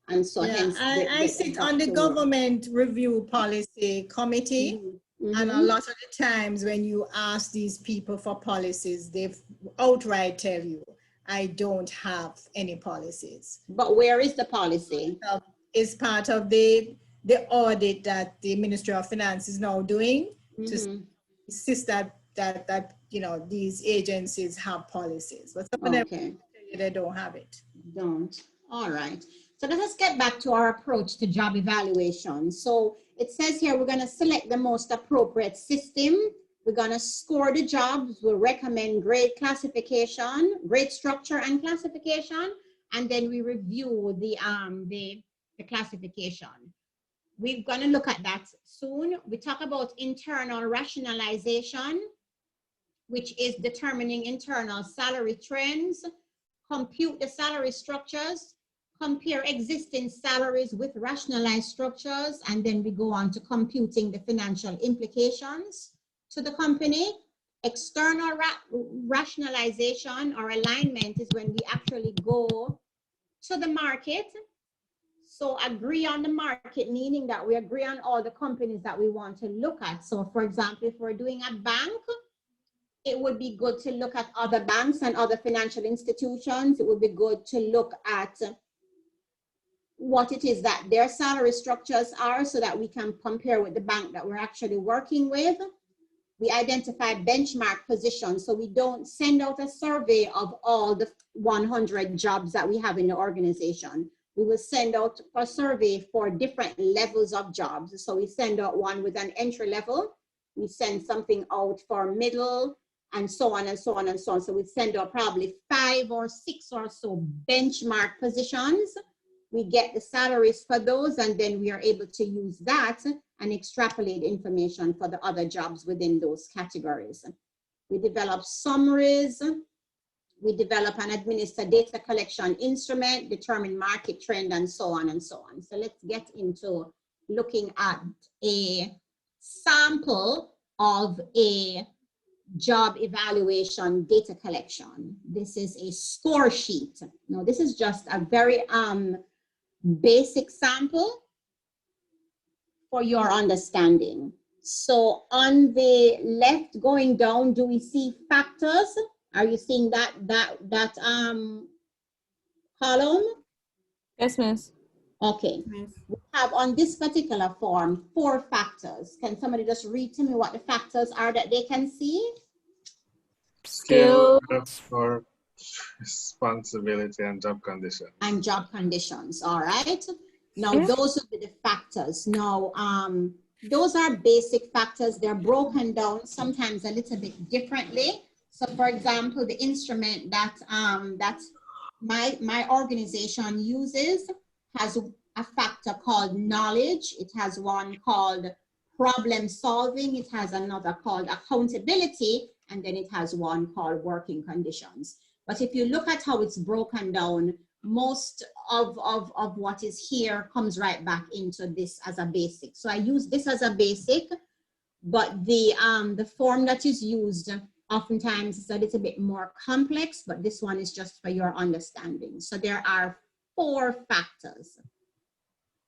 [SPEAKER 1] And so hence
[SPEAKER 19] I sit on the government review policy committee, and a lot of the times when you ask these people for policies, they outright tell you, I don't have any policies.
[SPEAKER 1] But where is the policy?
[SPEAKER 19] It's part of the audit that the Ministry of Finance is now doing to insist that these agencies have policies. But some of them tell you they don't have it.
[SPEAKER 1] Don't. All right. So let us get back to our approach to job evaluation. So it says here we're going to select the most appropriate system. We're going to score the jobs. We'll recommend grade classification, grade structure and classification, and then we review the classification. We're going to look at that soon. We talk about internal rationalization, which is determining internal salary trends, compute the salary structures, compare existing salaries with rationalized structures, and then we go on to computing the financial implications to the company. External rationalization or alignment is when we actually go to the market. So agree on the market, meaning that we agree on all the companies that we want to look at. So for example, if we're doing a bank, it would be good to look at other banks and other financial institutions. It would be good to look at what it is that their salary structures are so that we can compare with the bank that we're actually working with. we identify benchmark positions. So we don't send out a survey of all the 100 jobs that we have in the organization. We will send out a survey for different levels of jobs. So we send out one with an entry level. We send something out for middle, and so on and so on and so on. So we send out probably 5 or 6 or so benchmark positions. We get the salaries for those, and then we are able to use that and extrapolate information for the other jobs within those categories. We develop summaries. We develop and administer data collection instrument, determine market trend, and so on and so on. So let's get into looking at a sample of a job evaluation data collection. This is a score sheet. Now, this is just a very basic sample for your understanding. So on the left going down, do we see factors? Are you seeing that column?
[SPEAKER 15] Yes, miss.
[SPEAKER 1] Okay.
[SPEAKER 15] Yes.
[SPEAKER 1] We have on this particular form 4 factors. Can somebody just read to me what the factors are that they can see?
[SPEAKER 14] Skill, effort, responsibility, and job conditions.
[SPEAKER 1] And job conditions, all right? Now, those would be the factors. Now, those are basic factors. They're broken down sometimes a little bit differently. So, for example, the instrument that my organization uses has a factor called knowledge. It has one called problem solving. It has another called accountability. And then it has one called working conditions. But if you look at how it's broken down, most of what is here comes right back into this as a basic. So I use this as a basic, but the form that is used oftentimes is a little bit more complex, but this one is just for your understanding. So there are 4 factors.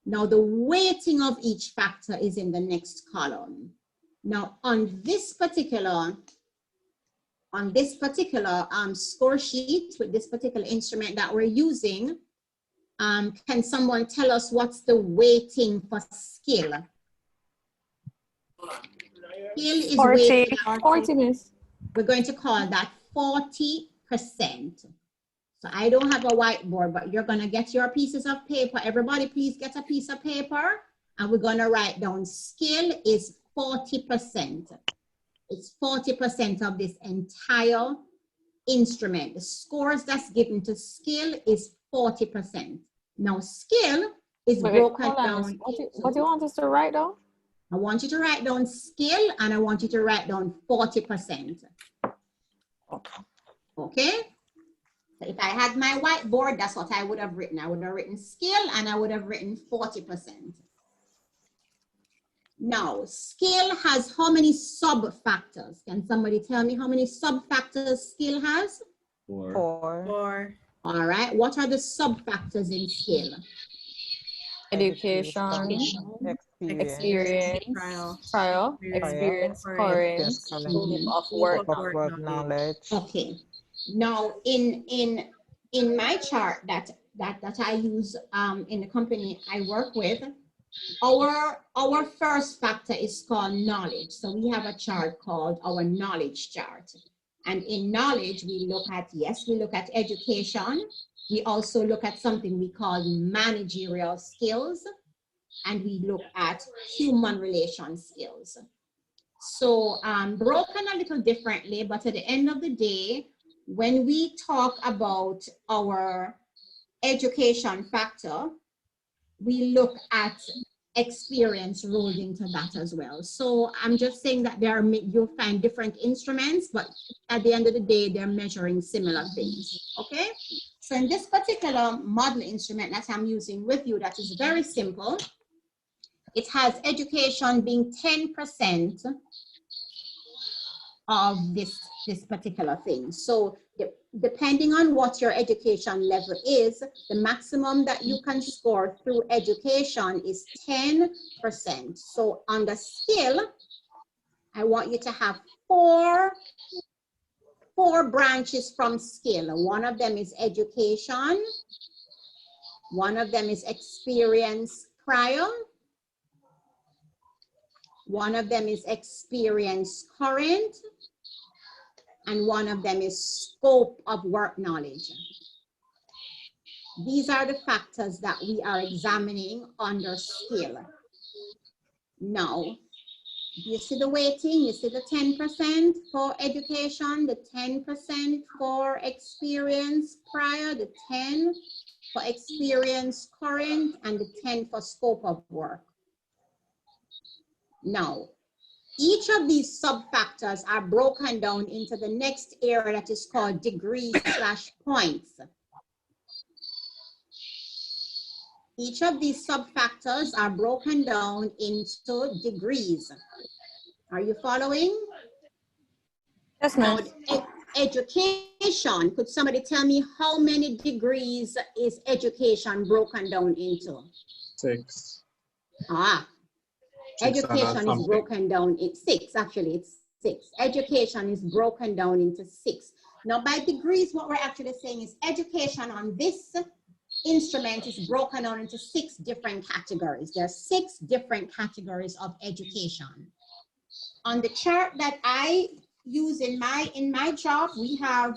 [SPEAKER 1] Now the weighting of each factor is in the next column. Now on this particular score sheet with this particular instrument that we're using, can someone tell us what's the weighting for skill? Skill is
[SPEAKER 15] 40, 40 miss.
[SPEAKER 1] We're going to call that 40%. So I don't have a whiteboard, but you're gonna get your pieces of paper. Everybody please get a piece of paper, and we're gonna write down skill is 40%. It's 40% of this entire instrument. The scores that's given to skill is 40%. Now skill is broken down.
[SPEAKER 15] What do you want us to write down?
[SPEAKER 1] I want you to write down skill, and I want you to write down 40%. Okay? So if I had my whiteboard, that's what I would have written. I would have written skill, and I would have written 40%. Now, skill has how many sub-factors? Can somebody tell me how many sub-factors skill has?
[SPEAKER 4] 4.
[SPEAKER 1] All right. What are the sub-factors in skill?
[SPEAKER 15] Education, experience, trial, experience, current, scope of work
[SPEAKER 4] knowledge.
[SPEAKER 1] Okay. Now, in my chart that I use in the company I work with, our first factor is called knowledge. So we have a chart called our knowledge chart. And in knowledge, we look at education. We also look at something we call managerial skills, and we look at human relation skills. So broken a little differently, but at the end of the day, when we talk about our education factor, we look at experience rolled into that as well. So I'm just saying that you'll find different instruments, but at the end of the day, they're measuring similar things, okay? So in this particular model instrument that I'm using with you, that is very simple. It has education being 10% of this particular thing. So depending on what your education level is, the maximum that you can score through education is 10%. So on the skill, I want you to have four branches from skill. One of them is education. One of them is experience prior. One of them is experience current, and one of them is scope of work knowledge. These are the factors that we are examining under skill. Now, you see the weighting, you see the 10% for education, the 10% for experience prior, the 10 for experience current, and the 10 for scope of work. Now, each of these sub-factors are broken down into the next area that is called degrees/points. Each of these sub-factors are broken down into degrees. Are you following?
[SPEAKER 21] Yes, ma'am.
[SPEAKER 1] Education, could somebody tell me how many degrees is education broken down into?
[SPEAKER 14] 6.
[SPEAKER 1] Ah,
[SPEAKER 14] 6
[SPEAKER 1] education is broken down in 6, actually it's 6. Education is broken down into 6. Now by degrees, what we're actually saying is education on this instrument is broken down into 6 different categories. There are 6 different categories of education. On the chart that I use in my job, we have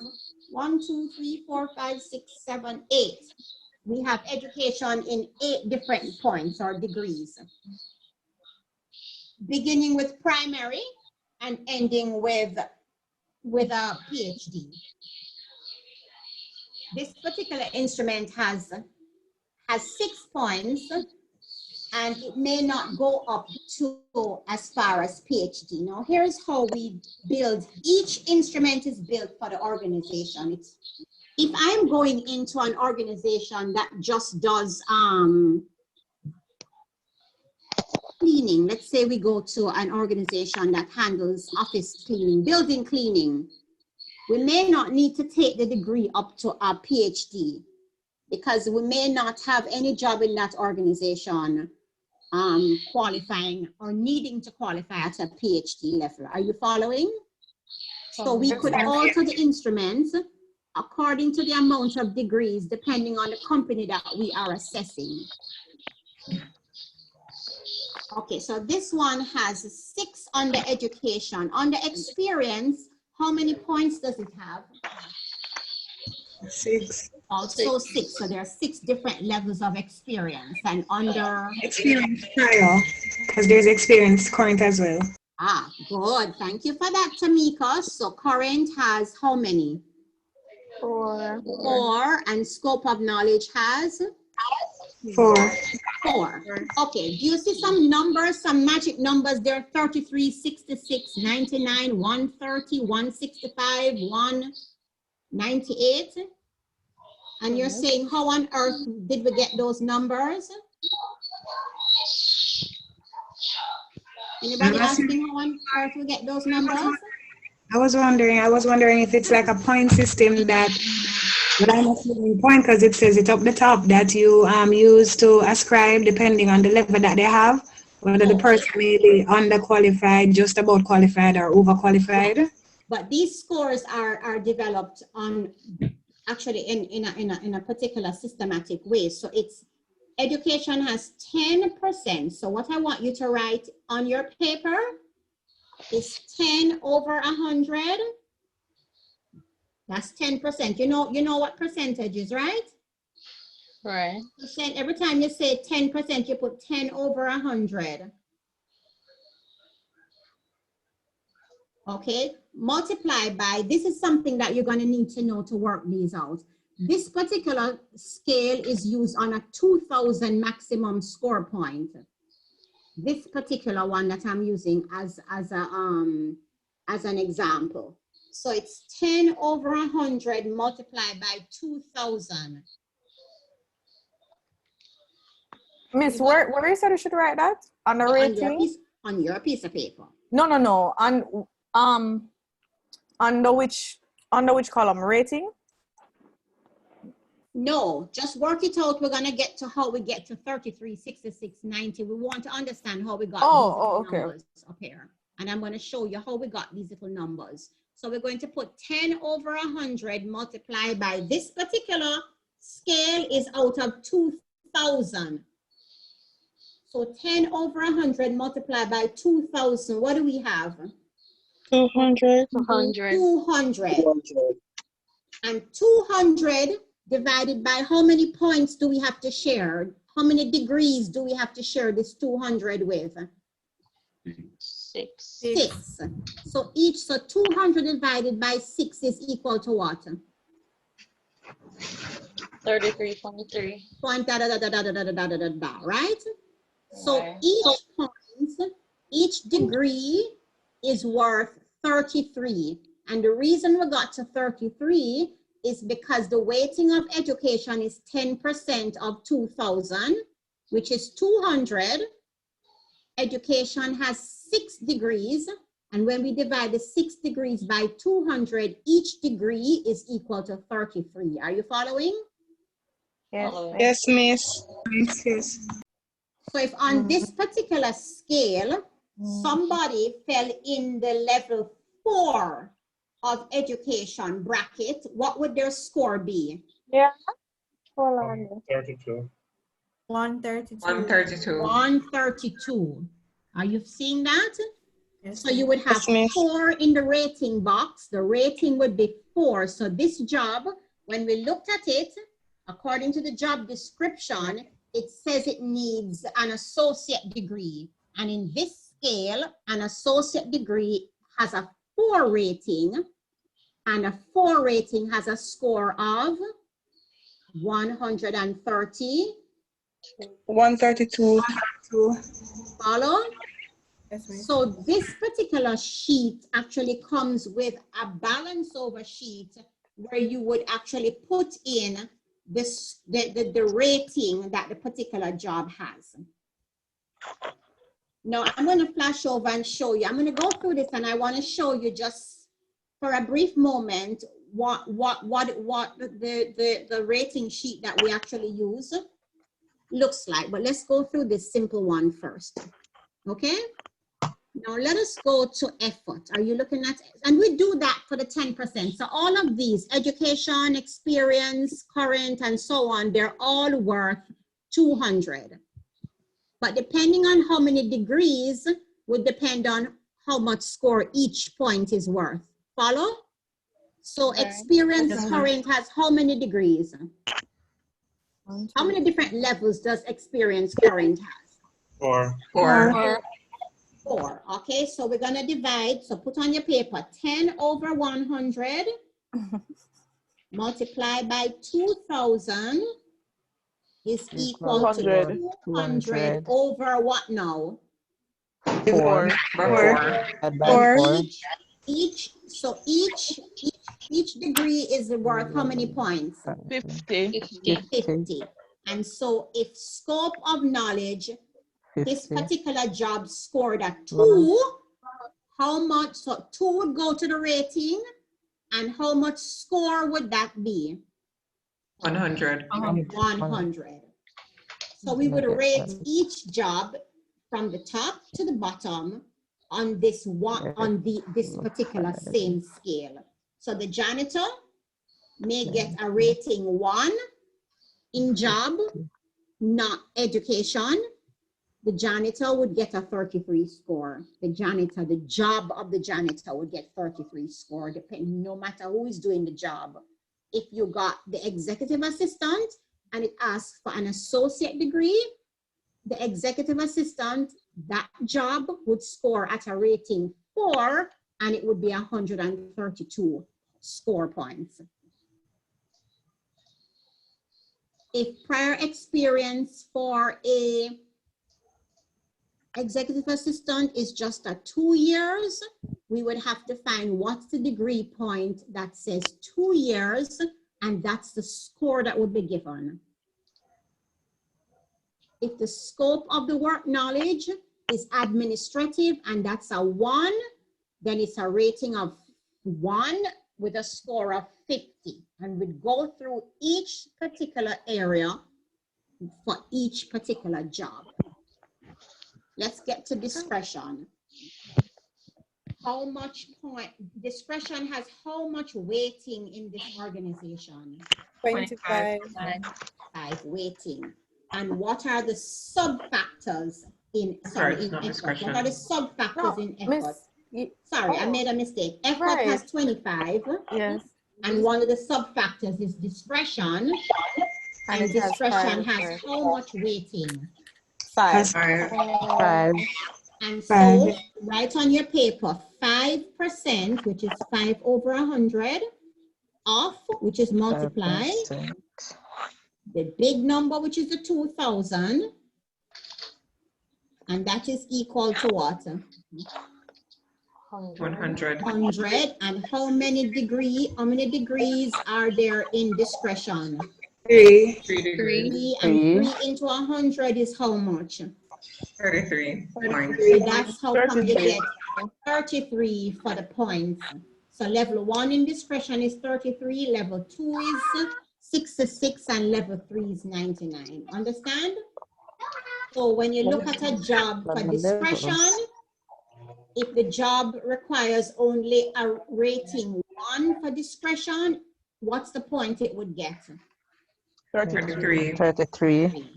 [SPEAKER 1] 1, 2, 3, 4, 5, 6, 7, 8. We have education in 8 different points or degrees, beginning with primary and ending with a PhD. This particular instrument has 6 points, and it may not go up to as far as PhD. Now, here's how we build. Each instrument is built for the organization. If I'm going into an organization that just does cleaning, let's say we go to an organization that handles office cleaning, building cleaning, we may not need to take the degree up to a PhD because we may not have any job in that organization qualifying or needing to qualify at a PhD level. Are you following? So we could alter the instruments according to the amount of degrees depending on the company that we are assessing. Okay, so this one has 6 under education. Under experience, how many points does it have?
[SPEAKER 18] 6.
[SPEAKER 1] Also 6. So there are 6 different levels of experience. And under
[SPEAKER 18] experience prior, because there's experience current as well.
[SPEAKER 1] Ah, good. Thank you for that, Tamika. So current has how many?
[SPEAKER 21] 4.
[SPEAKER 1] 4. And scope of knowledge has?
[SPEAKER 18] 4.
[SPEAKER 1] 4. Okay, do you see some numbers, some magic numbers there? 33, 66, 99, 130, 165, 198. And you're saying, how on earth did we get those numbers? Anybody asking how on earth we get those numbers?
[SPEAKER 18] I was wondering if it's like a point system that, but I'm assuming point because it says it up the top that you use to ascribe depending on the level that they have, whether the person may be underqualified, just about qualified, or overqualified.
[SPEAKER 1] But these scores are developed on actually in a particular systematic way. So it's education has 10%. So what I want you to write on your paper is 10 over 100. That's 10%. You know what percentage is, right?
[SPEAKER 21] Right.
[SPEAKER 1] Every time you say 10%, you put 10 over 100. Okay, multiply by, this is something that you're going to need to know to work these out. This particular scale is used on a 2000 maximum score point. This particular one that I'm using as an example. So it's 10 over 100 multiplied by 2000.
[SPEAKER 21] Miss, where you said you should write that? On the rating?
[SPEAKER 1] On your piece of paper.
[SPEAKER 21] No. Under which column? Rating?
[SPEAKER 1] No, just work it out. We're gonna get to how we get to 33, 66, 90. We want to understand how we got these numbers up here. And I'm gonna show you how we got these little numbers. So we're going to put 10 over 100 multiplied by this particular scale is out of 2000. So 10 over 100 multiplied by 2,000, what do we have?
[SPEAKER 2] 200.
[SPEAKER 1] 200. And 200 divided by how many points do we have to share? How many degrees do we have to share this 200 with?
[SPEAKER 5] 6.
[SPEAKER 1] 6. So 200 divided by 6 is equal to what?
[SPEAKER 5] 33.3.
[SPEAKER 1] Right? So each degree is worth 33. And the reason we got to 33 is because the weighting of education is 10% of 2,000, which is 200. Education has 6 degrees. And when we divide the 6 degrees by 200, each degree is equal to 33. Are you following?
[SPEAKER 2] Yes, yes, miss. Yes.
[SPEAKER 1] So if on this particular scale, somebody fell in the level 4 of education bracket, what would their score be?
[SPEAKER 2] Yeah. Hold on.
[SPEAKER 14] 32.
[SPEAKER 10] 132.
[SPEAKER 13] 132.
[SPEAKER 1] 132. Are you seeing that?
[SPEAKER 10] Yes,
[SPEAKER 1] so you would have
[SPEAKER 2] yes, miss.
[SPEAKER 1] 4 in the rating box. The rating would be 4. So this job, when we looked at it, according to the job description, it says it needs an associate degree. And in this scale, an associate degree has a 4 rating, and a 4 rating has a score of 130.
[SPEAKER 2] 132.
[SPEAKER 1] Follow?
[SPEAKER 10] Yes, ma'am.
[SPEAKER 1] So this particular sheet actually comes with a balance over sheet where you would actually put in this the rating that the particular job has. Now I'm going to flash over and show you. I'm going to go through this and I want to show you just for a brief moment what the rating sheet that we actually use looks like. But let's go through this simple one first. Okay? Now let us go to effort. Are you looking at, and we do that for the 10%. So all of these, education, experience, current, and so on, they're all worth 200. But depending on how many degrees would depend on how much score each point is worth. Follow? So experience current has how many degrees? How many different levels does experience current has?
[SPEAKER 14] 4.
[SPEAKER 1] 4. Okay, so we're going to divide. So put on your paper 10 over 100 multiplied by 2,000 is equal to 200 over what now?
[SPEAKER 2] 4.
[SPEAKER 1] Each degree is worth how many points?
[SPEAKER 2] 50.
[SPEAKER 1] 50. And so if scope of knowledge, this particular job scored a 2, how much? So 2 would go to the rating, and how much score would that be?
[SPEAKER 13] 100.
[SPEAKER 1] 100. So we would rate each job from the top to the bottom on this one, on this particular same scale. So the janitor may get a rating 1 in job, not education. The janitor would get a 33 score. The job of the janitor would get 33 score, depending, no matter who is doing the job. If you got the executive assistant and it asks for an associate degree, the executive assistant, that job would score at a rating 4, and it would be 132 score points. If prior experience for a executive assistant is just a 2 years, we would have to find what's the degree point that says 2 years, and that's the score that would be given. If the scope of the work knowledge is administrative and that's a 1, then it's a rating of 1 with a score of 50. And we'd go through each particular area for each particular job. Let's get to discretion. How much point, discretion has how much weighting in this organization?
[SPEAKER 10] 25.
[SPEAKER 1] 5 weighting. and what are the sub-factors in, sorry, in effort? What are the sub-factors in effort? Sorry, I made a mistake. Effort has 25.
[SPEAKER 21] Yes.
[SPEAKER 1] And one of the sub-factors is discretion. And discretion has how much weighting?
[SPEAKER 21] 5.
[SPEAKER 18] 5.
[SPEAKER 1] And so write on your paper 5%, which is 5 over 100, off, which is multiply.
[SPEAKER 4] 5%.
[SPEAKER 1] The big number, which is the 2,000. And that is equal to what?
[SPEAKER 13] 100.
[SPEAKER 1] 100. And how many degrees are there in discretion?
[SPEAKER 18] 3.
[SPEAKER 13] 3 degrees.
[SPEAKER 1] 3, and 3 into 100 is how much?
[SPEAKER 13] 33 points.
[SPEAKER 1] So that's how come you get 33 for the points. So level 1 in discretion is 33, level 2 is 66, and level 3 is 99. Understand? So when you look at a job for discretion, if the job requires only a rating 1 for discretion, what's the point it would get?
[SPEAKER 13] 33.
[SPEAKER 4] 33.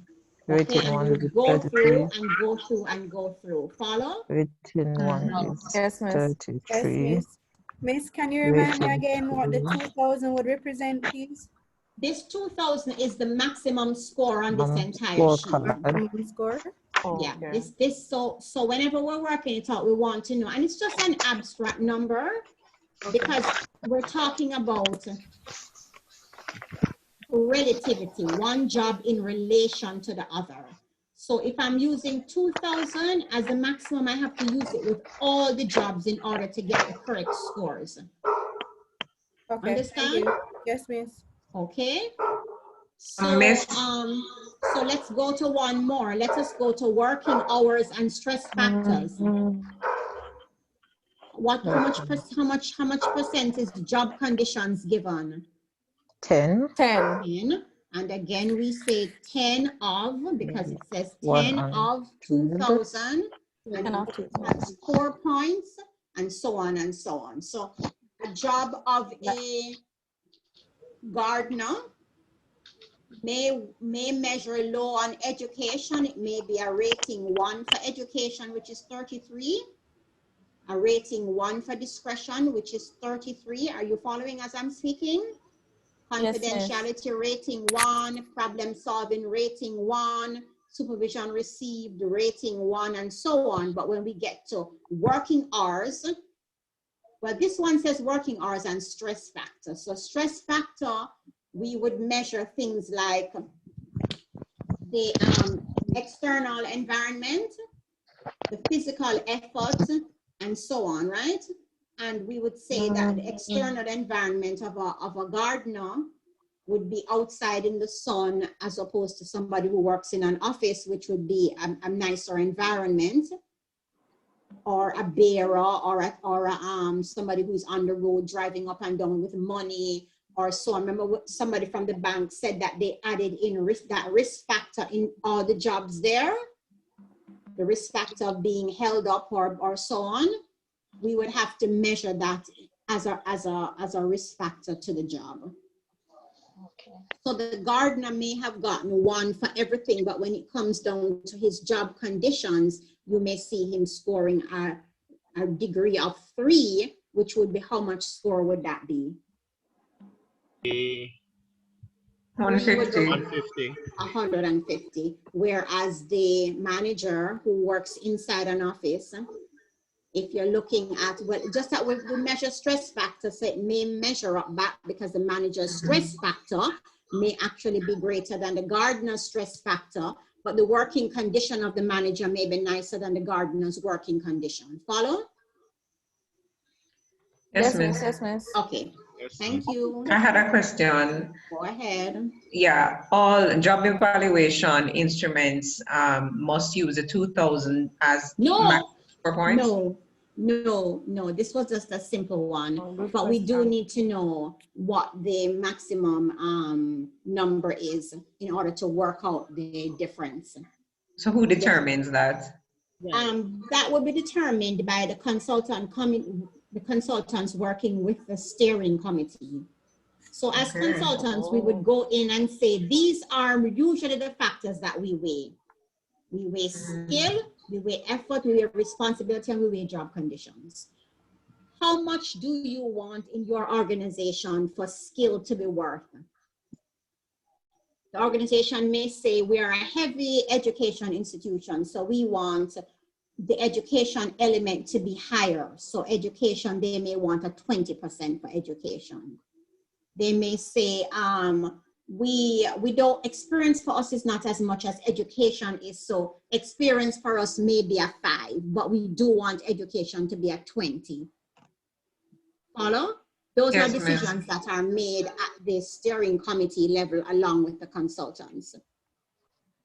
[SPEAKER 1] Okay,
[SPEAKER 4] Rating
[SPEAKER 1] and
[SPEAKER 4] 1
[SPEAKER 1] we'll
[SPEAKER 4] is
[SPEAKER 1] go
[SPEAKER 4] 33.
[SPEAKER 1] through and go through and go through. Follow?
[SPEAKER 4] Rating 1 is
[SPEAKER 21] Yes, miss.
[SPEAKER 4] 33.
[SPEAKER 10] Yes, miss. Miss, can you remind me again what the 2,000 would represent, please?
[SPEAKER 1] This 2,000 is the maximum score on this entire sheet.
[SPEAKER 10] Maximum score?
[SPEAKER 1] Yeah, so whenever we're working it out, we want to know, and it's just an abstract number because we're talking about relativity, one job in relation to the other. So if I'm using 2,000 as the maximum, I have to use it with all the jobs in order to get the correct scores.
[SPEAKER 10] Okay.
[SPEAKER 1] Understand?
[SPEAKER 10] Yes, miss.
[SPEAKER 1] Okay. So, so let's go to one more. Let us go to working hours and stress factors. How much percent is job conditions given?
[SPEAKER 4] 10.
[SPEAKER 21] 10.
[SPEAKER 1] And again, we say 10 of, because it says 10 of 2,000, and that's 4 points, and so on and so on. So a job of a gardener may measure low on education. It may be a rating 1 for education, which is 33. A rating 1 for discretion, which is 33. Are you following as I'm speaking? Confidentiality rating 1, problem solving rating 1, supervision received rating 1, and so on. But when we get to working hours, well, this one says working hours and stress factor. So stress factor, we would measure things like the external environment, the physical effort, and so on, right? And we would say that the external environment of a gardener would be outside in the sun as opposed to somebody who works in an office, which would be a nicer environment, or a bearer, or somebody who's on the road driving up and down with money, or so. I remember somebody from the bank said that they added in that risk factor in all the jobs there, the risk factor of being held up or so on. We would have to measure that as a risk factor to the job. Okay. So the gardener may have gotten 1 for everything, but when it comes down to his job conditions, you may see him scoring a degree of 3, which would be, how much score would that be?
[SPEAKER 13] 150.
[SPEAKER 1] 150. Whereas the manager who works inside an office, if you're looking at, well, just that we measure stress factor, so it may measure up back because the manager's stress factor may actually be greater than the gardener's stress factor, but the working condition of the manager may be nicer than the gardener's working condition. Follow?
[SPEAKER 13] Yes, miss.
[SPEAKER 21] Yes, miss.
[SPEAKER 1] Okay. Thank you.
[SPEAKER 13] I had a question.
[SPEAKER 1] Go ahead.
[SPEAKER 13] Yeah, all job evaluation instruments must use the 2,000 as max score points?
[SPEAKER 1] No, this was just a simple one, but we do need to know what the maximum number is in order to work out the difference.
[SPEAKER 13] So who determines that?
[SPEAKER 1] That will be determined by the consultants working with the steering committee. So as consultants, we would go in and say, these are usually the factors that we weigh. We weigh skill, we weigh effort, we weigh responsibility, and we weigh job conditions. How much do you want in your organization for skill to be worth? The organization may say we are a heavy education institution, so we want the education element to be higher. So education, they may want a 20% for education. They may say, we don't, experience for us is not as much as education is, so experience for us may be a 5, but we do want education to be a 20. Follow? Those are decisions that are made at the steering committee level along with the consultants.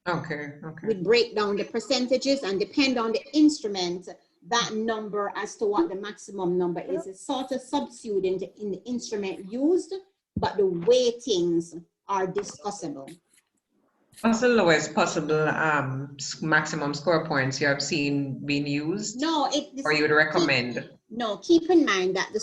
[SPEAKER 13] Okay, okay.
[SPEAKER 1] We break down the percentages and depend on the instrument, that number as to what the maximum number is. It's sort of subsumed in the instrument used, but the weightings are discussable.
[SPEAKER 13] What's the lowest possible maximum score points you have seen being used?
[SPEAKER 1] No,
[SPEAKER 13] or you would recommend?
[SPEAKER 1] No, keep in mind that the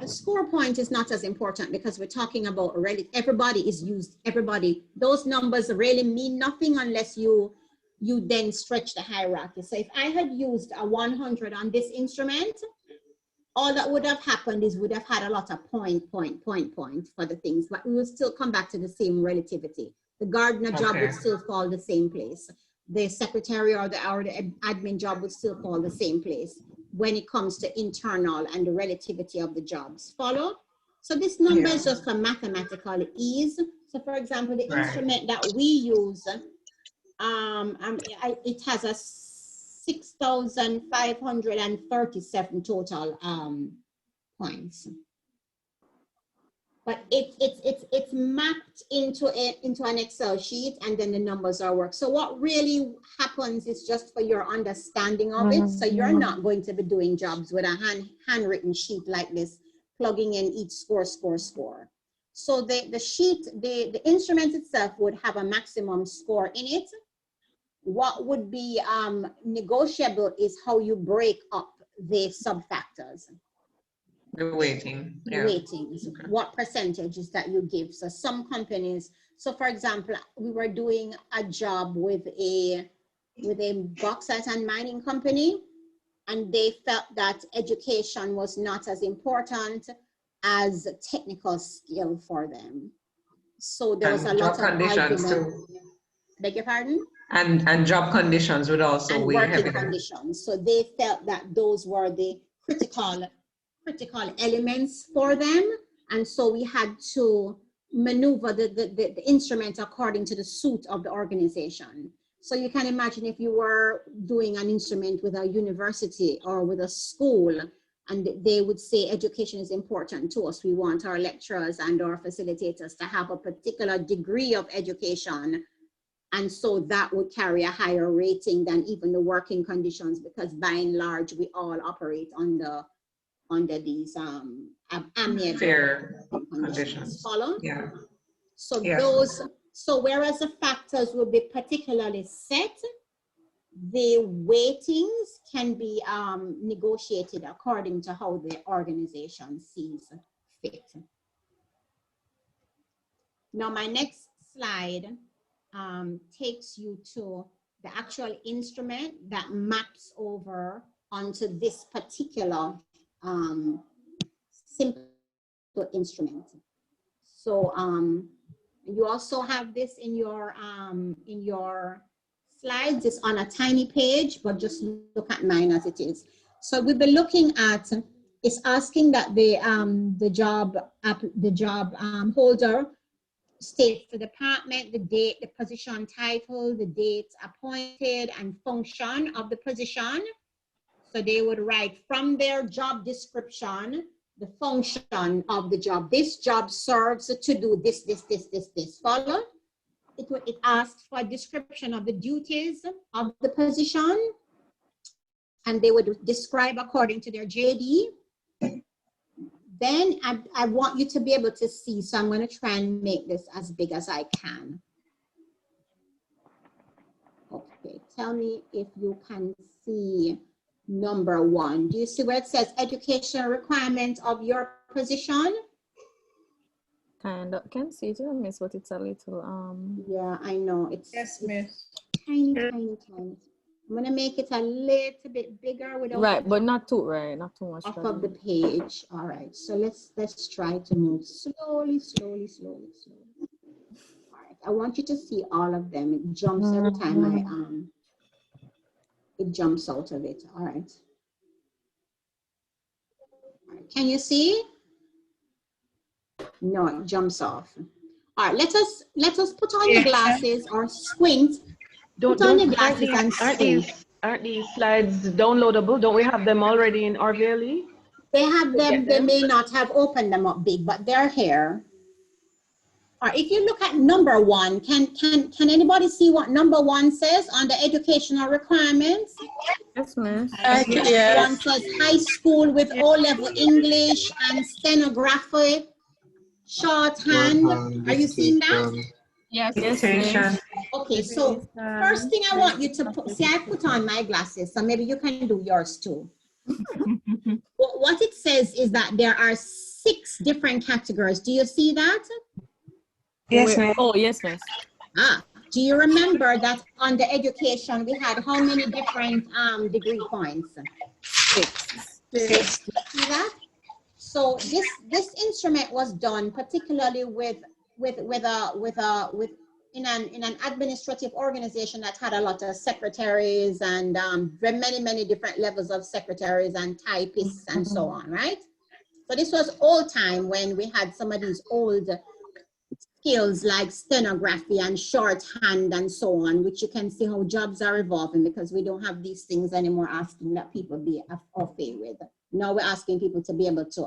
[SPEAKER 1] score point is not as important because we're talking about everybody is used, everybody. Those numbers really mean nothing unless you then stretch the hierarchy. So if I had used a 100 on this instrument, all that would have happened is would have had a lot of point for the things, but we will still come back to the same relativity. The gardener job would still fall the same place. The secretary or the admin job would still fall the same place when it comes to internal and the relativity of the jobs. Follow? So this number is just for mathematical ease. So for example, the instrument that we use, it has a 6,537 total points. But it's mapped into an Excel sheet, and then the numbers are worked. So what really happens is just for your understanding of it. So you're not going to be doing jobs with a handwritten sheet like this, plugging in each score. So the sheet, the instrument itself would have a maximum score in it. What would be negotiable is how you break up the sub-factors.
[SPEAKER 13] The weighting.
[SPEAKER 1] The weightings, what percentages that you give. So some companies, so for example, we were doing a job with a bauxite and mining company, and they felt that education was not as important as technical skill for them. So there was a lot of
[SPEAKER 13] conditions
[SPEAKER 1] argument.
[SPEAKER 13] too.
[SPEAKER 1] Beg your pardon?
[SPEAKER 13] And job conditions would also weigh
[SPEAKER 1] working
[SPEAKER 13] heavily.
[SPEAKER 1] conditions. So they felt that those were the critical elements for them. And so we had to maneuver the instrument according to the suit of the organization. So you can imagine if you were doing an instrument with a university or with a school, and they would say education is important to us. We want our lecturers and our facilitators to have a particular degree of education. And so that would carry a higher rating than even the working conditions, because by and large, we all operate under these amiable
[SPEAKER 13] fair conditions.
[SPEAKER 1] Follow?
[SPEAKER 13] Yeah.
[SPEAKER 1] So so whereas the factors will be particularly set, the weightings can be negotiated according to how the organization sees fit. Now my next slide takes you to the actual instrument that maps over onto this particular simple instrument. So you also have this in your slides. It's on a tiny page, but just look at mine as it is. So we'll be looking at, it's asking that the job holder states the department, the date, the position title, the date appointed, and function of the position. So they would write from their job description, the function of the job. This job serves to do this. Follow? It asks for a description of the duties of the position, and they would describe according to their JD. Then I want you to be able to see, so I'm going to try and make this as big as I can. Okay, tell me if you can see number 1. Do you see where it says educational requirement of your position?
[SPEAKER 21] Kind of can see it, miss, but it's a little
[SPEAKER 1] Yeah, I know. It's
[SPEAKER 7] Yes, miss.
[SPEAKER 1] tiny, tiny, tiny. I'm gonna make it a little bit bigger without
[SPEAKER 21] right, but not too not too much.
[SPEAKER 1] off of the page. All right, so let's try to move slowly, slowly, slowly, slowly. All right, I want you to see all of them. It jumps every time it jumps out of it. All right. All right. Can you see? No, it jumps off. All right, let us put on your glasses or squint. Put on your glasses and squint.
[SPEAKER 3] Aren't these slides downloadable? Don't we have them already in RVLE?
[SPEAKER 1] They have them, they may not have opened them up big, but they're here. All right, if you look at number 1, can anybody see what number 1 says on the educational requirements?
[SPEAKER 21] Yes, ma'am.
[SPEAKER 1] One says high school with O-level English and stenography, shorthand. Are you seeing that?
[SPEAKER 21] Yes.
[SPEAKER 13] Dictation.
[SPEAKER 1] Okay, so first thing I want you to put, see, I put on my glasses, so maybe you can do yours too. What it says is that there are 6 different categories. Do you see that?
[SPEAKER 21] Yes, ma'am. Oh, yes, ma'am.
[SPEAKER 1] Do you remember that on the education we had how many different degree points? 6. See that? So this instrument was done particularly in an administrative organization that had a lot of secretaries and many different levels of secretaries and typists and so on, right? So this was old time when we had some of these old skills like stenography and shorthand and so on, which you can see how jobs are evolving because we don't have these things anymore asking that people be okay with. Now we're asking people to be able to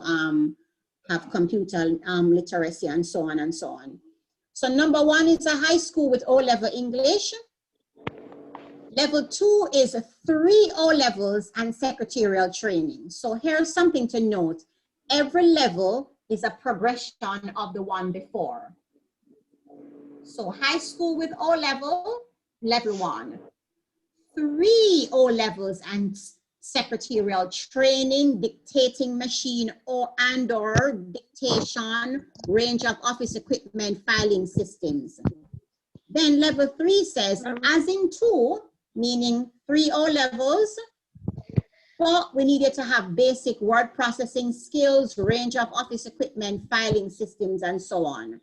[SPEAKER 1] have computer literacy and so on and so on. So number 1 is a high school with O-level English. Level 2 is 3 O-levels and secretarial training. So here's something to note. Every level is a progression of the one before. So high school with O-level, level 1. 3 O-levels and secretarial training, dictating machine or dictation, range of office equipment, filing systems. Then level 3 says, as in 2, meaning 3 O-levels, but we needed to have basic word processing skills, range of office equipment, filing systems, and so on.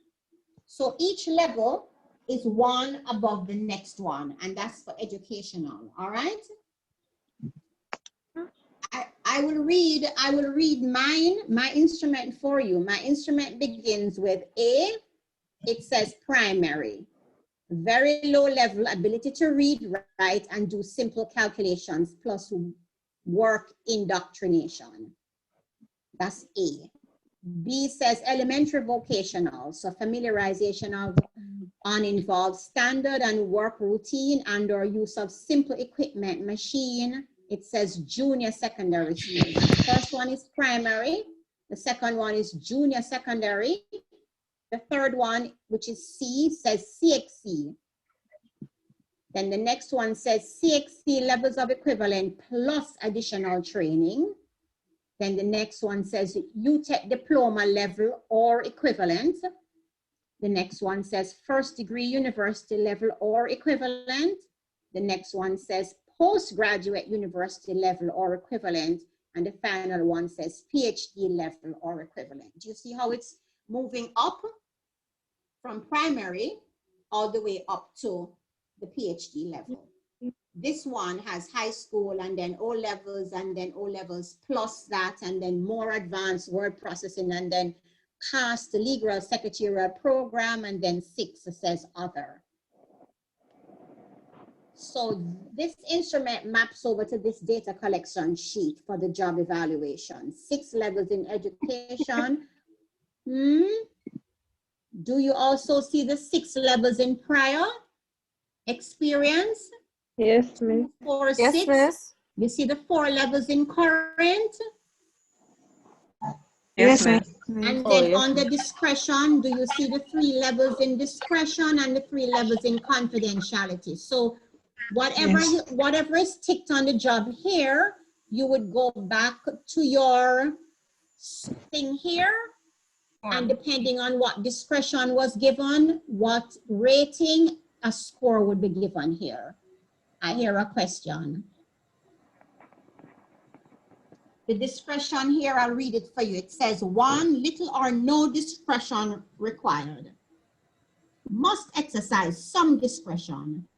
[SPEAKER 1] So each level is one above the next one, and that's for educational, all right? I will read my instrument for you. My instrument begins with A. It says primary. Very low level ability to read, write, and do simple calculations plus work indoctrination. That's A. B says elementary vocational, so familiarization of uninvolved standard and work routine and or use of simple equipment, machine. It says junior secondary students. The first one is primary. The second one is junior secondary. The third one, which is C, says CXC. Then the next one says CXC levels of equivalent plus additional training. Then the next one says UTEC diploma level or equivalent. The next one says first degree university level or equivalent. The next one says postgraduate university level or equivalent. And the final one says PhD level or equivalent. Do you see how it's moving up from primary all the way up to the PhD level? This one has high school and then O-levels and then O-levels plus that and then more advanced word processing and then past the legal secretarial program and then 6 says other. So this instrument maps over to this data collection sheet for the job evaluation. 6 levels in education. Do you also see the 6 levels in prior experience?
[SPEAKER 21] Yes, miss.
[SPEAKER 1] 4,
[SPEAKER 21] Yes,
[SPEAKER 1] 6.
[SPEAKER 21] miss.
[SPEAKER 1] You see the 4 levels in current?
[SPEAKER 13] Yes, ma'am.
[SPEAKER 1] And then on the discretion, do you see the 3 levels in discretion and the 3 levels in confidentiality? So whatever, whatever is ticked on the job here, you would go back to your thing here And depending on what discretion was given, what rating a score would be given here. I hear a question. The discretion here, I'll read it for you. It says 1, little or no discretion required. Must exercise some discretion.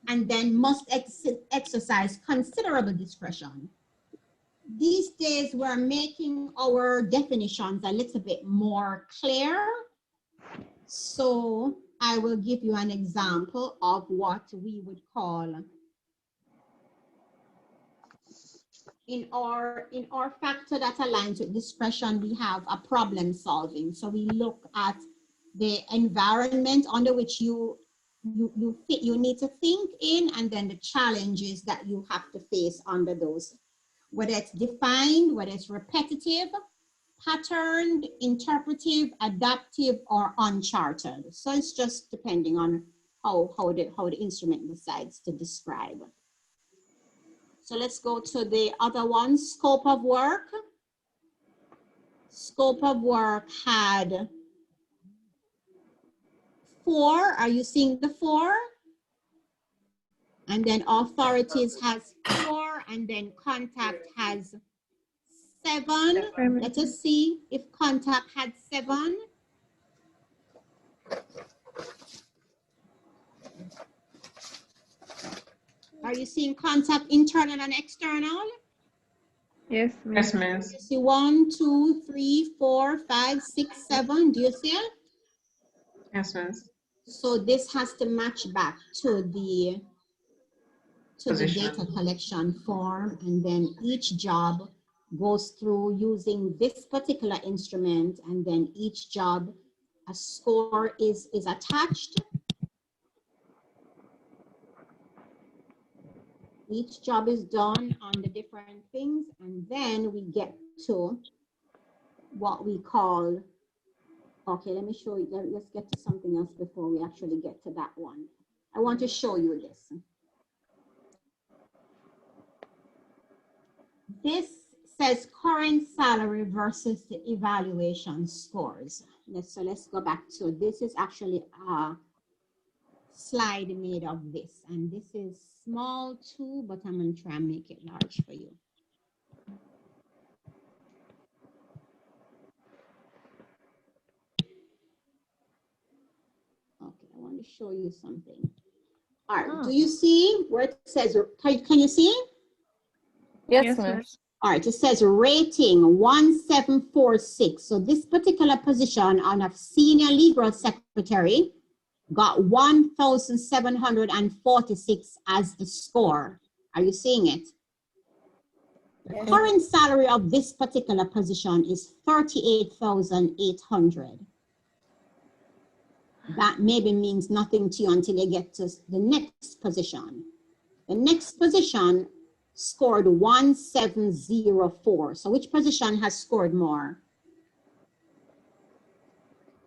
[SPEAKER 1] And then must exercise considerable discretion. These days, we're making our definitions a little bit more clear. So I will give you an example of what we would call in our factor that aligns with discretion, we have a problem solving. So we look at the environment under which you need to think in, and then the challenges that you have to face under those, whether it's defined, whether it's repetitive, patterned, interpretive, adaptive, or uncharted. So it's just depending on how the instrument decides to describe. So let's go to the other one, scope of work. Scope of work had 4. Are you seeing the 4? And then authorities has 4, and then contact has 7. Let us see if contact had 7. Are you seeing contact internal and external?
[SPEAKER 13] Yes, yes, miss.
[SPEAKER 1] You see 1, 2, 3, 4, 5, 6, 7. Do you see it?
[SPEAKER 13] Yes, miss.
[SPEAKER 1] So this has to match back to the data collection form, and then each job goes through using this particular instrument, and then each job, a score is attached. Each job is done on the different things, and then we get to what we call, okay, let me show you, let's get to something else before we actually get to that one. I want to show you this. This says current salary versus the evaluation scores. So let's go back to, this is actually a slide made of this, and this is small too, but I'm gonna try and make it large for you. Okay, I want to show you something. All right, do you see where it says, can you see?
[SPEAKER 21] Yes, ma'am.
[SPEAKER 1] All right, it says rating 1746. So this particular position on a senior legal secretary got 1,746 as the score. Are you seeing it? The current salary of this particular position is 38,800. That maybe means nothing to you until you get to the next position. The next position scored 1704. So which position has scored more?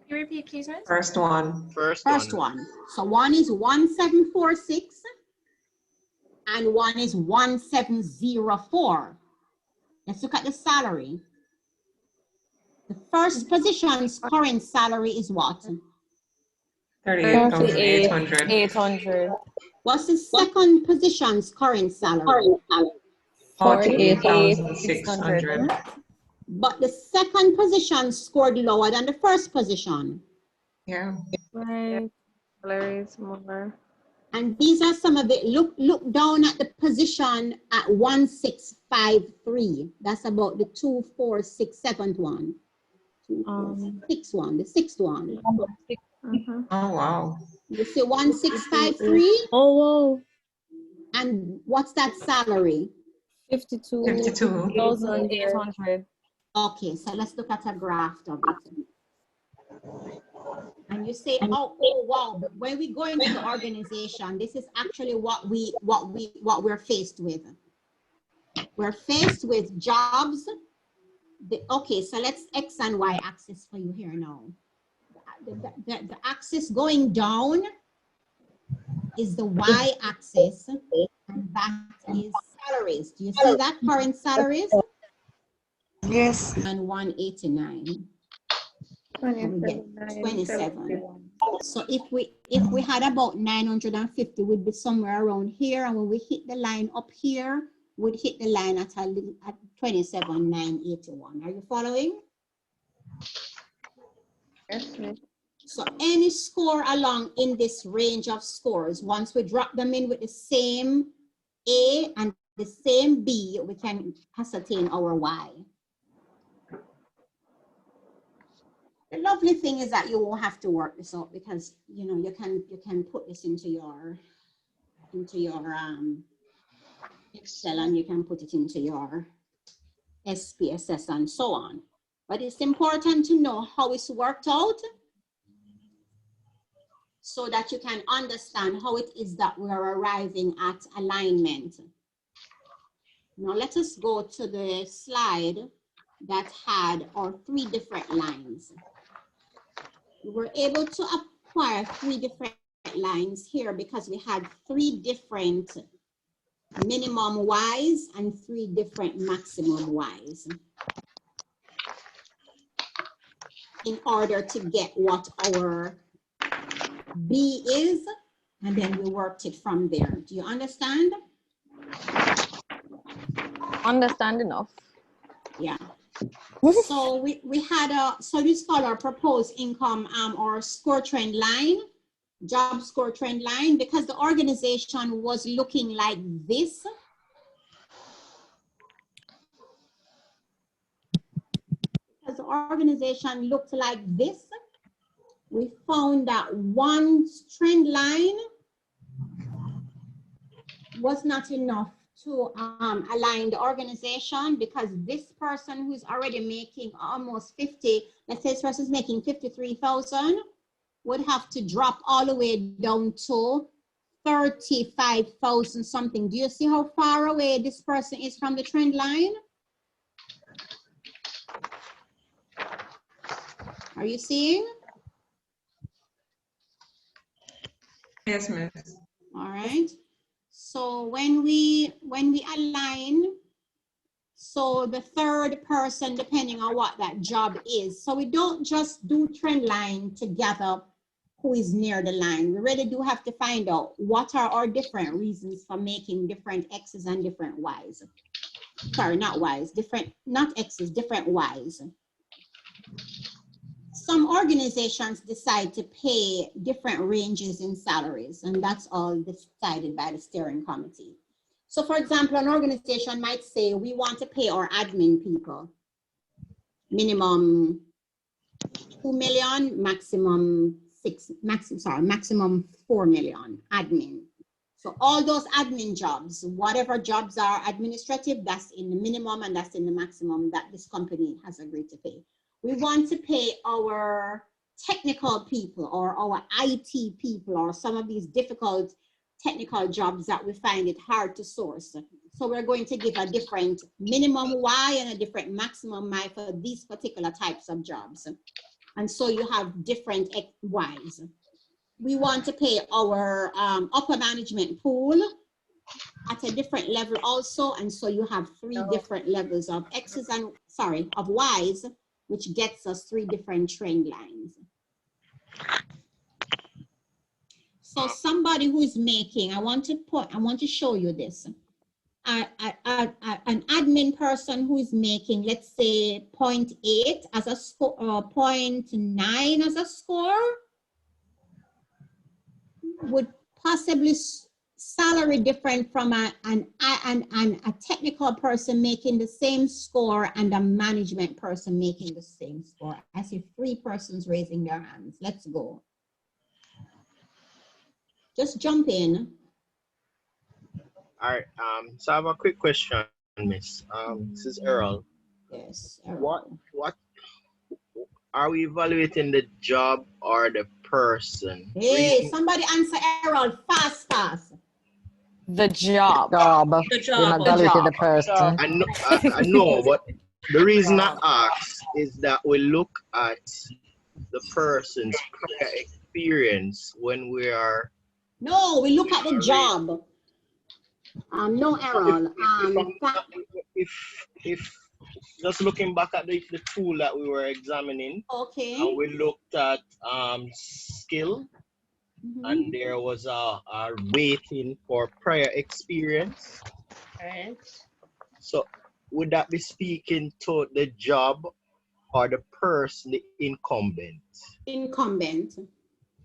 [SPEAKER 21] Can you repeat, please, miss?
[SPEAKER 13] First one.
[SPEAKER 1] First one. So one is 1746 and one is 1704. Let's look at the salary. The first position's current salary is what?
[SPEAKER 13] 38,800.
[SPEAKER 21] 800.
[SPEAKER 1] What's the second position's current salary?
[SPEAKER 13] 48,600.
[SPEAKER 1] But the second position scored lower than the first position.
[SPEAKER 13] Yeah.
[SPEAKER 21] Right. Salary is more.
[SPEAKER 1] And these are some of it. Look down at the position at 1653. That's about the 2467th one. 6 one, the sixth one.
[SPEAKER 13] Oh, wow.
[SPEAKER 1] You see 1653?
[SPEAKER 21] Oh, wow.
[SPEAKER 1] And what's that salary?
[SPEAKER 21] 52,800.
[SPEAKER 1] Okay, so let's look at a graph of it. And you say, oh wow, but when we go into the organization, this is actually what we're faced with. We're faced with jobs. Okay, so let's X and Y axis for you here now. The axis going down is the Y axis, and that is salaries. Do you see that? Current salaries?
[SPEAKER 18] Yes.
[SPEAKER 1] And 189. And we get 27. So if we had about 950, we'd be somewhere around here, and when we hit the line up here, we'd hit the line at 27,981. Are you following?
[SPEAKER 2] Yes, miss.
[SPEAKER 1] So any score along in this range of scores, once we drop them in with the same A and the same B, we can ascertain our Y. The lovely thing is that you won't have to work this out, because you know you can put this into your Excel, and you can put it into your SPSS and so on. But it's important to know how it's worked out, so that you can understand how it is that we're arriving at alignment. Now let us go to the slide that had our 3 different lines. We were able to acquire 3 different lines here because we had 3 different minimum Ys and 3 different maximum Ys in order to get what our B is, and then we worked it from there. Do you understand?
[SPEAKER 21] Understand enough.
[SPEAKER 1] Yeah. So we had so this is called our proposed income or score trend line, job score trend line, because the organization was looking like this. Because the organization looked like this, we found that one trend line was not enough to align the organization, because this person who's already making almost 50, let's say this person is making 53,000, would have to drop all the way down to 35,000 something. Do you see how far away this person is from the trend line? Are you seeing?
[SPEAKER 13] Yes, miss.
[SPEAKER 1] All right. So when we align, so the third person, depending on what that job is, so we don't just do trend line to gather who is near the line. We really do have to find out what are our different reasons for making different X's and different Y's. Sorry, not Y's, different, not X's, different Y's. Some organizations decide to pay different ranges in salaries, and that's all decided by the steering committee. So for example, an organization might say, we want to pay our admin people minimum 2 million, maximum 4 million admin. So all those admin jobs, whatever jobs are administrative, that's in the minimum and that's in the maximum that this company has agreed to pay. We want to pay our technical people or our IT people or some of these difficult technical jobs that we find it hard to source. So we're going to give a different minimum Y and a different maximum Y for these particular types of jobs. And so you have different Ys. We want to pay our upper management pool at a different level also. And so you have 3 different levels of X's and, sorry, of Ys, which gets us 3 different trend lines. So somebody who is making, I want to show you this. An admin person who is making, let's say 0.8 as a score, 0.9 as a score, would possibly salary different from a technical person making the same score and a management person making the same score. I see 3 persons raising their hands. Let's go. Just jump in.
[SPEAKER 6] All right. So I have a quick question, Miss. This is Errol.
[SPEAKER 1] Yes. Errol.
[SPEAKER 6] What are we evaluating, the job or the person?
[SPEAKER 1] Hey, somebody answer Errol fast.
[SPEAKER 21] The job.
[SPEAKER 12] The job.
[SPEAKER 21] The person.
[SPEAKER 6] I know, but the reason I ask is that we look at the person's prior experience when we are.
[SPEAKER 1] No, we look at the job. No, Errol.
[SPEAKER 6] If just looking back at the tool that we were examining.
[SPEAKER 1] Okay.
[SPEAKER 6] And we looked at skill, and there was a rating for prior experience.
[SPEAKER 5] Right.
[SPEAKER 6] So would that be speaking to the job or the person, the incumbent?
[SPEAKER 1] Incumbent.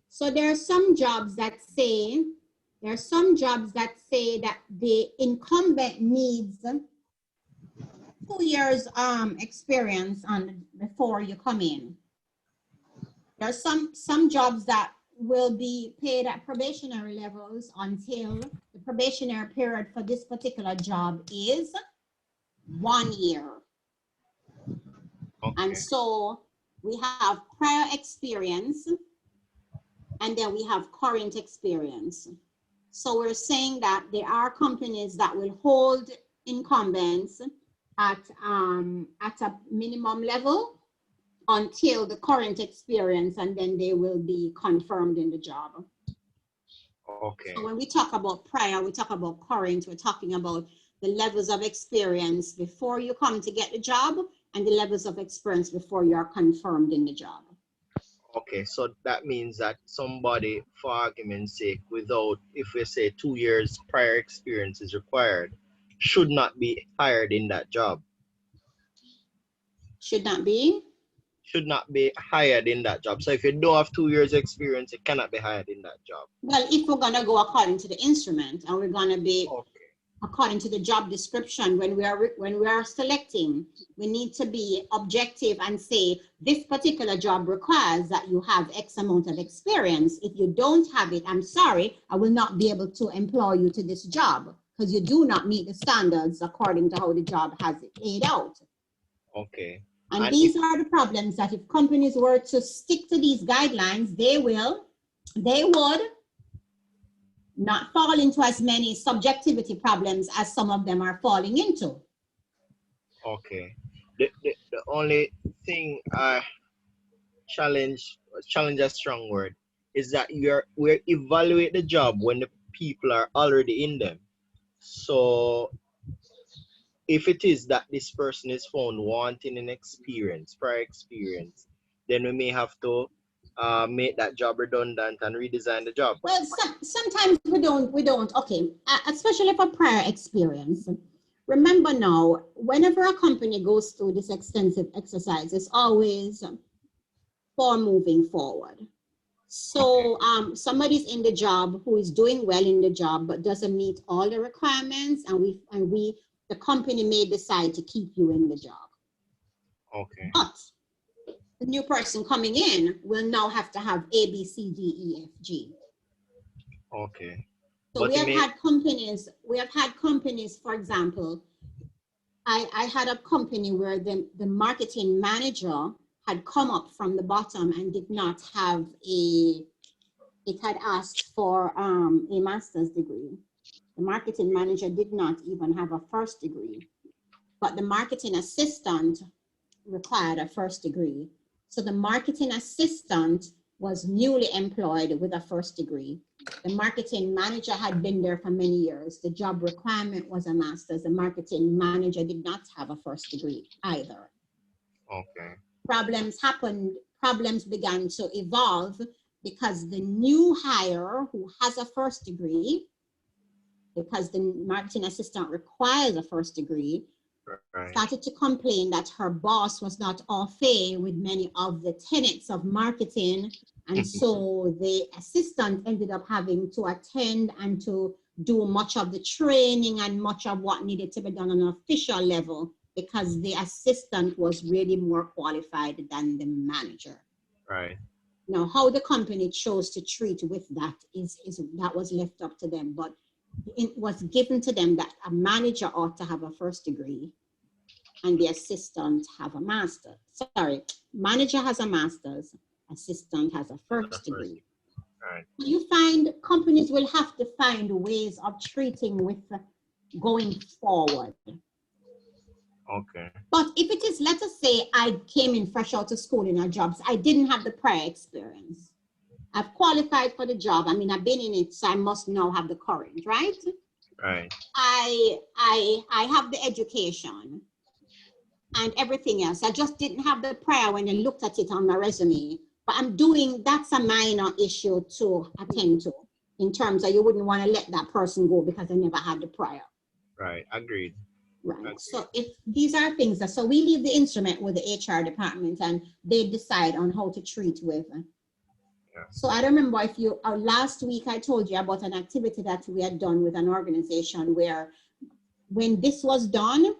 [SPEAKER 1] So there are some jobs that say, that the incumbent needs 2 years experience before you come in. There are some jobs that will be paid at probationary levels until the probationary period for this particular job is 1 year.
[SPEAKER 6] Okay.
[SPEAKER 1] And so we have prior experience, and then we have current experience. So we're saying that there are companies that will hold incumbents at a minimum level until the current experience, and then they will be confirmed in the job.
[SPEAKER 6] Okay.
[SPEAKER 1] So when we talk about prior, we talk about current, we're talking about the levels of experience before you come to get the job and the levels of experience before you are confirmed in the job.
[SPEAKER 6] Okay, so that means that somebody, for argument's sake, without, if we say 2 years prior experience is required, should not be hired in that job.
[SPEAKER 1] Should not be?
[SPEAKER 6] Should not be hired in that job. So if you don't have 2 years experience, you cannot be hired in that job.
[SPEAKER 1] Well, if we're gonna go according to the instrument, and we're gonna be according to the job description, when we are selecting, we need to be objective and say this particular job requires that you have X amount of experience. If you don't have it, I'm sorry, I will not be able to employ you to this job because you do not meet the standards according to how the job has it laid out.
[SPEAKER 6] Okay.
[SPEAKER 1] And these are the problems that if companies were to stick to these guidelines, they would not fall into as many subjectivity problems as some of them are falling into.
[SPEAKER 6] Okay. The only thing I challenge a strong word, is that we evaluate the job when the people are already in them. So if it is that this person is found wanting an experience, prior experience, then we may have to make that job redundant and redesign the job.
[SPEAKER 1] Well, sometimes we don't, okay, especially for prior experience. Remember now, whenever a company goes through this extensive exercise, it's always for moving forward. So somebody's in the job who is doing well in the job but doesn't meet all the requirements, and the company may decide to keep you in the job.
[SPEAKER 6] Okay.
[SPEAKER 1] But the new person coming in will now have to have A, B, C, D, E, F, G.
[SPEAKER 6] Okay.
[SPEAKER 1] So we have had companies, for example, I had a company where the marketing manager had come up from the bottom and did not have it had asked for a master's degree. The marketing manager did not even have a first degree, but the marketing assistant required a first degree. So the marketing assistant was newly employed with a first degree. The marketing manager had been there for many years. The job requirement was a master's. The marketing manager did not have a first degree either.
[SPEAKER 6] Okay.
[SPEAKER 1] Problems happened, problems began to evolve because the new hire who has a first degree, because the marketing assistant requires a first degree, started to complain that her boss was not au fait with many of the tenets of marketing. And so the assistant ended up having to attend and to do much of the training and much of what needed to be done on an official level because the assistant was really more qualified than the manager.
[SPEAKER 6] Right.
[SPEAKER 1] Now, how the company chose to treat with that is that was left up to them, but it was given to them that a manager ought to have a first degree and the assistant have a master. Sorry, manager has a master's, assistant has a first degree.
[SPEAKER 6] Right.
[SPEAKER 1] You find companies will have to find ways of treating with going forward.
[SPEAKER 6] Okay.
[SPEAKER 1] But if it is, let us say I came in fresh out of school in our jobs, I didn't have the prior experience. I've qualified for the job. I mean, I've been in it, so I must now have the current, right?
[SPEAKER 6] Right.
[SPEAKER 1] I have the education. and everything else. I just didn't have the prior when I looked at it on my resume. But I'm doing, that's a minor issue to attend to in terms of you wouldn't want to let that person go because they never had the prior.
[SPEAKER 6] Right, agreed.
[SPEAKER 1] Right.
[SPEAKER 6] Agreed.
[SPEAKER 1] So if these are things that, so we leave the instrument with the HR department and they decide on how to treat with.
[SPEAKER 6] Yeah.
[SPEAKER 1] So I don't remember if you, last week I told you about an activity that we had done with an organization where when this was done,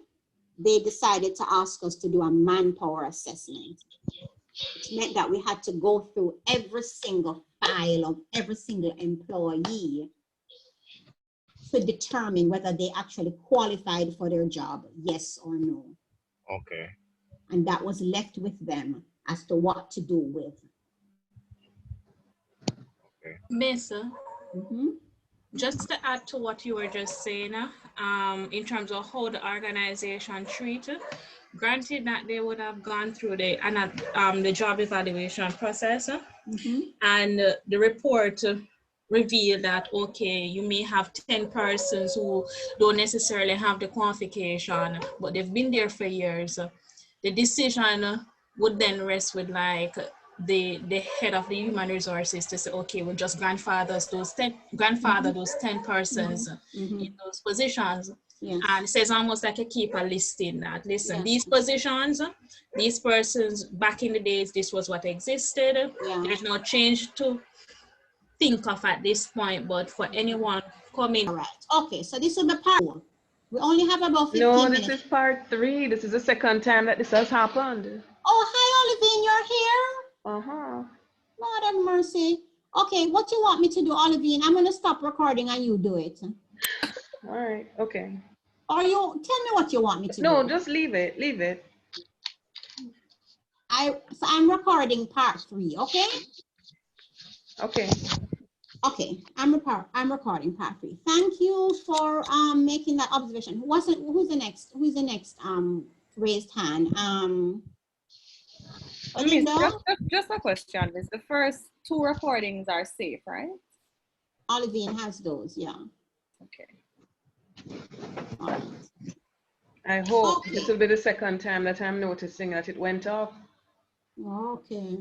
[SPEAKER 1] they decided to ask us to do a manpower assessment, which meant that we had to go through every single file of every single employee to determine whether they actually qualified for their job, yes or no.
[SPEAKER 6] Okay.
[SPEAKER 1] And that was left with them as to what to do with.
[SPEAKER 6] Okay.
[SPEAKER 17] Miss,
[SPEAKER 1] Mm-hmm.
[SPEAKER 17] Just to add to what you were just saying, in terms of how the organization treated, granted that they would have gone through the job evaluation process, and the report revealed that, okay, you may have 10 persons who don't necessarily have the qualification, but they've been there for years. The decision would then rest with like the head of the human resources to say, okay, we'll just grandfather those 10 persons in those positions.
[SPEAKER 1] Yes.
[SPEAKER 17] And it says almost like a keeper listing that, listen,
[SPEAKER 1] Yes.
[SPEAKER 17] these positions, these persons, back in the days, this was what existed.
[SPEAKER 1] Yeah.
[SPEAKER 17] There's no change to think of at this point, but for anyone coming.
[SPEAKER 1] All right. Okay, so this will be part 4. We only have about 15
[SPEAKER 3] No,
[SPEAKER 1] minutes.
[SPEAKER 3] this is part 3. This is the second time that this has happened.
[SPEAKER 1] Oh, hi, Olivine, you're here?
[SPEAKER 3] Uh-huh.
[SPEAKER 1] Lord have mercy. Okay, what you want me to do, Olivine? I'm going to stop recording and you do it.
[SPEAKER 3] All right, okay.
[SPEAKER 1] Or you, tell me what you want me to do.
[SPEAKER 3] No, just leave it, leave it.
[SPEAKER 1] So I'm recording part 3, okay?
[SPEAKER 3] Okay.
[SPEAKER 1] Okay, I'm recording part 3. Thank you for making that observation. Who's the next raised hand?
[SPEAKER 21] Miss, just a question, Miss. The first 2 recordings are safe, right?
[SPEAKER 1] Olivine has those, yeah.
[SPEAKER 21] Okay.
[SPEAKER 1] All right.
[SPEAKER 3] I hope this will be the second time that I'm noticing that it went off.
[SPEAKER 1] Okay.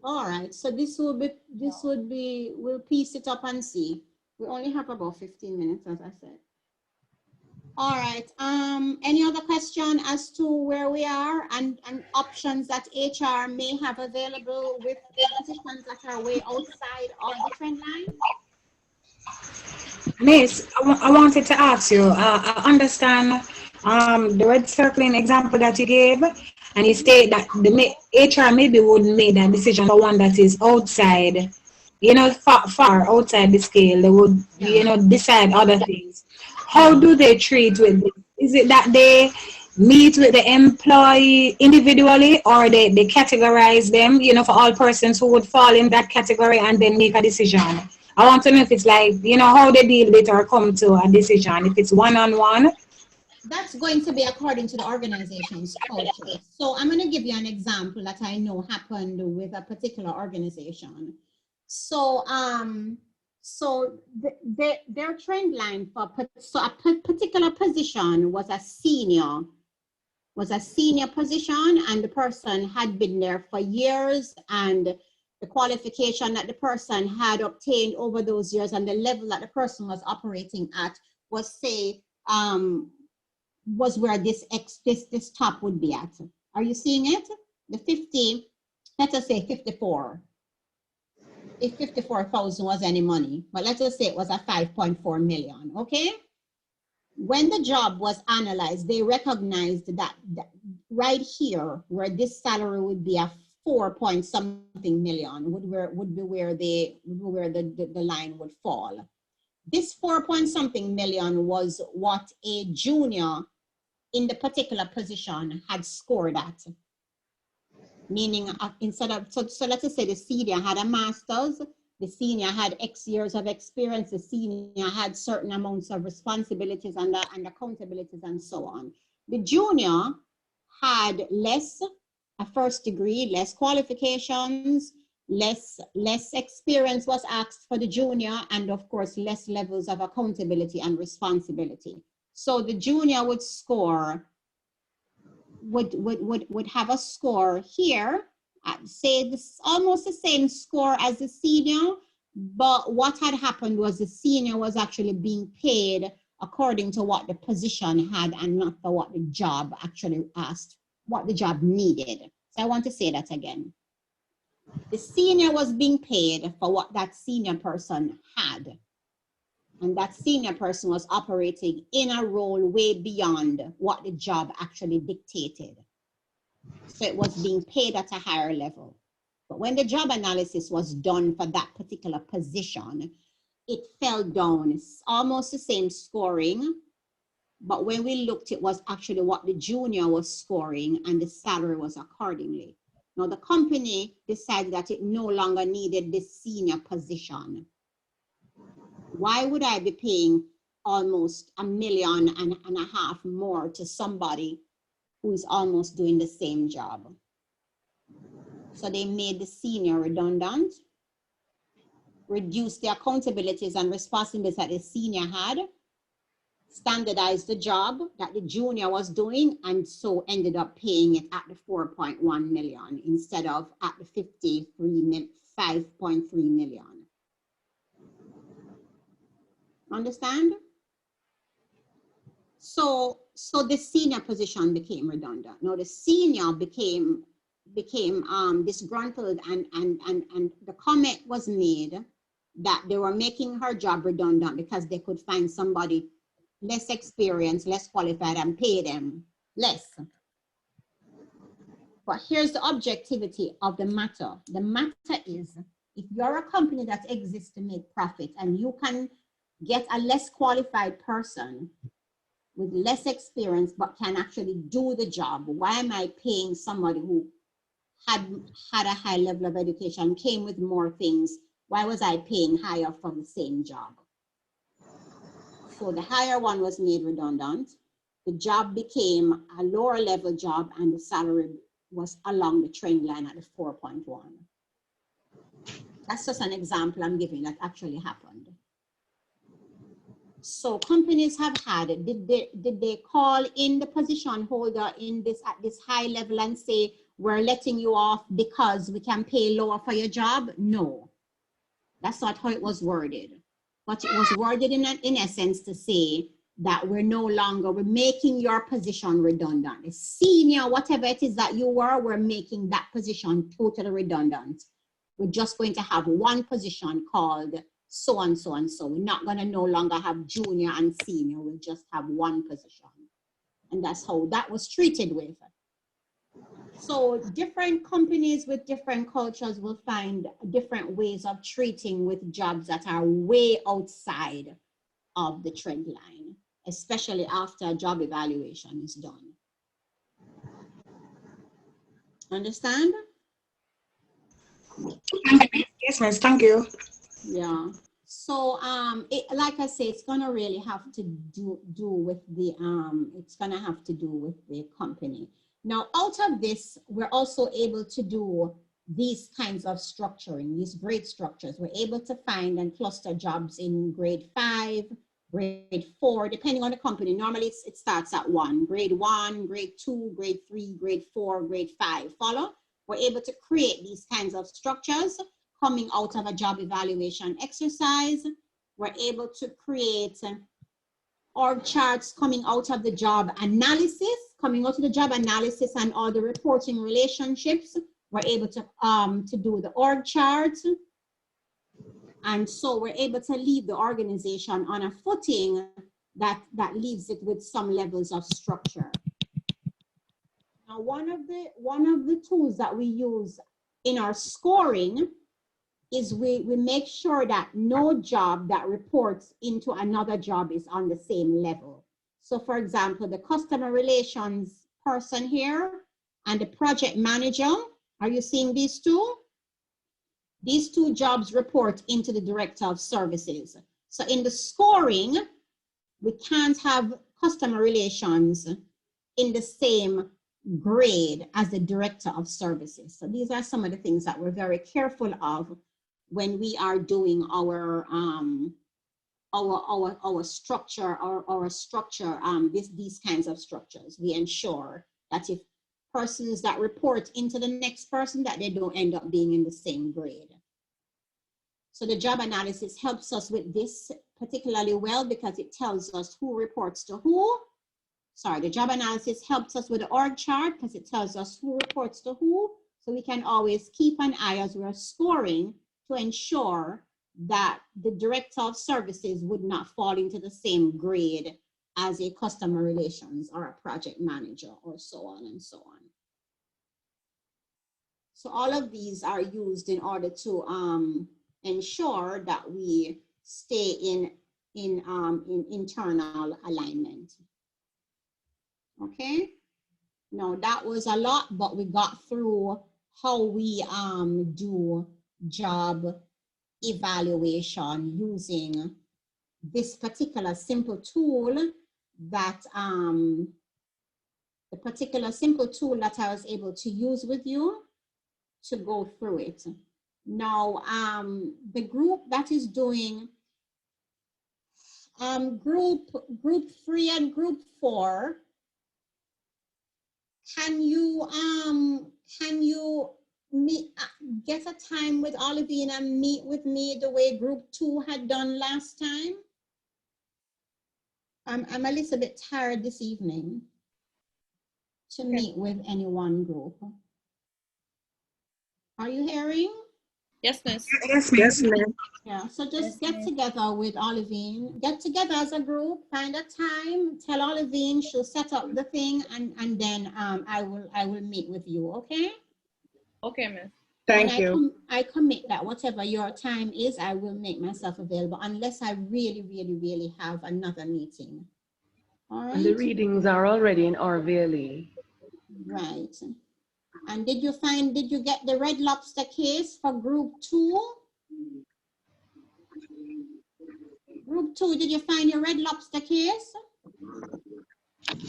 [SPEAKER 1] All right, so we'll piece it up and see. We only have about 15 minutes, as I said. All right, any other question as to where we are and options that HR may have available with positions that are way outside of the trend line?
[SPEAKER 18] Miss, I wanted to ask you, I understand the red circling example that you gave, and you state that the HR maybe wouldn't make that decision for one that is outside, far outside the scale. They would, decide other things. How do they treat with this? Is it that they meet with the employee individually, or they categorize them, for all persons who would fall in that category and then make a decision? I want to know if it's like, how they deal with it or come to a decision, if it's one-on-one.
[SPEAKER 1] That's going to be according to the organization's culture. So I'm going to give you an example that I know happened with a particular organization. So, their trend line for a particular position was a senior position, and the person had been there for years, and the qualification that the person had obtained over those years and the level that the person was operating at was, say, was where this top would be at. Are you seeing it? The 50, let us say 54. If 54,000 was any money, but let us say it was a 5.4 million, okay? When the job was analyzed, they recognized that right here, where this salary would be a 4-point-something million, would be where the line would fall. This 4-point-something million was what a junior in the particular position had scored at. Meaning, instead of, so let's just say the senior had a master's, the senior had X years of experience, the senior had certain amounts of responsibilities and accountabilities and so on. The junior had less, a first degree, less qualifications, less experience was asked for the junior, and of course, less levels of accountability and responsibility. So the junior would score would have a score here, say this almost the same score as the senior, but what had happened was the senior was actually being paid according to what the position had and not for what the job actually asked, what the job needed. So I want to say that again. The senior was being paid for what that senior person had. And that senior person was operating in a role way beyond what the job actually dictated. So it was being paid at a higher level. But when the job analysis was done for that particular position, it fell down, almost the same scoring. But when we looked, it was actually what the junior was scoring and the salary was accordingly. Now the company decided that it no longer needed this senior position. Why would I be paying almost $1.5 million more to somebody who is almost doing the same job? So they made the senior redundant, reduced the accountabilities and responsibilities that the senior had, standardized the job that the junior was doing, and so ended up paying it at the 4.1 million instead of at the 5.3 million. Understand? So the senior position became redundant. Now the senior became disgruntled, and the comment was made that they were making her job redundant because they could find somebody less experienced, less qualified, and pay them less. But here's the objectivity of the matter. The matter is, if you're a company that exists to make profit and you can get a less qualified person with less experience but can actually do the job, why am I paying somebody who had a high level of education, came with more things? Why was I paying higher for the same job? So the higher one was made redundant. The job became a lower level job and the salary was along the trend line at the 4.1. That's just an example I'm giving that actually happened. So companies have had, did they call in the position holder in this at this high level and say, we're letting you off because we can pay lower for your job? No, that's not how it was worded. But it was worded in essence to say that we're making your position redundant. The senior, whatever it is that you were, we're making that position totally redundant. We're just going to have one position called so and so and so. We're not going to no longer have junior and senior. We'll just have one position. And that's how that was treated with. So different companies with different cultures will find different ways of treating with jobs that are way outside of the trend line, especially after a job evaluation is done. Understand?
[SPEAKER 18] Yes, miss, thank you.
[SPEAKER 1] Yeah. So like I say, it's gonna really have to do with the company. Now, out of this, we're also able to do these kinds of structuring, these grade structures. We're able to find and cluster jobs in grade 5, grade 4, depending on the company. Normally it starts at 1, grade 1, grade 2, grade 3, grade 4, grade 5. Follow? We're able to create these kinds of structures coming out of a job evaluation exercise. We're able to create org charts coming out of the job analysis, and all the reporting relationships. We're able to do the org charts. And so we're able to leave the organization on a footing that leaves it with some levels of structure. Now, one of the tools that we use in our scoring is we make sure that no job that reports into another job is on the same level. So for example, the customer relations person here and the project manager, are you seeing these two? These two jobs report into the director of services. So in the scoring, we can't have customer relations in the same grade as the director of services. So these are some of the things that we're very careful of when we are doing our structure, these kinds of structures. We ensure that if persons that report into the next person, that they don't end up being in the same grade. So the job analysis helps us with this particularly well because it tells us who reports to who. Sorry, the job analysis helps us with the org chart because it tells us who reports to who. So we can always keep an eye as we're scoring to ensure that the director of services would not fall into the same grade as a customer relations or a project manager or so on and so on. So all of these are used in order to ensure that we stay in internal alignment. Okay, now that was a lot, but we got through how we do job evaluation using this particular simple tool that the particular simple tool that I was able to use with you to go through it. Now, the group that is doing group 3 and group 4, can you meet, get a time with Olivine and meet with me the way group 2 had done last time? I'm a little bit tired this evening to meet with any one group. Are you hearing?
[SPEAKER 15] Yes, miss.
[SPEAKER 18] Yes, miss.
[SPEAKER 1] Yeah, so just get together with Olivine, get together as a group, find a time, tell Olivine, she'll set up the thing, and then I will meet with you, okay?
[SPEAKER 15] Okay, miss.
[SPEAKER 1] Thank you. I commit that whatever your time is, I will make myself available unless I really, really, really have another meeting. All right.
[SPEAKER 3] And the readings are already in our VLE.
[SPEAKER 1] Right. And did you get the Red Lobster case for group 2? Group 2, did you find your Red Lobster case?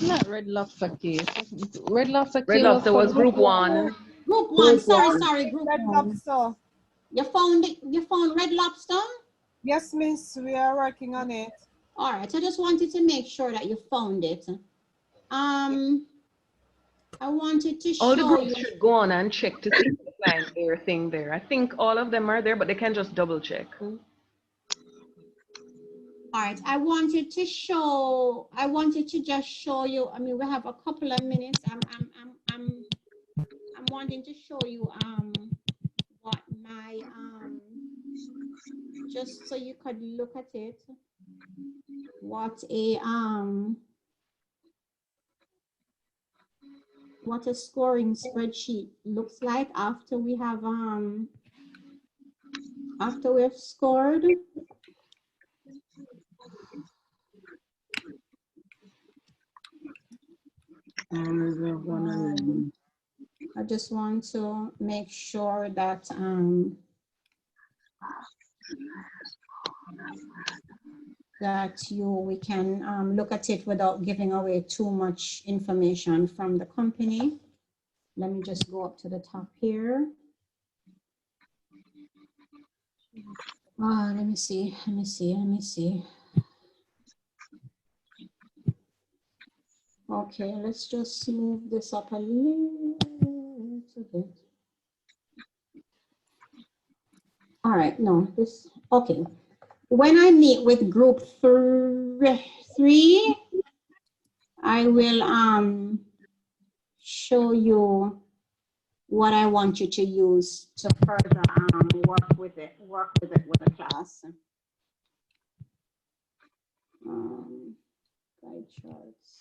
[SPEAKER 16] Not Red Lobster case. Red Lobster
[SPEAKER 3] Red
[SPEAKER 16] case
[SPEAKER 3] Lobster was group 1.
[SPEAKER 1] Group 1, sorry, group
[SPEAKER 21] Red
[SPEAKER 1] 1.
[SPEAKER 21] Lobster.
[SPEAKER 1] You found it, you found Red Lobster?
[SPEAKER 21] Yes, miss, we are working on it.
[SPEAKER 1] All right, I just wanted to make sure that you found it. I wanted to
[SPEAKER 3] All the
[SPEAKER 1] show
[SPEAKER 3] groups
[SPEAKER 1] you.
[SPEAKER 3] should go on and check to see if they find their thing there. I think all of them are there, but they can just double check.
[SPEAKER 1] All right, I wanted to just show you. I mean, we have a couple of minutes. I'm wanting to show you what my just so you could look at it. What a scoring spreadsheet looks like after we have after we've scored. I just want to make sure that we can look at it without giving away too much information from the company. Let me just go up to the top here. Let me see. Okay, let's just move this up a little bit. All right, no, this, okay. When I meet with group 3, I will show you what I want you to use to further work with it with the class. Guide charts.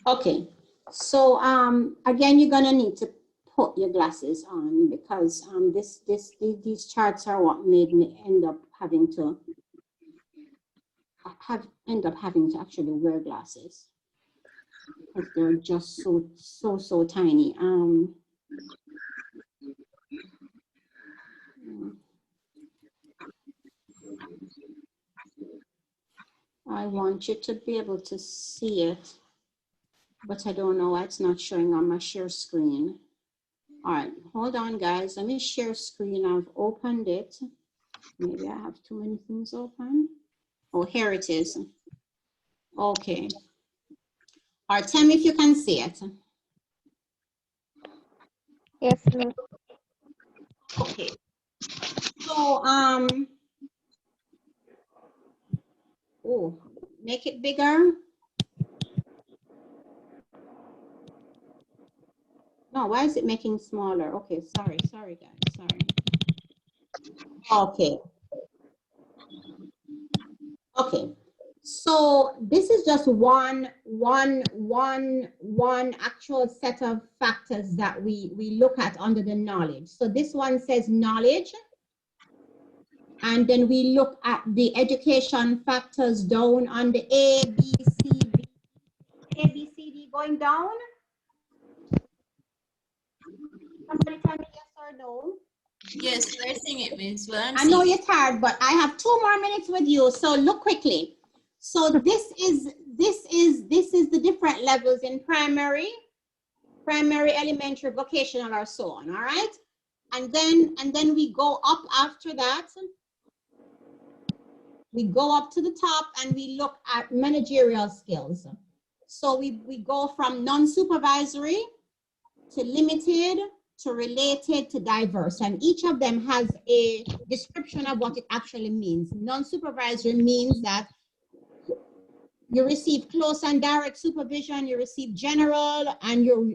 [SPEAKER 1] Okay, so again, you're gonna need to put your glasses on because these charts are what made me end up having to actually wear glasses because they're just so tiny. I want you to be able to see it, but I don't know why it's not showing on my share screen. All right, hold on, guys. Let me share screen. I've opened it. Maybe I have too many things open. Oh, here it is. Okay. Or tell me if you can see it.
[SPEAKER 2] Yes, Miss.
[SPEAKER 1] Okay. So, oh, make it bigger. No, why is it making smaller? Okay, sorry, guys, sorry. Okay. Okay. So this is just one actual set of factors that we look at under the knowledge. So this one says knowledge. And then we look at the education factors down on the A, B, C, D going down. Somebody tell me yes or no.
[SPEAKER 12] Yes, we're seeing it, Miss. Well,
[SPEAKER 1] I know you're tired, but I have 2 more minutes with you, so look quickly. So this is the different levels in primary, elementary, vocational, or so on. All right, and then we go up after that. We go up to the top and we look at managerial skills. So we go from non-supervisory to limited to related to diverse, and each of them has a description of what it actually means. Non-supervisory means that you receive close and direct supervision, you receive general, and you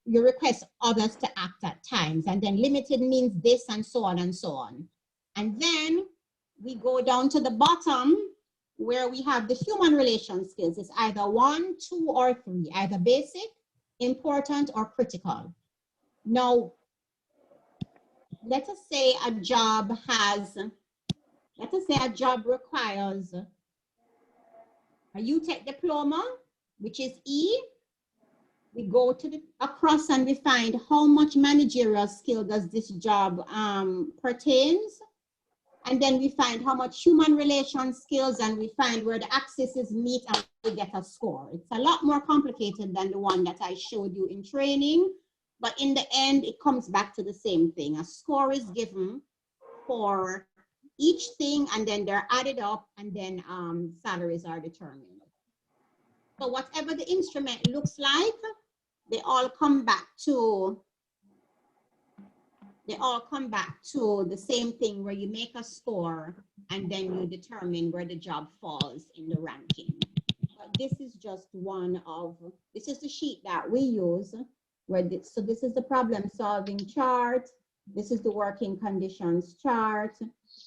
[SPEAKER 1] request others to act at times. And then limited means this, and so on and so on. And then we go down to the bottom where we have the human relation skills. It's either 1, 2, or 3, either basic, important, or critical. Now, let us say a job requires a UTech diploma, which is E. We go to across and we find how much managerial skill does this job pertains. And then we find how much human relation skills, and we find where the axes meet and we get a score. It's a lot more complicated than the one that I showed you in training, but in the end, it comes back to the same thing. A score is given for each thing, and then they're added up, and then salaries are determined. So whatever the instrument looks like, they all come back to the same thing, where you make a score and then you determine where the job falls in the ranking. But this is just this is the sheet that we use. So this is the problem solving chart. This is the working conditions chart.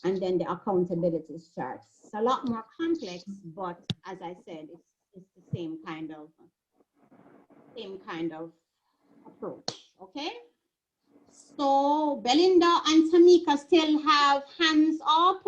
[SPEAKER 1] And then the accountabilities chart. It's a lot more complex, but as I said, it's the same kind of approach, okay? So Belinda and Tamika still have hands up?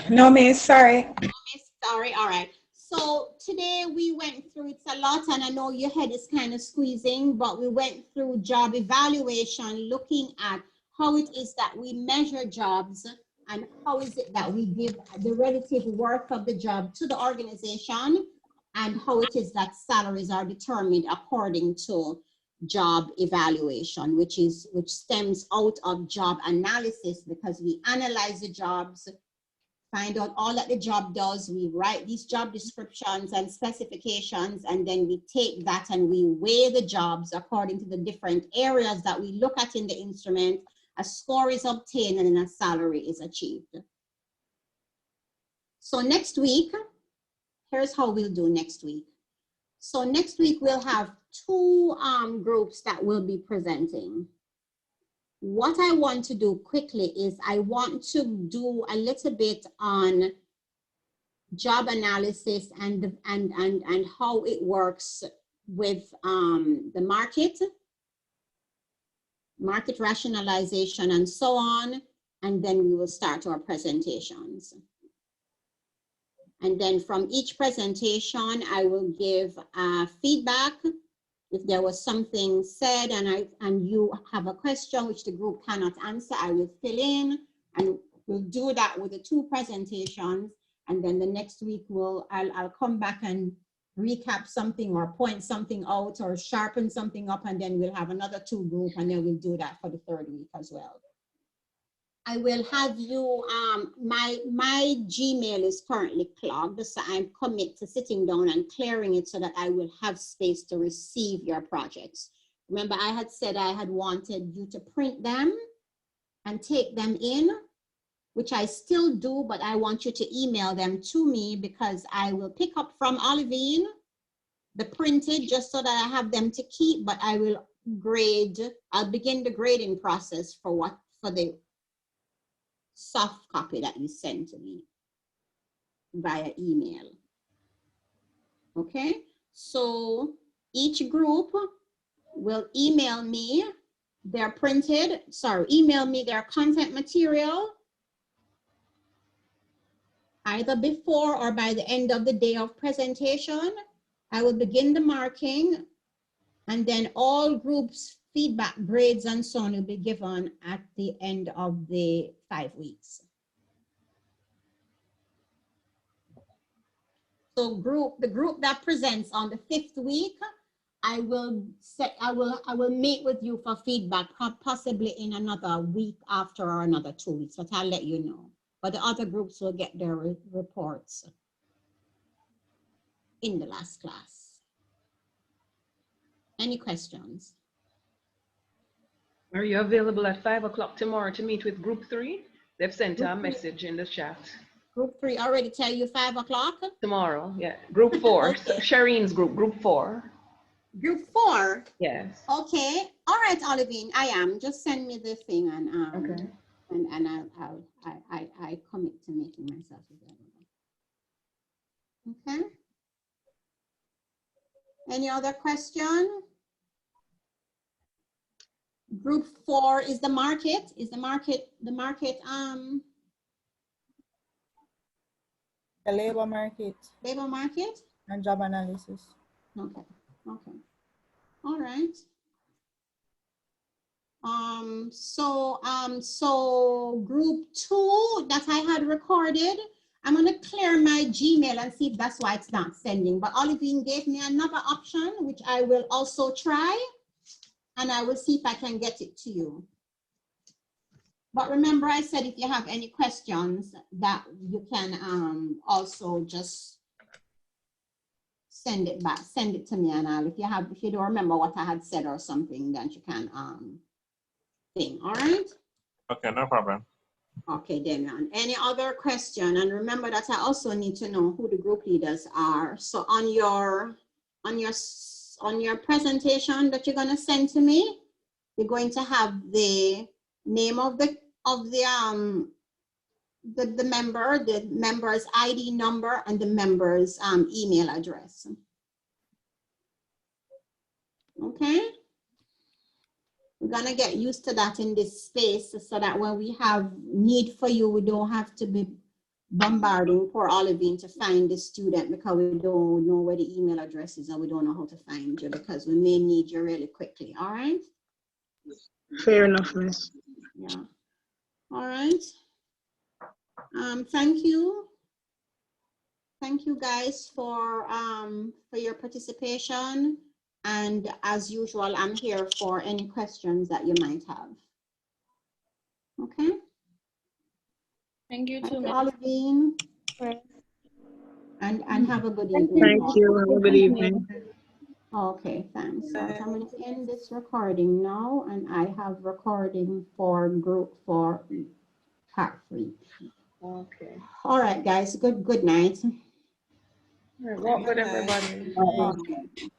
[SPEAKER 18] No, miss, sorry.
[SPEAKER 1] No, miss, sorry, all right. So today we went through, it's a lot, and I know your head is kind of squeezing, but we went through job evaluation, looking at how it is that we measure jobs and how is it that we give the relative worth of the job to the organization, and how it is that salaries are determined according to job evaluation, which stems out of job analysis, because we analyze the jobs, find out all that the job does, we write these job descriptions and specifications, and then we take that and we weigh the jobs according to the different areas that we look at in the instrument. A score is obtained and then a salary is achieved. So next week, here's how we'll do next week. So next week we'll have 2 groups that will be presenting. What I want to do quickly is I want to do a little bit on job analysis and how it works with the market rationalization and so on, and then we will start our presentations. And then from each presentation, I will give feedback. If there was something said and you have a question which the group cannot answer, I will fill in, and we'll do that with the 2 presentations. And then the next week I'll come back and recap something or point something out or sharpen something up, and then we'll have another 2 group, and then we'll do that for the 3rd week as well. I will have you, my Gmail is currently clogged, so I'm committed to sitting down and clearing it so that I will have space to receive your projects. Remember, I had said I had wanted you to print them and take them in, which I still do, but I want you to email them to me because I will pick up from Olivine the printed just so that I have them to keep, but I will grade, I'll begin the grading process for the soft copy that you send to me via email. Okay, so each group will email me their email me their content material either before or by the end of the day of presentation. I will begin the marking, and then all groups feedback, grades, and so on will be given at the end of the 5 weeks. So the group that presents on the 5th week, I will meet with you for feedback, possibly in another week after or another 2 weeks, but I'll let you know. But the other groups will get their reports in the last class. Any questions?
[SPEAKER 3] Are you available at 5 o'clock tomorrow to meet with group 3? They've sent a message in the chat.
[SPEAKER 1] Group 3 already tell you 5 o'clock?
[SPEAKER 3] Tomorrow, yeah. Group 4, okay. Shireen's group 4.
[SPEAKER 1] Group 4?
[SPEAKER 3] Yes.
[SPEAKER 1] Okay. All right, Olivine, I am. Just send me the thing and
[SPEAKER 3] okay.
[SPEAKER 1] And I commit to making myself available. Okay. Any other question? Group 4 is the market. Is the market the
[SPEAKER 10] labor market.
[SPEAKER 1] Labor market?
[SPEAKER 10] And job analysis.
[SPEAKER 1] Okay. Okay. All right. So group 2 that I had recorded, I'm going to clear my Gmail and see if that's why it's not sending. But Olivine gave me another option, which I will also try, and I will see if I can get it to you. But remember, I said if you have any questions that you can also just send it back, send it to me, and if you don't remember what I had said or something, then you can all right?
[SPEAKER 14] Okay, no problem.
[SPEAKER 1] Okay, Damian. Any other question? And remember that I also need to know who the group leaders are. So on your presentation that you're going to send to me, you're going to have the name of the member, the member's ID number, and the member's email address. Okay. We're gonna get used to that in this space so that when we have need for you, we don't have to be bombarding poor Olivine to find the student because we don't know where the email address is and we don't know how to find you because we may need you really quickly, all right?
[SPEAKER 2] Fair enough, miss.
[SPEAKER 1] Yeah. All right. Thank you. Thank you guys for your participation. And as usual, I'm here for any questions that you might have. Okay.
[SPEAKER 15] Thank you too,
[SPEAKER 1] Olivine. And have a good evening.
[SPEAKER 2] Thank you. Have a good evening.
[SPEAKER 1] Okay, thanks. So I'm going to end this recording now, and I have recording for group for part 3.
[SPEAKER 3] Okay.
[SPEAKER 1] All right, guys. Good night.
[SPEAKER 3] All right, walk with everybody.
[SPEAKER 1] Okay.